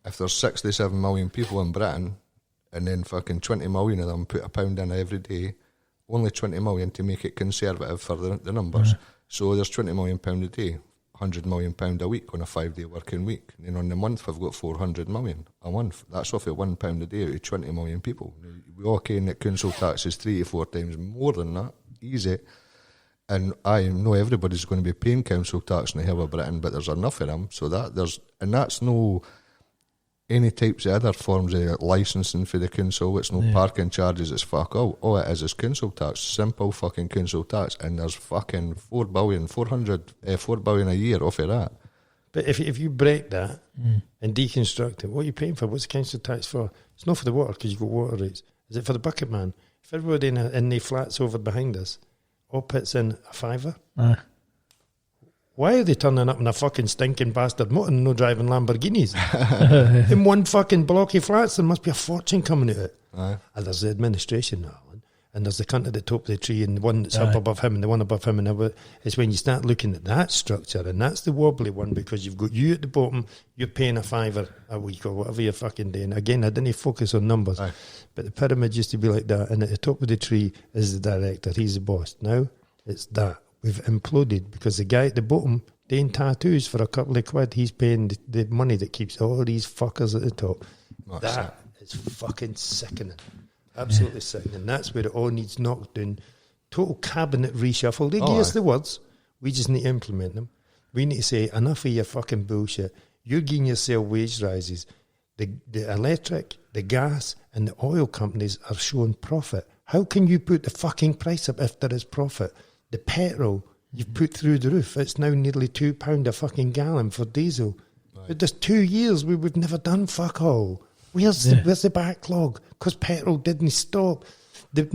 if there's 67 million people in Britain and then fucking 20 million of them put £1 in every day, only 20 million to make it conservative for the numbers. So there's £20 million a day. £100 million a week on a 5-day working week. And then on the month, we've got 400 million a month. That's off at £1 a day out of 20 million people. We all ken that council tax is 3 to 4 times more than that, easy. And I know everybody's going to be paying council tax in the whole of Britain, but there's enough of them. So that's no any types of other forms of licensing for the council. It's no parking charges, it's fuck all. All it is council tax, simple fucking council tax, and there's fucking 4 billion a year off of that. But if you break that and deconstruct it, what are you paying for? What's the council tax for? It's not for the water because you've got water rates. Is it for the bucket man? If everybody in the flats over behind us all puts in a £5, why are they turning up in a fucking stinking bastard motor and no driving Lamborghinis? In one fucking block of flats, there must be a fortune coming out of it. And there's the administration, Alan, and there's the cunt at the top of the tree, and the one that's up above him, and the one above him, and it's when you start looking at that structure, and that's the wobbly one, because you've got you at the bottom, you're paying a £5 a week or whatever you're fucking doing. Again, I didn't focus on numbers, but the pyramid used to be like that, and at the top of the tree is the director, he's the boss. Now it's that. We've imploded because the guy at the bottom doing tattoos for a couple of quid, he's paying the money that keeps all these fuckers at the top. That is fucking sickening. Absolutely sickening. That's where it all needs knocked down. Total cabinet reshuffle. They give us the words. We just need to implement them. We need to say, enough of your fucking bullshit. You're giving yourself wage rises. The electric, the gas, and the oil companies are showing profit. How can you put the fucking price up if there is profit? The petrol you've put through the roof. It's now nearly £2 a fucking gallon for diesel. But there's 2 years we've never done fuck all. Where's the backlog? Because petrol didn't stop. The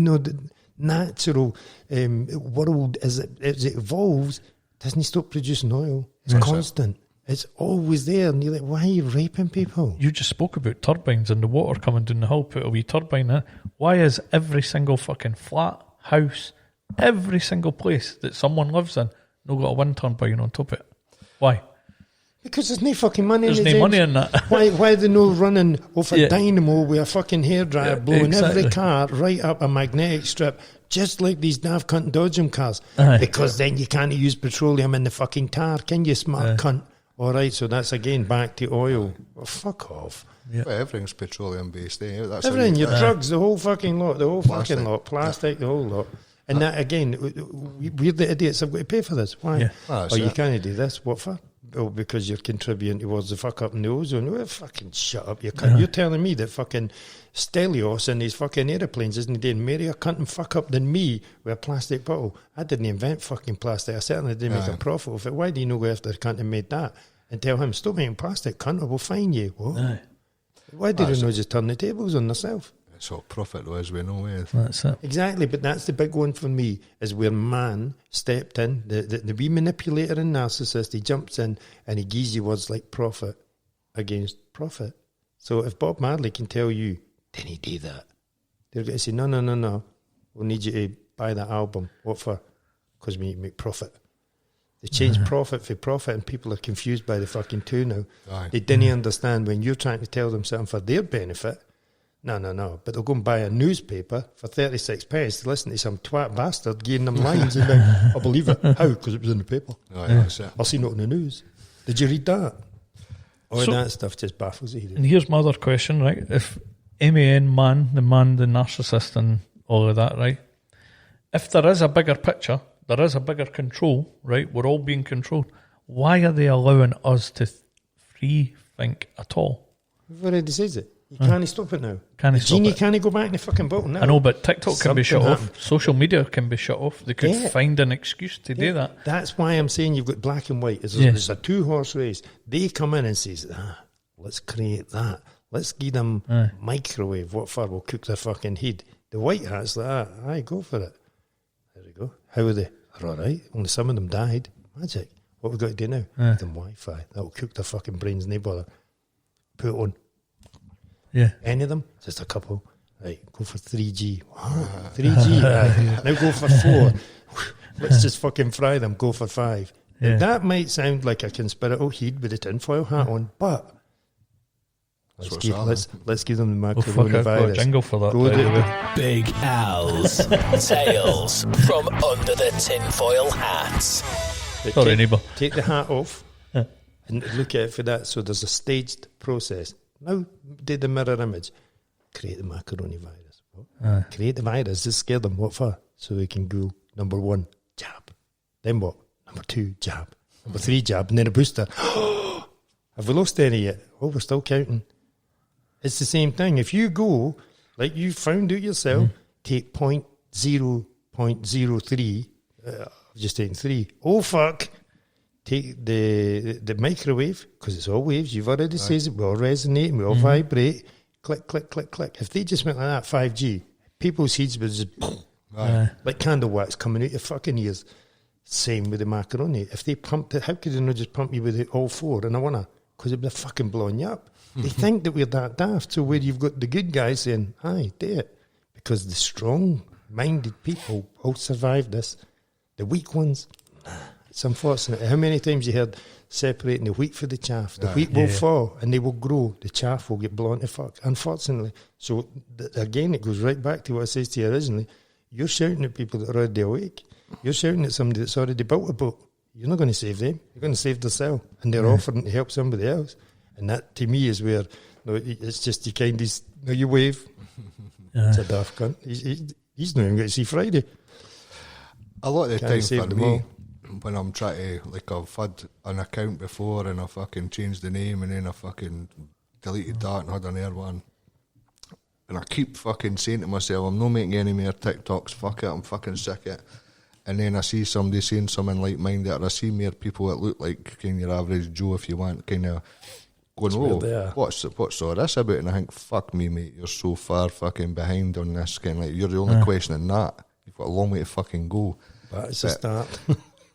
natural world as it evolves doesn't stop producing oil. It's constant. It's always there. And you're like, why are you raping people? You just spoke about turbines and the water coming down the hill, put a wee turbine in. Why is every single fucking flat, house, every single place that someone lives in not got a wind turbine on top of it? Why? Because there's no fucking money in it. There's no money in that. Why are they not running off a dynamo with a fucking hairdryer blowing every car right up a magnetic strip, just like these daft cunt Dodgem cars? Because then you can't use petroleum in the fucking tar, can you, smart cunt? All right, so that's again back to oil. Well, fuck off. Well, everything's petroleum based. That's everything, your drugs, the whole fucking lot, fucking lot, plastic, the whole lot. And that again, we're the idiots have got to pay for this. Why? You can't do this. What for? Oh, because you're contributing towards the fuck up in the ozone. Well, fucking shut up. You're telling me that fucking Stelios and these fucking aeroplanes isn't doing more a cunt and fuck up than me with a plastic bottle. I didn't invent fucking plastic. I certainly didn't make a profit of it. Why do you not go after the cunt and made that and tell him, stop making plastic, cunt, or we'll fine you? What? Why did they not just turn the tables on themselves? It's all profit, though, as we know. That's it. Exactly, but that's the big one for me, is where man stepped in, the wee manipulator and narcissist, he jumps in and he gives you words like profit against profit. So if Bob Marley can tell you, didn't he do that? They're going to say, no, we'll need you to buy that album. What for? Because we need to make profit. They change profit for profit, and people are confused by the fucking two now. They didn't understand when you're trying to tell them something for their benefit. No. But they'll go and buy a newspaper for 36 pence to listen to some twat bastard giving them lines and I believe it. How? Because it was in the paper. I'll see it on the news. Did you read that? All that stuff just baffles you. And here's my other question, right? If MAN, the narcissist and all of that, right? If there is a bigger picture, there is a bigger control, right? We're all being controlled. Why are they allowing us to free think at all? We've already said it. You can't stop it now. Can't stop Genie it. can't go back in the fucking bottle now. I know, but TikTok can be shut off. Social media can be shut off. They could find an excuse to do that. That's why I'm saying you've got black and white. There's a 2-horse race. They come in and says, let's create that. Let's give them microwave. What for? We'll cook their fucking head. The white hats like that. Aye, go for it. There we go. How are they? They're all right. Only some of them died. Magic. What we've got to do now? Give them Wi-Fi. That'll cook their fucking brains. No bother. Put it on. Yeah. Any of them? Just a couple. Right, go for 3G. 3G. Right. Now go for 4. Let's just fucking fry them. Go for 5. Now, that might sound like a conspiratorial heed with a tinfoil hat on, but let's give them the coronavirus. A jingle for that. Big Al's Tales from Under the Tinfoil Hats. Sorry, neighbour. Take the hat off and look at it for that. So there's a staged process. Now, did the mirror image. Create the macaroni virus. Create the virus. Just scare them. What for? So they can go, number 1, jab. Then what? Number 2, jab. Number 3, jab. And then a booster. Have we lost any yet? Oh, we're still counting. It's the same thing. If you go, like you found out yourself, take 0.03, I've just taken 3. Oh, fuck. Take the microwave, because it's all waves. You've already said it. We all resonate and we all vibrate. Click, click, click, click. If they just went like that, 5G, people's heads would just like candle wax coming out your fucking ears. Same with the macaroni. If they pumped it, how could they not just pump you with it all 4 in a winner? Because it'd be fucking blowing you up. They think that we're that daft. So where you've got the good guys saying, aye, do it. Because the strong-minded people all survive this. The weak ones, it's unfortunate. How many times you heard separating the wheat for the chaff? The wheat will fall and they will grow. The chaff will get blown to fuck, unfortunately. So again, it goes right back to what I said to you originally. You're shouting at people that are already awake. You're shouting at somebody that's already built a boat. You're not going to save them. You're going to save themselves. And they're offering to help somebody else. And that, to me, is where it's just you kind of, you wave. It's a daft cunt. He's not even going to see Friday. A lot of the time for me, when I'm trying to, like, I've had an account before and I fucking changed the name and then I fucking deleted that and had another one. And I keep fucking saying to myself, I'm not making any more TikToks, fuck it, I'm fucking sick of it. And then I see somebody saying something like-minded, or I see more people that look like kind of your average Joe, if you want, kind of going, what's all this about? And I think, fuck me, mate, you're so far fucking behind on this. Kind of like, you're the only questioning that. You've got a long way to fucking go. But it's a start.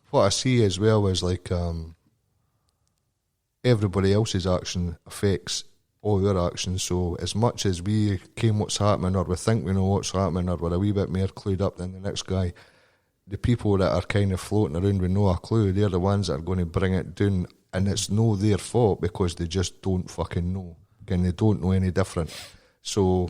What I see as well is like everybody else's action affects all your actions. So as much as we came what's happening, or we think we know what's happening, or we're a wee bit more clued up than the next guy, the people that are kind of floating around with no clue, they're the ones that are going to bring it down, and it's no their fault because they just don't fucking know, and they don't know any different. So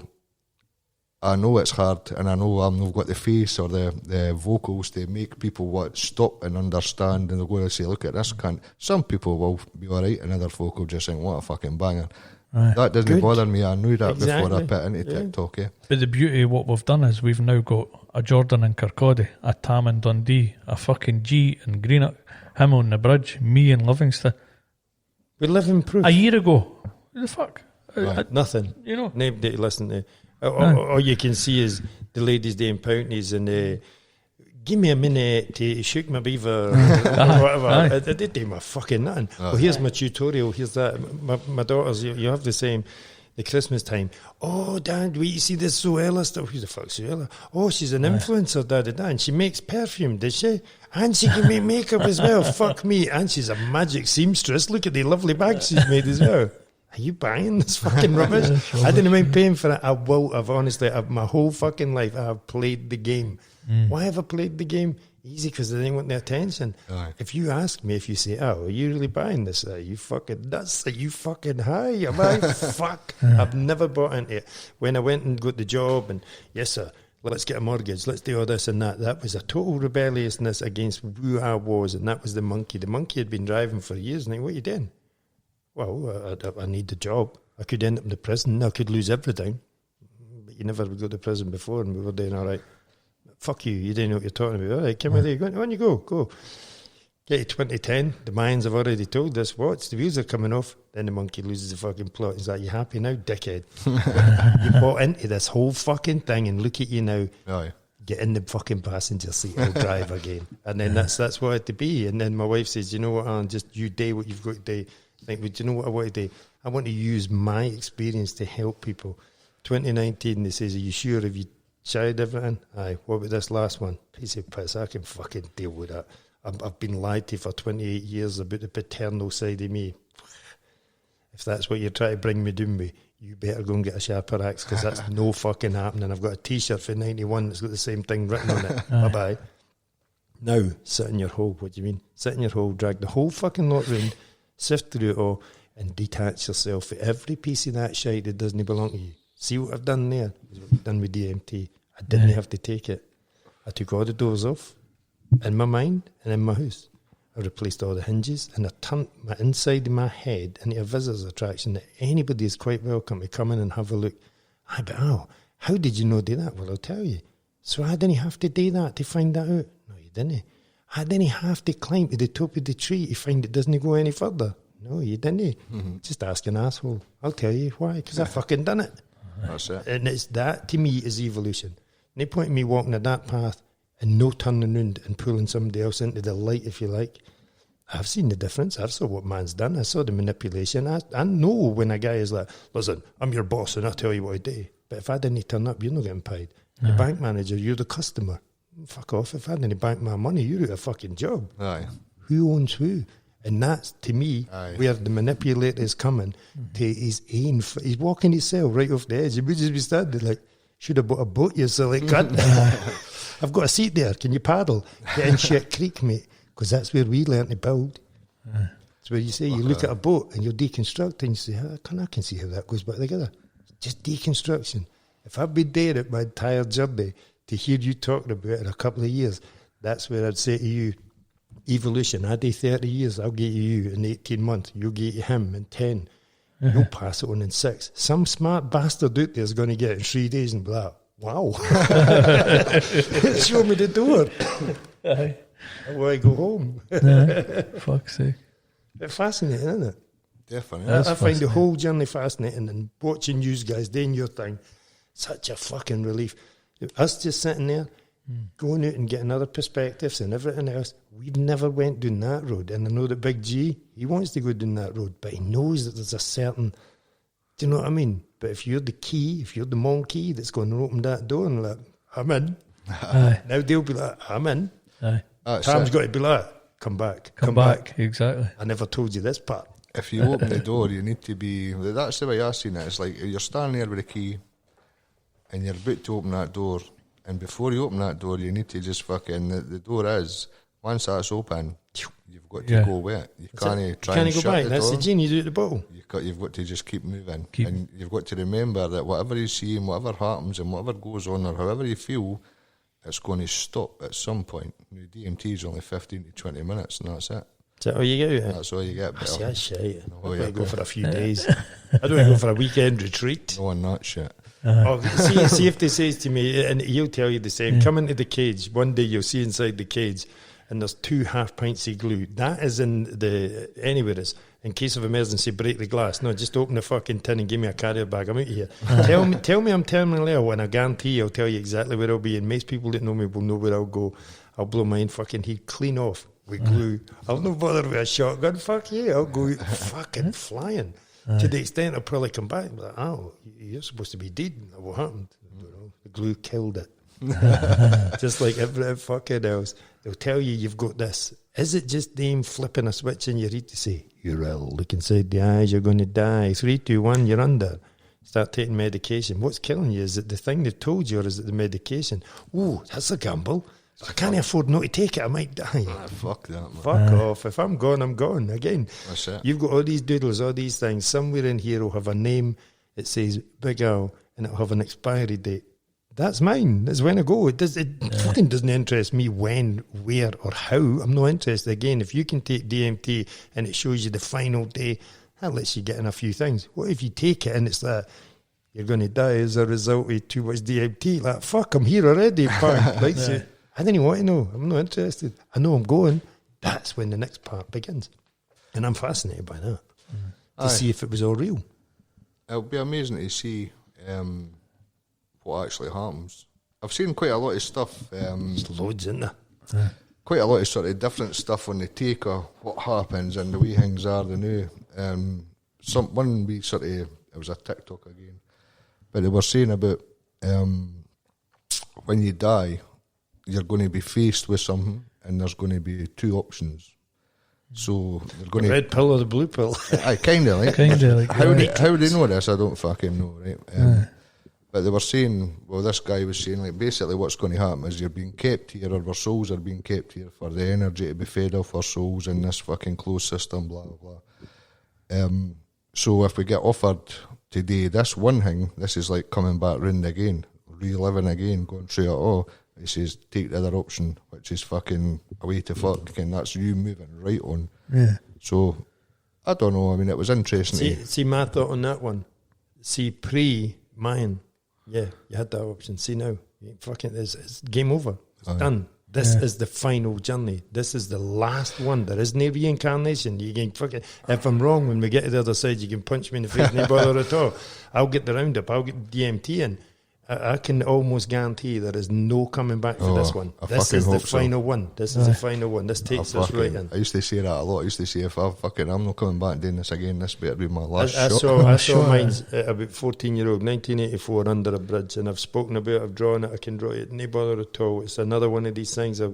I know it's hard, and I know I've not got the face or the vocals to make people stop and understand, and they're going to say, look at this cunt. Some people will be alright, and other folk will just think, what a fucking banger. Right. That doesn't bother me. I knew that before I put into TikTok. Yeah. But the beauty of what we've done is we've now got a Jordan in Kirkcaldy, a Tam in Dundee, a fucking G in Greenock, him on the bridge, me in Livingston. We live in proof. A year ago, what the fuck? Nothing. You know, nobody to listen to. All you can see is the ladies doing pounties and give me a minute to shoot my beaver or whatever. They do my fucking nothing. Here's my tutorial. Here's that. My daughters, you have the same. The Christmas time. Oh, Dad, wait, you see this Zoella stuff? Who the fuck's Zoella? Oh, she's an influencer, da. And she makes perfume, does she? And she can make makeup as well. Fuck me. And she's a magic seamstress. Look at the lovely bags she's made as well. Are you buying this fucking rubbish? I didn't mind paying for it. I've honestly, my whole fucking life, I've played the game. Why have I played the game? Easy, because they didn't want the attention. If you ask me, if you say, oh, are you really buying this? Are you fucking nuts? Are you fucking high? Am I? Fuck. I've never bought into it. When I went and got the job and, yes, sir, let's get a mortgage, let's do all this and that. That was a total rebelliousness against who I was, and that was the monkey. The monkey had been driving for years, and I, what are you doing? Well, I need the job. I could end up in the prison. I could lose everything. But you never go to prison before, and we were doing all right. Fuck you, you didn't know what you're talking about. All right, come with you. On you go. Get to 2010, the Mayans have already told us, watch, the wheels are coming off. Then the monkey loses the fucking plot. He's like, you happy now, dickhead? You bought into this whole fucking thing, and look at you now. Get in the fucking passenger seat and drive again. And then that's what it had to be. And then my wife says, you know what, Alan, just you do what you've got to do. I think, but do you know what I want to do? I want to use my experience to help people. 2019, they says, are you sure? Have you tried everything? Aye. What about this last one? Piece of piss. I can fucking deal with that. I've been lied to for 28 years about the paternal side of me. If that's what you're trying to bring me down with, you better go and get a Sharper axe, because that's no fucking happening. I've got a T-shirt for 91 that's got the same thing written on it. Bye-bye. Now, sit in your hole. What do you mean? Sit in your hole, drag the whole fucking lot round, sift through it all, and detach yourself for every piece of that shite that doesn't belong to you. See what I've done there? What I've done with DMT. I didn't have to take it. I took all the doors off, in my mind and in my house. I replaced all the hinges, and I turned my inside of my head into a visitor's attraction that anybody is quite welcome to come in and have a look. But how did you know do that? Well, I'll tell you. So I didn't have to do that to find that out. No, you didn't. I didn't have to climb to the top of the tree to find it doesn't go any further. No, you didn't. Just ask an asshole. I'll tell you why, because I fucking done it. That's it. And it's that, to me, is evolution. No point in me walking at that path and no turning around and pulling somebody else into the light, if you like. I've seen the difference. I've saw what man's done. I saw the manipulation. I know when a guy is like, listen, I'm your boss and I'll tell you what I do. But if I didn't turn up, you're not getting paid. The bank manager, you're the customer. Fuck off. If I didn't bank my money, you're out of a fucking job. Aye. Who owns who? And that's, to me, where the manipulator is coming to his aim. He's walking himself right off the edge. He would just be standing like, should have bought a boat, you silly cunt. I've got a seat there. Can you paddle? Get in Shit Creek, mate. Because that's where we learn to build. It's where you say, you look at a boat and you're deconstructing, and you say, I can see how that goes back together. Just deconstruction. If I've been there at my entire journey to hear you talking about it in a couple of years, that's where I'd say to you, evolution. I do 30 years, I'll get you in 18 months. You'll get him in 10. You'll pass it on in 6. Some smart bastard out there is going to get it in 3 days and be like, wow. Show me the door. How will I go home? Fuck's sake. It's fascinating, isn't it? Definitely. I find the whole journey fascinating, and watching you guys doing your thing, such a fucking relief. Us just sitting there, going out and getting other perspectives and everything else. We've never went down that road. And I know that Big G, he wants to go down that road, but he knows that there's a certain, do you know what I mean? But if you're the key, if you're the monkey that's going to open that door and like, I'm in. Now they'll be like, I'm in. Tom's got to be like, come back. Come back. Exactly. I never told you this part. If you open the door, you need to be, that's the way I've seen it. It's like you're standing there with a key and you're about to open that door. And before you open that door, you need to just fucking, the door is, once that's open, you've got to go with it. You can't try and shut the door. That's the genie do at the bottle. You've got to just keep moving. And you've got to remember that whatever you see and whatever happens and whatever goes on or however you feel, it's going to stop at some point. The DMT is only 15 to 20 minutes and that's it. Is that all you get? That's all you get. See, that's shit. I don't go for a few days. I don't go for a weekend retreat. No one that shit. See if they says to me, and he'll tell you the same, come into the cage, one day you'll see inside the cage and there's 2 half pints of glue. That is in the, anywhere is, in case of emergency, break the glass. No, just open the fucking tin and give me a carrier bag. I'm out of here. Tell me I'm terminally ill, and I guarantee I'll tell you exactly where I'll be, and most people that know me will know where I'll go. I'll blow mine fucking heat clean off with glue. I'll not bother with a shotgun. Fuck yeah, I'll go fucking flying. To the extent I'll probably come back and be like, oh, you're supposed to be dead. What happened? I don't know. The glue killed it. Just like everything fucking else. They'll tell you you've got this. Is it just them flipping a switch in your head to say, you're ill, look inside the eyes, you're going to die, 3, 2, 1, you're under. Start taking medication. What's killing you? Is it the thing they've told you or is it the medication? Oh, that's a gamble. I can't afford not to take it, I might die. Fuck that, man. Fuck off. If I'm gone, I'm gone. Again, that's it. You've got all these doodles, all these things. Somewhere in here will have a name. It says Big Al, and it'll have an expiry date. That's mine. That's when I go. It fucking doesn't interest me when, where, or how. I'm not interested. Again, if you can take DMT and it shows you the final day, that lets you get in a few things. What if you take it and it's that you're going to die as a result of too much DMT? Like, fuck, I'm here already. I didn't want to know. I'm not interested. I know I'm going. That's when the next part begins. And I'm fascinated by that. To see if it was all real. It'll be amazing to see what actually happens. I've seen quite a lot of stuff. There's loads in there. Quite a lot of sort of different stuff on the take of what happens and the way things are the new. One we sort of, it was a TikTok again, but they were saying about when you die, you're going to be faced with something and there's going to be 2 options. So they're going the red pill or the blue pill? I kind of like. How they know this? I don't fucking know, right? But they were saying, well, this guy was saying, like, basically what's going to happen is you're being kept here, or our souls are being kept here for the energy to be fed off our souls in this fucking closed system, blah, blah, blah. So if we get offered today this one thing, this is like coming back round again, reliving again, going through it all. He says, take the other option, which is fucking away to fuck, and that's you moving right on. Yeah. So, I don't know. I mean, it was interesting. See my thought on that one. See, mine, yeah, you had that option. See now, fucking, it's game over. It's done. This is the final journey. This is the last one. There is no reincarnation. You can fucking, if I'm wrong, when we get to the other side, you can punch me in the face, no bother at all. I'll get the roundup. I'll get DMT in. I can almost guarantee there is no coming back for this one. This is the final one. This is the final one. This takes us right in. I used to say that a lot. I used to say, if I'm not coming back doing this again, this better be my last I shot. saw mine's about 14-year-old, 1984, under a bridge, and I've spoken about it, I've drawn it, I can draw it, no bother at all. It's another one of these things. I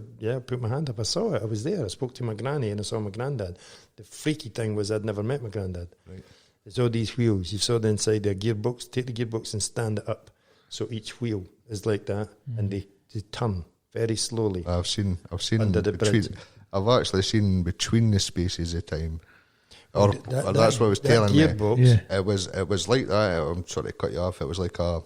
put my hand up, I saw it, I was there, I spoke to my granny and I saw my granddad. The freaky thing was I'd never met my granddad. Right. There's all these wheels, you saw the inside, their gearbox, take the gearbox and stand it up. So each wheel is like that, and they turn very slowly. I've seen under the bridge. I've actually seen between the spaces of time. Or that's what I was telling gearbox, me. Yeah. It was like that. I'm sorry to cut you off. It was like a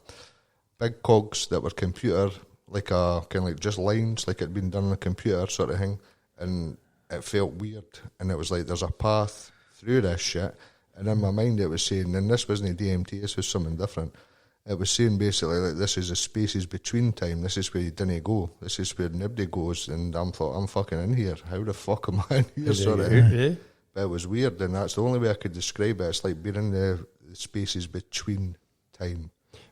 big cogs that were computer, like a kind of like just lines, like it'd been done on a computer sort of thing, and it felt weird. And it was like there's a path through this shit, and in my mind it was saying, and this wasn't DMT. This was something different. It was saying basically like this is the spaces between time. This is where you didn't go. This is where nobody goes. And I'm fucking in here. How the fuck am I in here? Sort of. Yeah. But it was weird, and that's the only way I could describe it. It's like being in the spaces between time.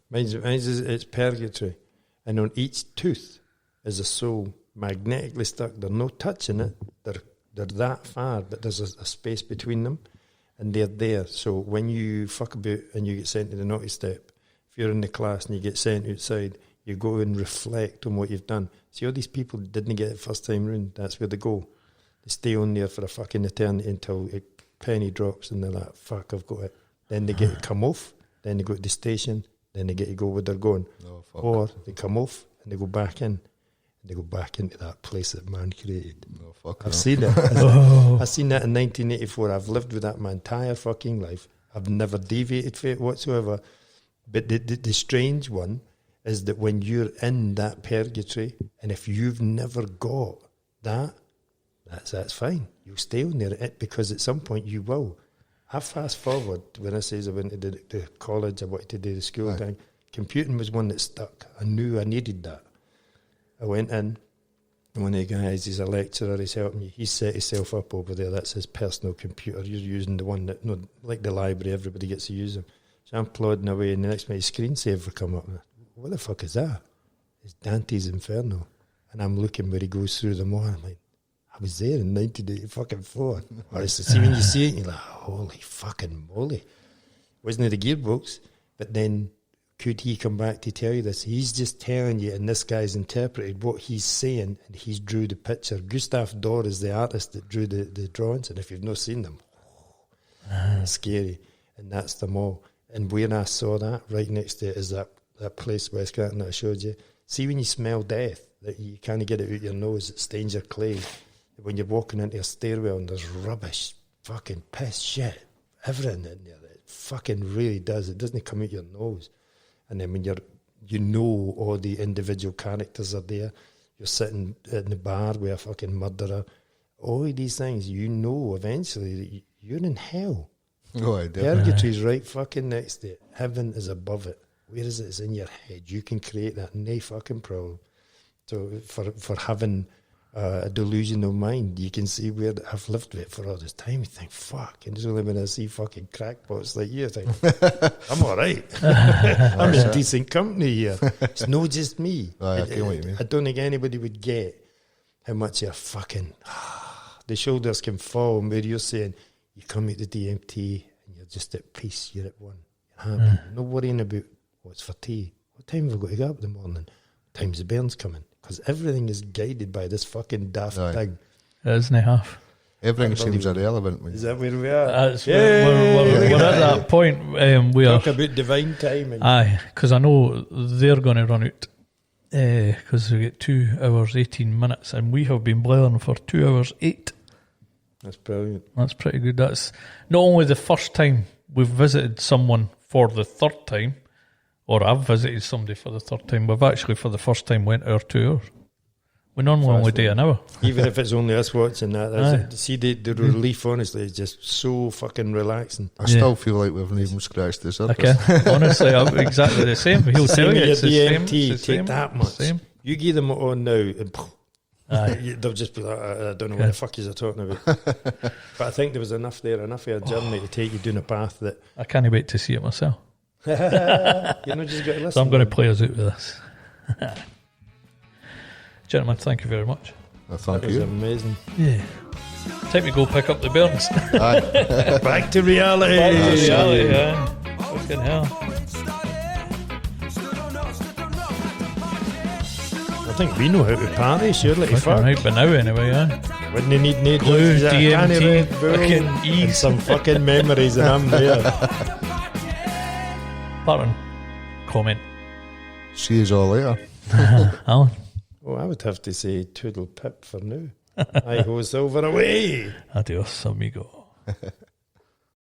Mine's it's purgatory, and on each tooth is a soul magnetically stuck. They're no touching it. They're that far, but there's a space between them, and they're there. So when you fuck about and you get sent to the naughty step, if you're in the class and you get sent outside, you go and reflect on what you've done. See, all these people didn't get it first time round. That's where they go. They stay on there for a fucking eternity until a penny drops and they're like, fuck, I've got it. Then they get to come off, then they go to the station, then they get to go where they're going. Oh, fuck. Or they come off and they go back in. And they go back into that place that man created. Oh, fuck. I've no. seen it. I've seen that in 1984. I've lived with that my entire fucking life. I've never deviated from it whatsoever. But the strange one is that when you're in that purgatory, and if you've never got that's fine. You'll stay on there because at some point you will. I fast forward when I says I went to the college, I wanted to do the school thing. Computing was one that stuck. I knew I needed that. I went in, and one of the guys, he's a lecturer, he's helping me. He's set himself up over there. That's his personal computer. You're using the one that, like the library, everybody gets to use them. So I'm plodding away, and the next minute, screensaver come up. What the fuck is that? It's Dante's Inferno. And I'm looking where he goes through them all. I'm like, I was there in 1984. Honestly, see, when you see it, you're like, holy fucking moly. Wasn't it a gearbox? But then, could he come back to tell you this? He's just telling you, and this guy's interpreted what he's saying, and he's drew the picture. Gustav Doré is the artist that drew the drawings, and if you've not seen them, it's scary. And that's them all. And when I saw that, right next to it is that place, West Granton, that I showed you. See, when you smell death, that you kind of get it out your nose, it stains your clay. When you're walking into a stairwell and there's rubbish, fucking piss, shit, everything in there, it fucking really does. It doesn't come out your nose. And then when you know all the individual characters are there, you're sitting in the bar with a fucking murderer, all of these things, you know eventually that you're in hell. Oh, I definitely. Purgatory's right fucking next to it. Heaven is above it. Where is it? It's in your head. You can create that. No fucking problem. So for having a delusional mind, you can see where I've lived with it for all this time. You think, fuck. And it's only when I see fucking crackpots like you, I think, I'm all right. I'm in decent company here. It's not just me. I feel what you mean. I don't think anybody would get how much you're fucking... the shoulders can fall where you're saying, you come out the DMT and you're just at peace, you're at one. You're happy. No worrying about what's for tea. What time have I got to get up in the morning? What time's the bairns coming? Because everything is guided by this fucking daft thing. Isn't it half? Everything seems irrelevant. Is that where we are? That's we're at that point where... Talk about divine timing. Aye, because I know they're going to run out. Because we get 2 hours, 18 minutes, and we have been blaring for 2 hours, 8. That's brilliant. That's pretty good. That's not only the first time we've visited someone for the third time, Or I've visited somebody for the third time. We've actually, for the first time, went hour 2 hours. We normally only do an hour. Even if it's only us watching that. See, the relief, honestly, is just so fucking relaxing. I still feel like we haven't even scratched the surface. Okay, honestly, I'm exactly the same. He'll tell you it's the same. Take that much. You give them it on now, and they'll just be like, I don't know what the fuck you're talking about. But I think there was enough there, enough of a journey to take you down a path that... I can't wait to see it myself. You're not just going to listen. So I'm going to play us out with this. Gentlemen, thank you very much. Well, thank you. That was amazing. Yeah. Time to go pick up the bairns. Back to reality. Fucking hell. I think we know how to party, surely. Fucking right, but now anyway, Wouldn't you need no Blue, drugs, DMT, Red Bull, fucking and E's. some fucking memories, and I'm there. Barton, comment. See you all later. Alan? Oh, I would have to say toodle pip for now. I go silver away. Adios, amigo.